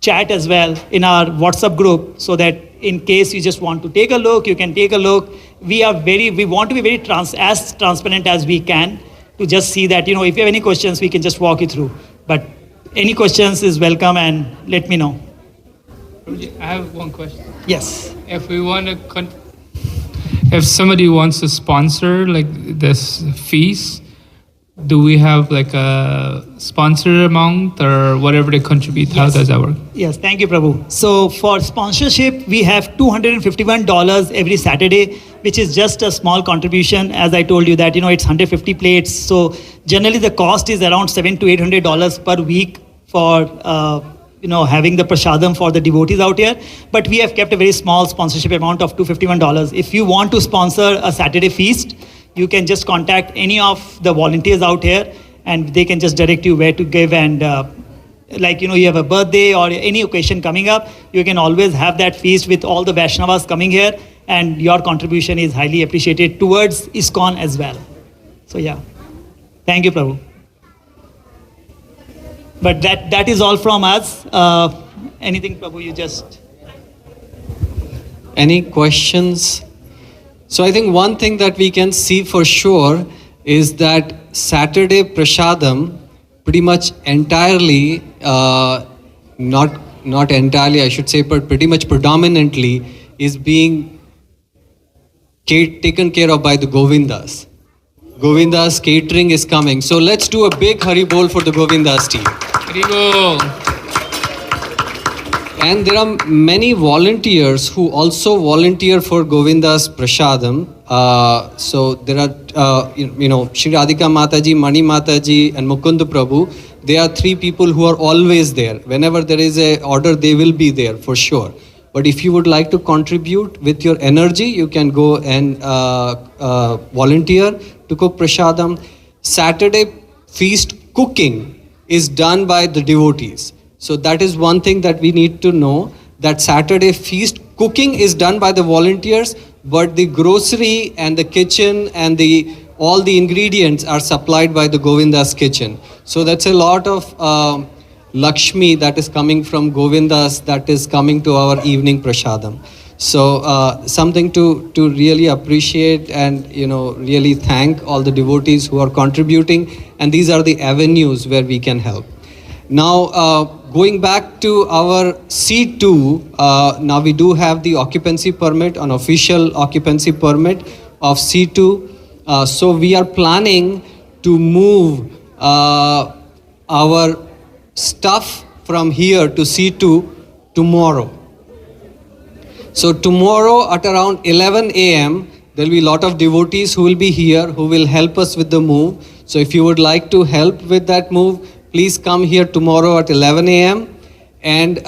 chat as well in our WhatsApp group, so that in case you just want to take a look, you can take a look. We want to be very as transparent as we can to just see that, if you have any questions, we can just walk you through. But any questions is welcome, and let me know. I have one question. Yes. If we want to, if somebody wants to sponsor like this feast, do we have like a sponsor amount or whatever they contribute? Yes. How does that work? Yes, thank you, Prabhu. So for sponsorship, we have $251 every Saturday, which is just a small contribution. As I told you that, it's 150 plates. So generally the cost is around $700 to $800 per week for, having the prasadam for the devotees out here. But we have kept a very small sponsorship amount of $251. If you want to sponsor a Saturday feast, you can just contact any of the volunteers out here and they can just direct you where to give. And you have a birthday or any occasion coming up, you can always have that feast with all the Vaishnavas coming here, and your contribution is highly appreciated towards ISKCON as well. So yeah, thank you, Prabhu. But that is all from us. Anything, Prabhu, you just... Any questions? So I think one thing that we can see for sure is that Saturday Prasadam pretty much entirely, not entirely I should say, but pretty much predominantly is being taken care of by the Govindas. Govindas catering is coming. So let's do a big Hari Bol for the Govindas team. Hari Bol. And there are many volunteers who also volunteer for Govinda's Prasadam. So there are, Shri Radhika Mataji, Mani Mataji and Mukund Prabhu. They are three people who are always there. Whenever there is a order, they will be there for sure. But if you would like to contribute with your energy, you can go and volunteer to cook Prasadam. Saturday feast cooking is done by the devotees. So that is one thing that we need to know, that Saturday feast cooking is done by the volunteers, but the grocery and the kitchen and all the ingredients are supplied by the Govinda's kitchen. So that's a lot of Lakshmi that is coming from Govinda's, that is coming to our evening Prasadam. So something to really appreciate and really thank all the devotees who are contributing, and these are the avenues where we can help. Now, going back to our C2, now we do have the occupancy permit, an official occupancy permit of C2. So we are planning to move our stuff from here to C2 tomorrow. So tomorrow at around 11 a.m., there will be a lot of devotees who will be here, who will help us with the move. So if you would like to help with that move, please come here tomorrow at 11 a.m. And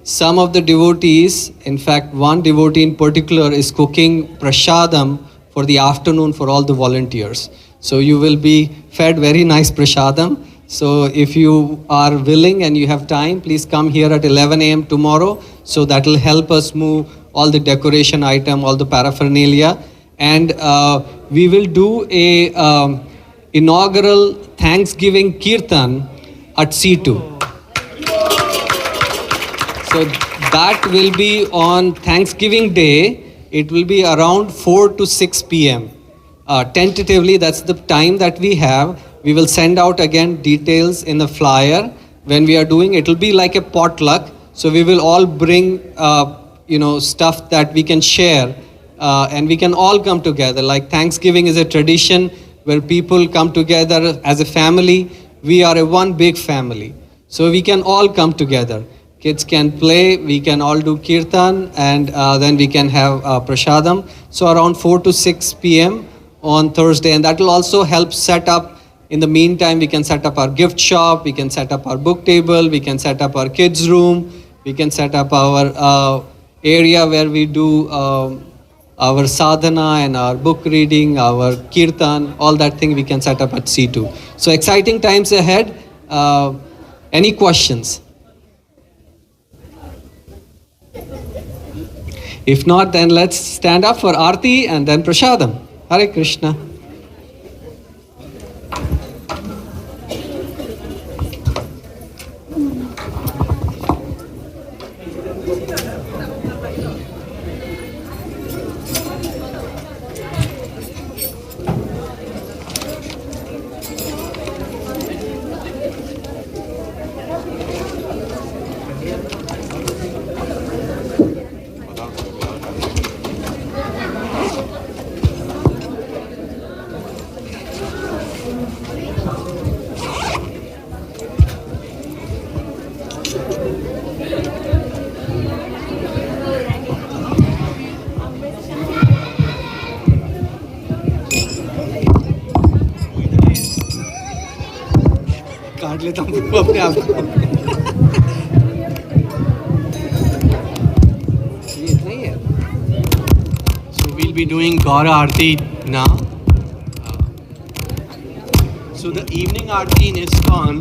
some of the devotees, in fact, one devotee in particular is cooking prasadam for the afternoon for all the volunteers. So you will be fed very nice prasadam. So if you are willing and you have time, please come here at 11 a.m. tomorrow. So that will help us move all the decoration item, all the paraphernalia. And we will do a inaugural Thanksgiving Kirtan at C2. So that will be on Thanksgiving Day. It will be around 4 to 6 p.m. Tentatively, that's the time that we have. We will send out again details in the flyer when we are doing. It will be like a potluck. So we will all bring, stuff that we can share, and we can all come together. Like Thanksgiving is a tradition where people come together as a family. We are a one big family. So we can all come together. Kids can play, we can all do kirtan, and then we can have prasadam. So around 4 to 6 p.m. on Thursday. And that will also help set up. In the meantime, we can set up our gift shop, we can set up our book table, we can set up our kids' room, we can set up our area where we do our sadhana and our book reading, our kirtan, all that thing we can set up at C2. So exciting times ahead. Any questions? If not, then let's stand up for Aarti and then Prasadam. Hare Krishna. काट लेता हूँ अपने आप को ये इतना ही है So we'll be doing Gaura Aarti now. So the evening Aarti in ISKCON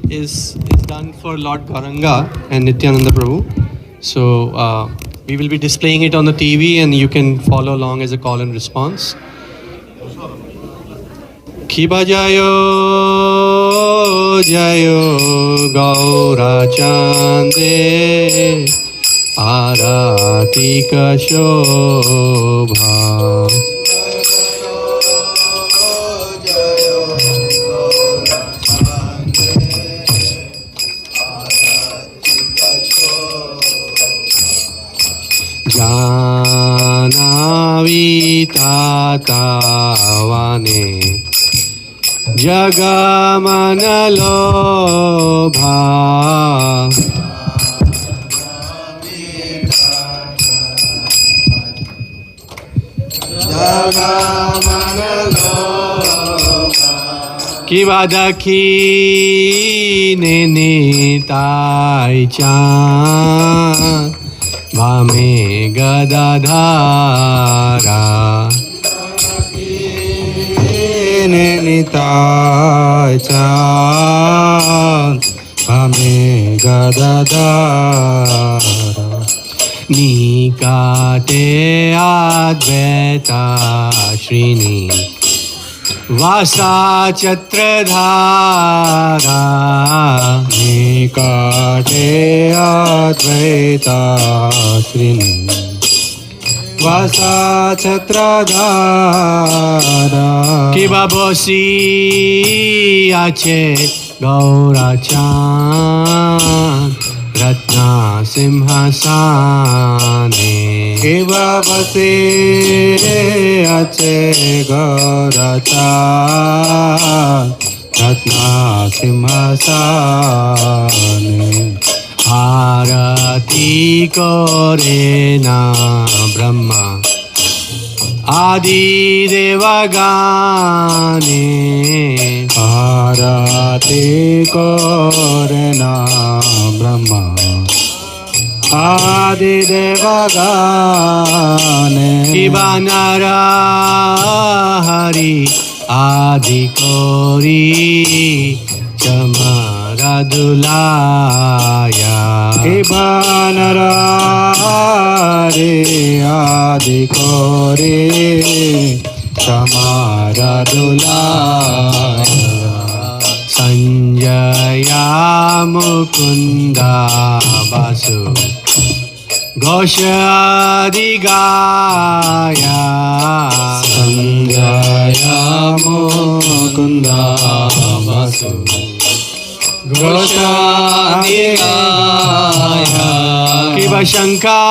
is done for Lord Gauranga and Nityananda Prabhu. So we will be displaying it on the TV and you can follow along as a call and response. Kiba Jayo Jayo Gaura Chande Arati Ka Shobha Janavi Tatavane Jagamanalobha Kivadaki Ninitai Chan Vame Gadadhara Ninitai Chan Vame Gadadhara Nikate Advaita Srini Vasa Chatradhara Nikate Advaita Srini Vasa Chatradhara Kiba Bosi Ache Gaura Chan Ratna Simhasane Kiba Bosi Ache Gaura Chan Ratna Simhasane Harati kore na Brahma Adi Devagane Arati kore na Brahma Adi Devagane Ibanara Hari Adi Kori Chamaradulaya Ibanarare Adi Kori Chamaradulaya Sanjaya Mukunda Basu Goshadi Gaya Sanjaya Mukunda Basu Goshadi Gaya Kiva Shankar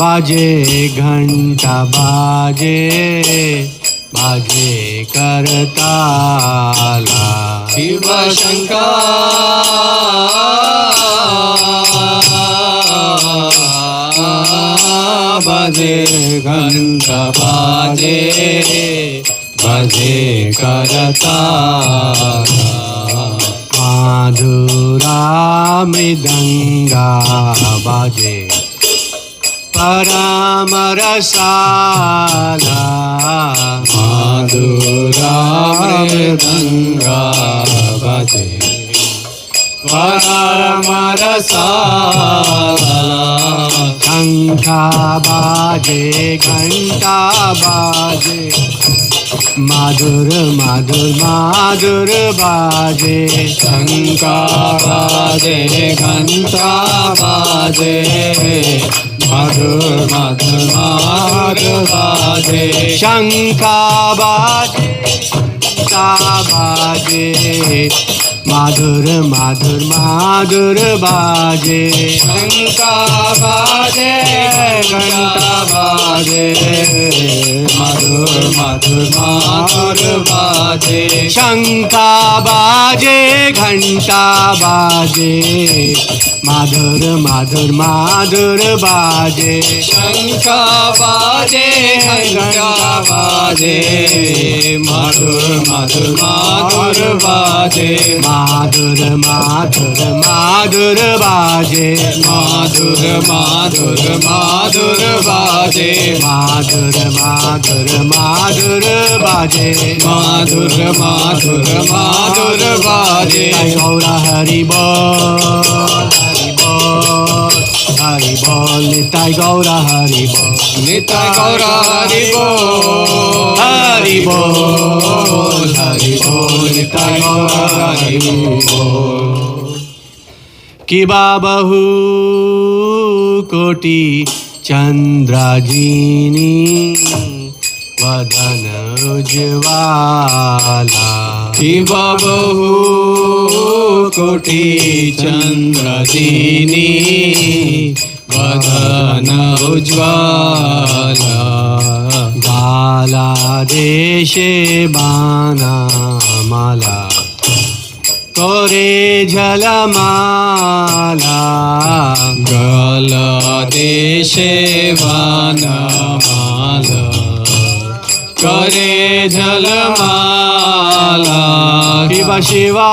Baje Ghanta Baje Baje Kartala Shiva Shankar Baje Ghanta Baje Baje Kartala Madhura Mridanga Baje Paramarasala Madhura Mridanga Baje Paramarasala Shankha Baje Ghanta Baje Madhur Madhur Madhur Baje Shankha Baje Ghanta Baje Madhur Madhur Madhur Baje Shankha Baje Ghanta Baje Madhur Madhur Madhur Baje Shankha Baje Ghanta Baje Madhur Madhur Madhur Baje Shankha Baje Ghanta Baje Madhur Madhur Madhur Baje Shankha Baje Ghanta Baje Madhur Madhur Madhur Baje Madhur Madhur Madhur Baje Madhur Madhur Madhur Baje Madhur Madhur Madhur Baje Madhur Madhur Madhur Baje Jai Gaura Hari Bol Hari Bol Hari Bol Nitai Gaura Hari Bol Nitai Gaura Hari Bol Hari Bol Hari Bol Nitai Gaura Hari Bol Kiba Bahu Koti Chandrajini Vadana Ujvala Shiva Bahu Koti Chandradini Vadana Ujvala Gala Deshe Bana Mala Kore Jalamala Gala Deshe Vana Mala Kare Jalamala Shiva Shiva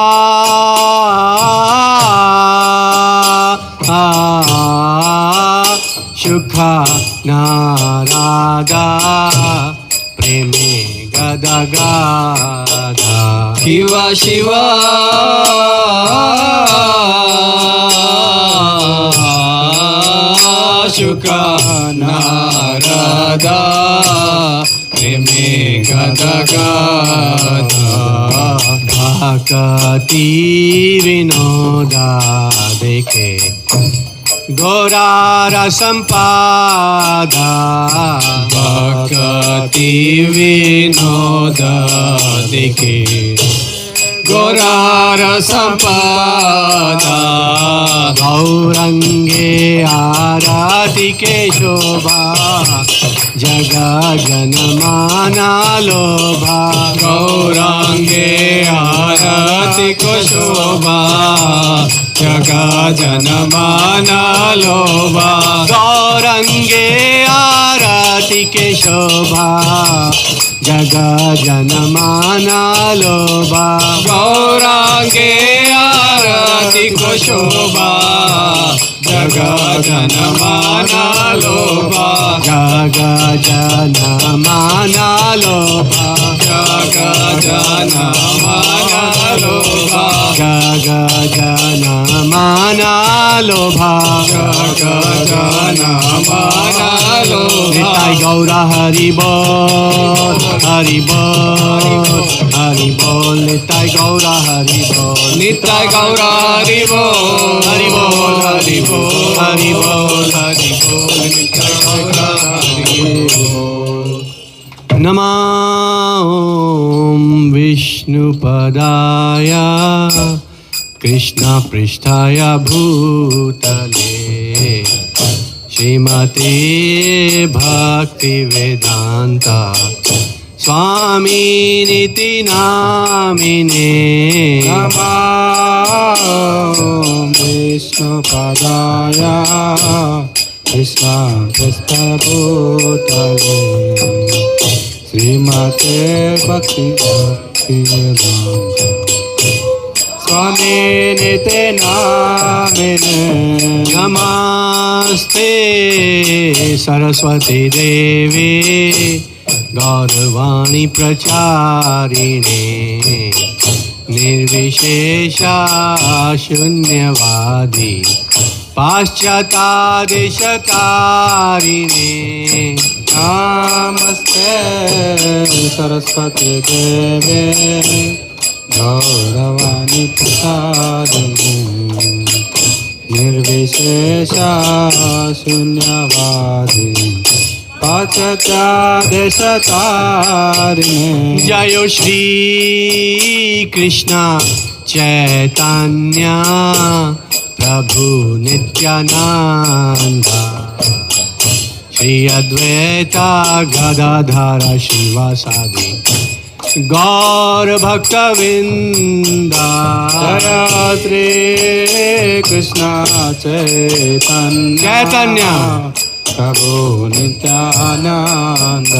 Shukha Narada Preme Gada Gada Shiva Shiva Shukha Narada Preme Gada Gada Bhakati Vinoda Dekhe Gora Rasampada Bhakati Vinoda Dekhe Gora Rasampada Gaurange Arati Ke Shobha Jaga Janamana Lobha Gaurange Arati शोभा जगत जनमाना लोभा गौरंगे आरती के शोभा जगत जनमाना लोभा गौरांगे आरती को शोभा जगत जनमाना लोभा जगत जनमाना लोभा जगत जनमाना लोभा जगत जनमाना लोभा जगत जनमाना लोभा निताय गौरा हरि बोल हरि बोल हरि बोल निताय गौरा हरि बोल निताय गौरा हरि बोल हरि बोल हरि बोल हरि बोल हरि बोल निताय गौरा हरि बोल नमो विष्णुपदाय कृष्ण पृष्ठाय भूतले श्रीमते भक्ति वेदांता स्वामिनिति नामिने नमो विष्णुपदाय कृष्ण पृष्ठभूतले श्रीमते भक्ति वेदांता स्वामी निते नामिने नमस्ते सरस्वती देवी गौरवाणी प्रचारिणे निर्विशेषा शून्यवादी पाश्चात्यादेशकारिणे नमस्ते सरस्वती देवे गौरवाणी प्रसादिने निर्विशेषा शून्यवादी पाश्चात्यादेशकारिणे जय श्री कृष्ण चैतन्य प्रभु नित्यानंद श्री अद्वैता गदाधर शिवासादि गौर भक्तविंदा जय श्री कृष्ण चैतन्य प्रभु नित्यानंद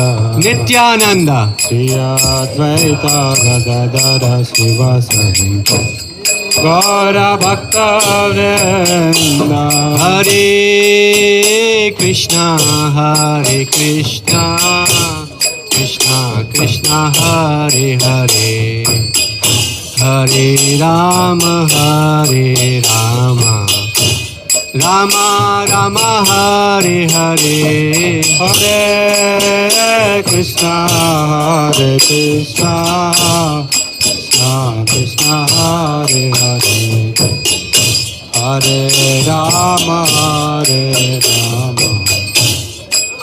नित्यानंद श्री अद्वैता गदाधर शिवासादि गौर भक्तवृंद हरे Krishna Krishna Krishna Hare Hare Hare Ram Ram Ram Hare Hare Hare Krishna Krishna Krishna Hare Hare Hare Ram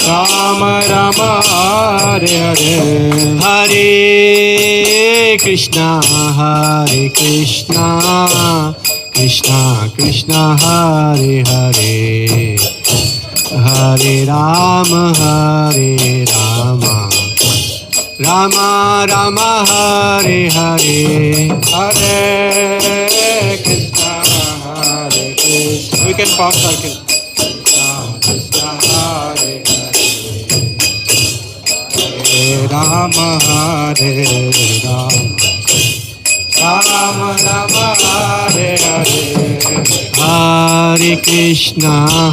Ram Ram Hare Hare Hare Krishna Krishna Krishna Hare Hare Hare Ram Ram Ram Hare Hare Hare Krishna we can form circle Krishna Hare Hare Ram Hare Ram Ram Ram Hare Hare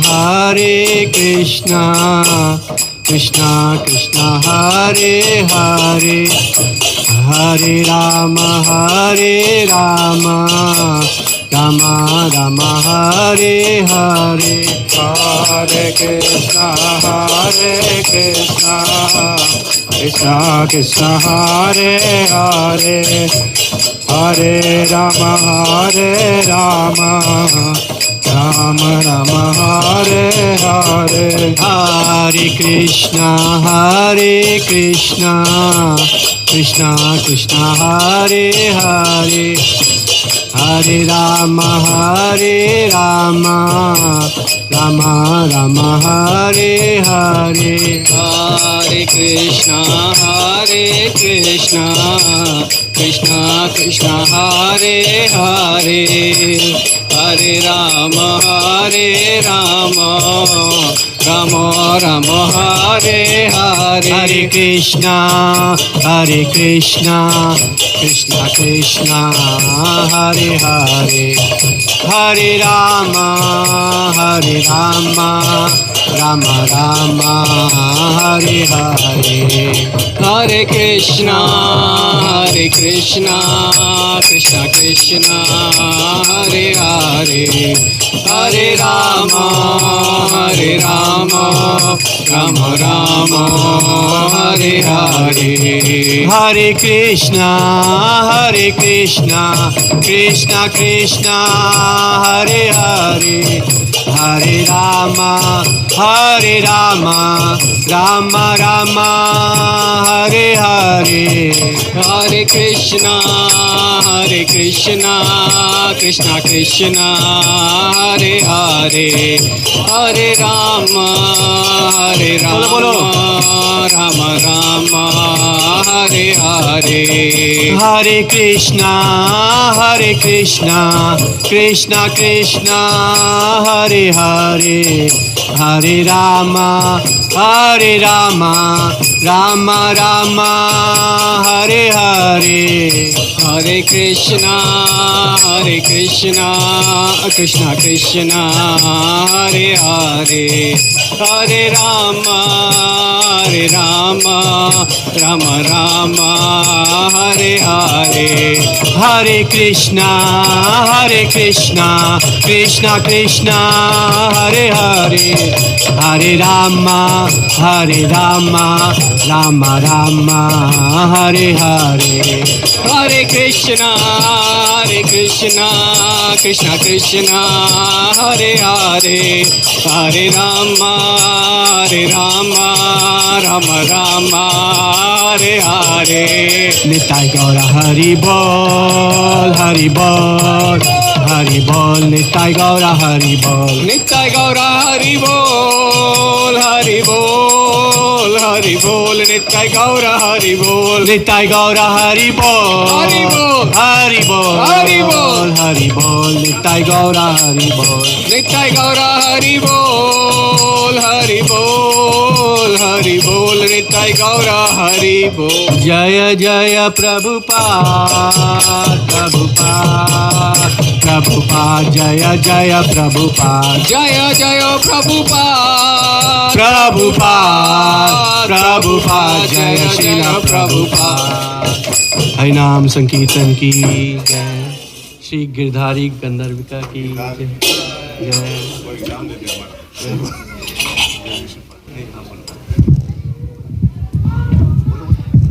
Hare Krishna Krishna Krishna Hare Hare Hare Rama Rama Rama Hare Hare Hare Krishna Krishna Krishna Hare Hare Hare Rama Rama Rama Hare Hare Hare Krishna Krishna Krishna Hare Hare Hare Rama Rama Rama Hare Hare, Hare Krishna, Krishna Krishna, Hare Hare, Hare Rama, Rama Rama, Hare Hare. Hare Krishna, Krishna Krishna, Hare Hare, Hare Rama, Rama Rama, Hare Hare. Hare Krishna, Krishna Krishna, Hare Hare, Hare Rama, Rama Rama, Hare Hare. Hare Krishna, Krishna Krishna, Hare Hare, Hare Rama, Rama Rama, Hare Hare. Hare Krishna, Krishna Krishna, Hare Hare, Hare Rama, Rama Rama, Hare Hare. Hare Krishna, Krishna Krishna, Hare Hare, Hare Rama, Rama Rama, Hare Hare. Hare Krishna, Krishna Krishna, Hare Hare, Hare Rama, Rama Rama, Hare Hare. Hare Krishna, Krishna Krishna, Hare Hare, Hare Rama, Rama Rama, Hare Hare. Hare Krishna, Krishna Krishna, Hare Hare, Hare Rama, Rama Rama, Hare Hare. Nitai Gaura Hari Bol, Hari Bol, Hari Bol, Nitai Gaura Hari Bol. Nitai Gaura Hari Bol, Hari Bol, Hari Bol, Nitai Gaura Hari Bol. Nitai Gaura Hari Bol, Hari Bol, Hari Bol, Hari Bol, Hari Bol, Nitai Gaura Hari Bol. Nitai Gaura Hari Bol, Hari Bol, Hari Bol, Nitai Gaura Hari Bol. Jaya Jaya Prabhupada, Prabhupada, Jaya Jaya Prabhupada, Jaya Jaya Prabhupada, Prabhupada, Jaya Srila Prabhupada. हरिनाम संकीर्तन की जय, श्री गिरधारी गंधर्विका की जय।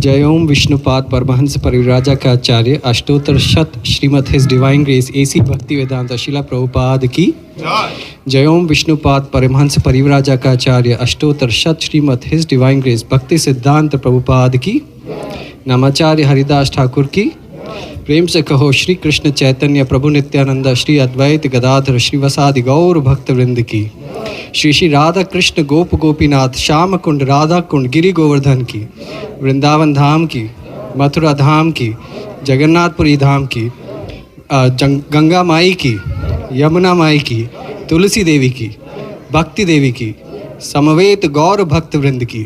जय ओम Vishnupad Paramhans Parivrajakacharya Ashtottara Shata Srimad his divine grace A C Bhaktivedanta शिला प्रभुपाद की जय ओम Vishnupad Paramhans Parivrajakacharya Ashtottara Shata Srimad his divine grace भक्ति सिद्धांत प्रभुपाद की नामाचार्य हरिदास ठाकुर की प्रेम से कहो श्री कृष्ण चैतन्य प्रभु नित्यानंद श्री अद्वैत गदाधर श्रीवसादि गौर भक्त वृंद की श्री श्री राधा कृष्ण गोप गोपीनाथ श्याम कुंड राधा कुंड गिरी गोवर्धन की वृंदावन धाम की मथुरा धाम की जगन्नाथपुरी धाम की गंगा माई की यमुना माई की तुलसी देवी की भक्ति देवी की समवेत गौर भक्त वृंद की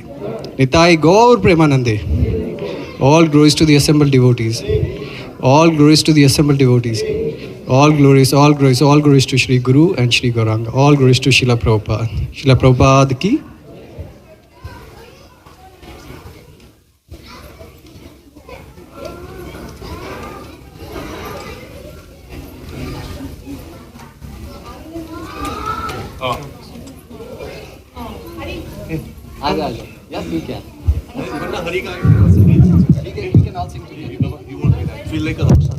निताई गौर प्रेमानंदे। All glories to the assembled devotees. All glories to the assembled devotees. All glories, all glories, all glories to Sri Guru and Sri Gauranga. All glories to Srila Prabhupada. Srila Prabhupada ki. Yes, we can. We can all sing together. You won't be that. Feel like a rock star.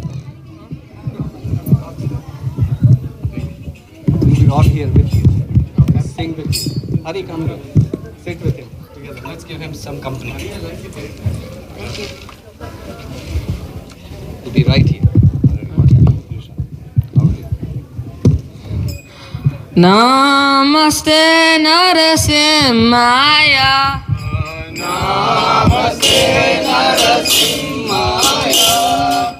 We'll be all here with you. Sing with you. Hare, come here. Sit with him together. Let's give him some company. We'll be right here. Namaste Nrsimhaya. Namaste Nrsimhaya.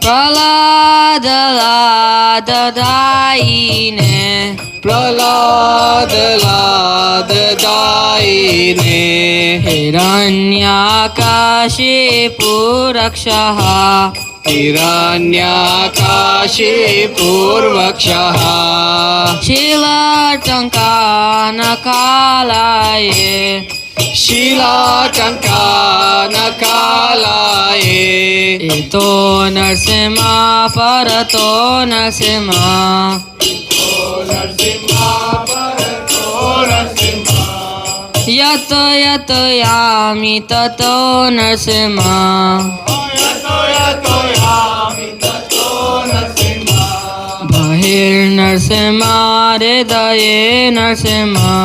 Praladadaine. Praladadaine. Hiranyakashipu rakshaha. Hiranyakashipuर्वक्षः Shilatankanakalaye. शिलाटङ्कानकालाये Ito Nrsimha parato Nrsimha. Yato yato yami tato Nrsimha. Bahir Nrsimha hridaye Nrsimha.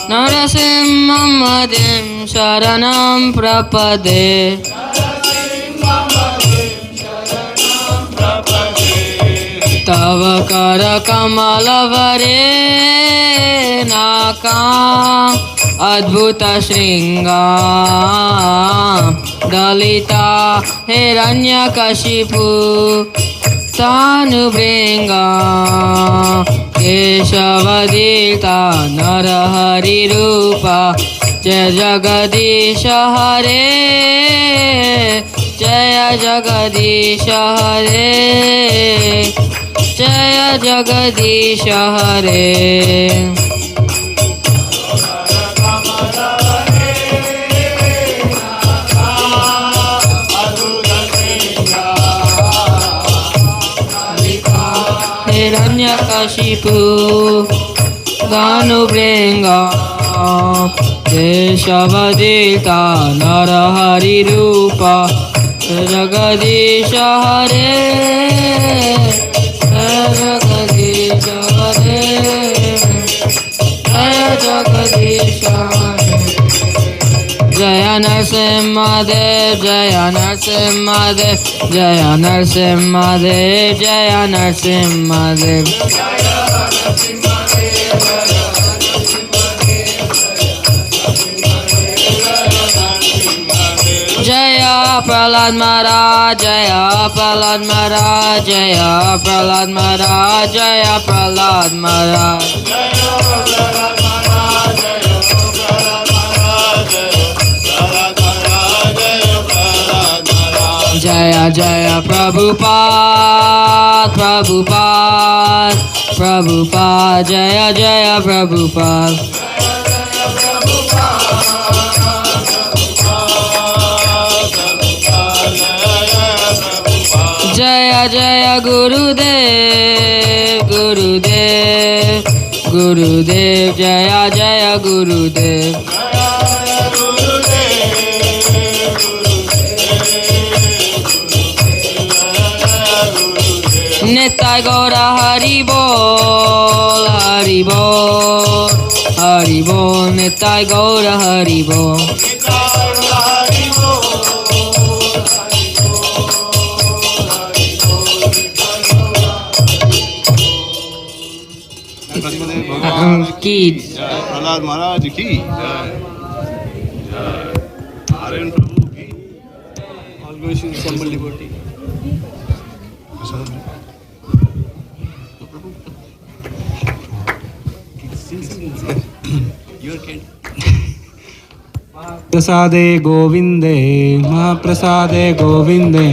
Nrsimhadim sharanam prapade. Tava kara kamalavare nakam adbhuta shringa dalita hiranyakashipu tanubringa keshavadita narahari rupa jaya jagadisha hare jaya jagadisha hare jaya jagadisha hare. Hiranyakashipu Danubringa Keshavadita Narahari Rupa Jagadisha Hare Jagadisha Hare Jagadisha Hare. Jaya Nrsimhadev Jaya Nrsimhadev Jaya Nrsimhadev Jaya Nrsimhadev. Jaya Prahlad Maharaj Jaya Prahlad Maharaj Jaya Prahlad Maharaj Jaya Prahlad Maharaj. Jaya Jaya Prabhupada Prabhupada Prabhupada Jaya Jaya Prabhupada. Jaya Jaya Gurudev Gurudev Gurudev Jaya Jaya Gurudev. Nitai Gaura Hari Bol Hari Bol Hari Bol Nitai Gaura Hari Bol. की प्रहलाद महाराज की नारायण प्रभु की All glories to the assembled devotee. Your kid. प्रसादे गोविंदे महाप्रसादे गोविंदे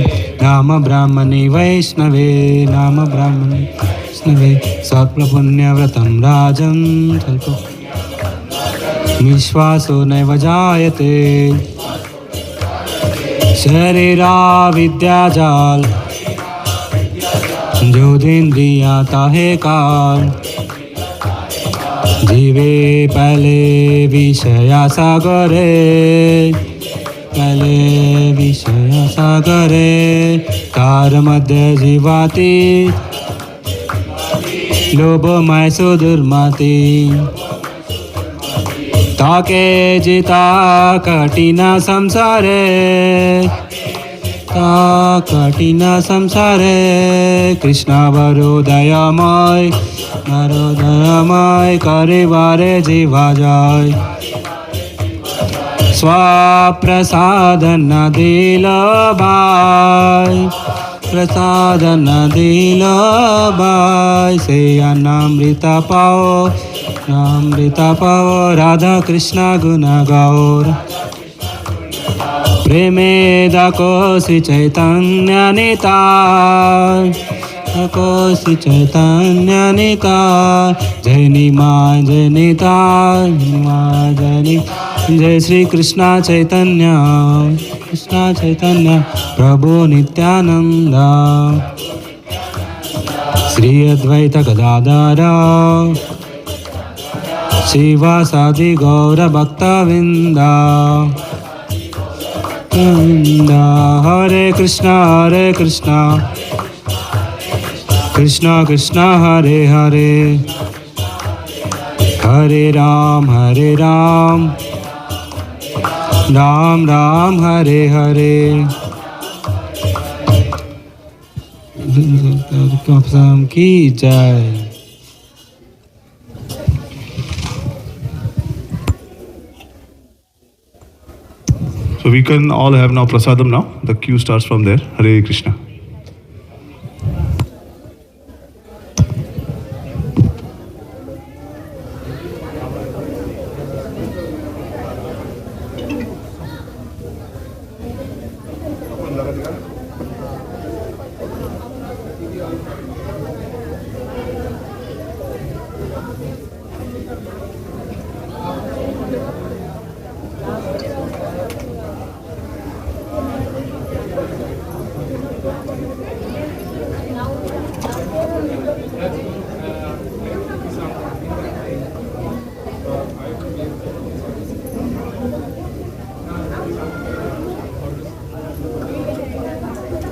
नाम ब्राह्मणे वैष्णवे नाम ब्राह्मणे वैष्णवे सत्पुण्यव्रतं राजं स्वल्प विश्वासो नैव जायते शरीरा विद्याजाल ज्योतिन्द्रिया ताहे काल जीवे पहले विषया सागरे पहले विषया सागरे तार मध्य जीवाति लोभ मैसो दुर्मति ताके जिता कठिन संसारे कठिन संसारे कृष्ण बरो दयामय करे बारे जीवा जाय स्वप्रसाद न दिल भाई प्रसाद न दिल भाई से अनामृत पाओ राधा कृष्ण गुण गौर प्रेमे दाकोसि चैतन्य निताय कोसि चैतन्य निताय जय निमाय जय निताय जय श्री कृष्ण चैतन्य प्रभु नित्यानंद श्री अद्वैत गदाधर शिवासादि गौर भक्तवृंद हरे कृष्णा कृष्णा कृष्णा हरे हरे हरे राम राम राम हरे हरे की जय. So we can all have now prasadam now. The queue starts from there. Hare Krishna.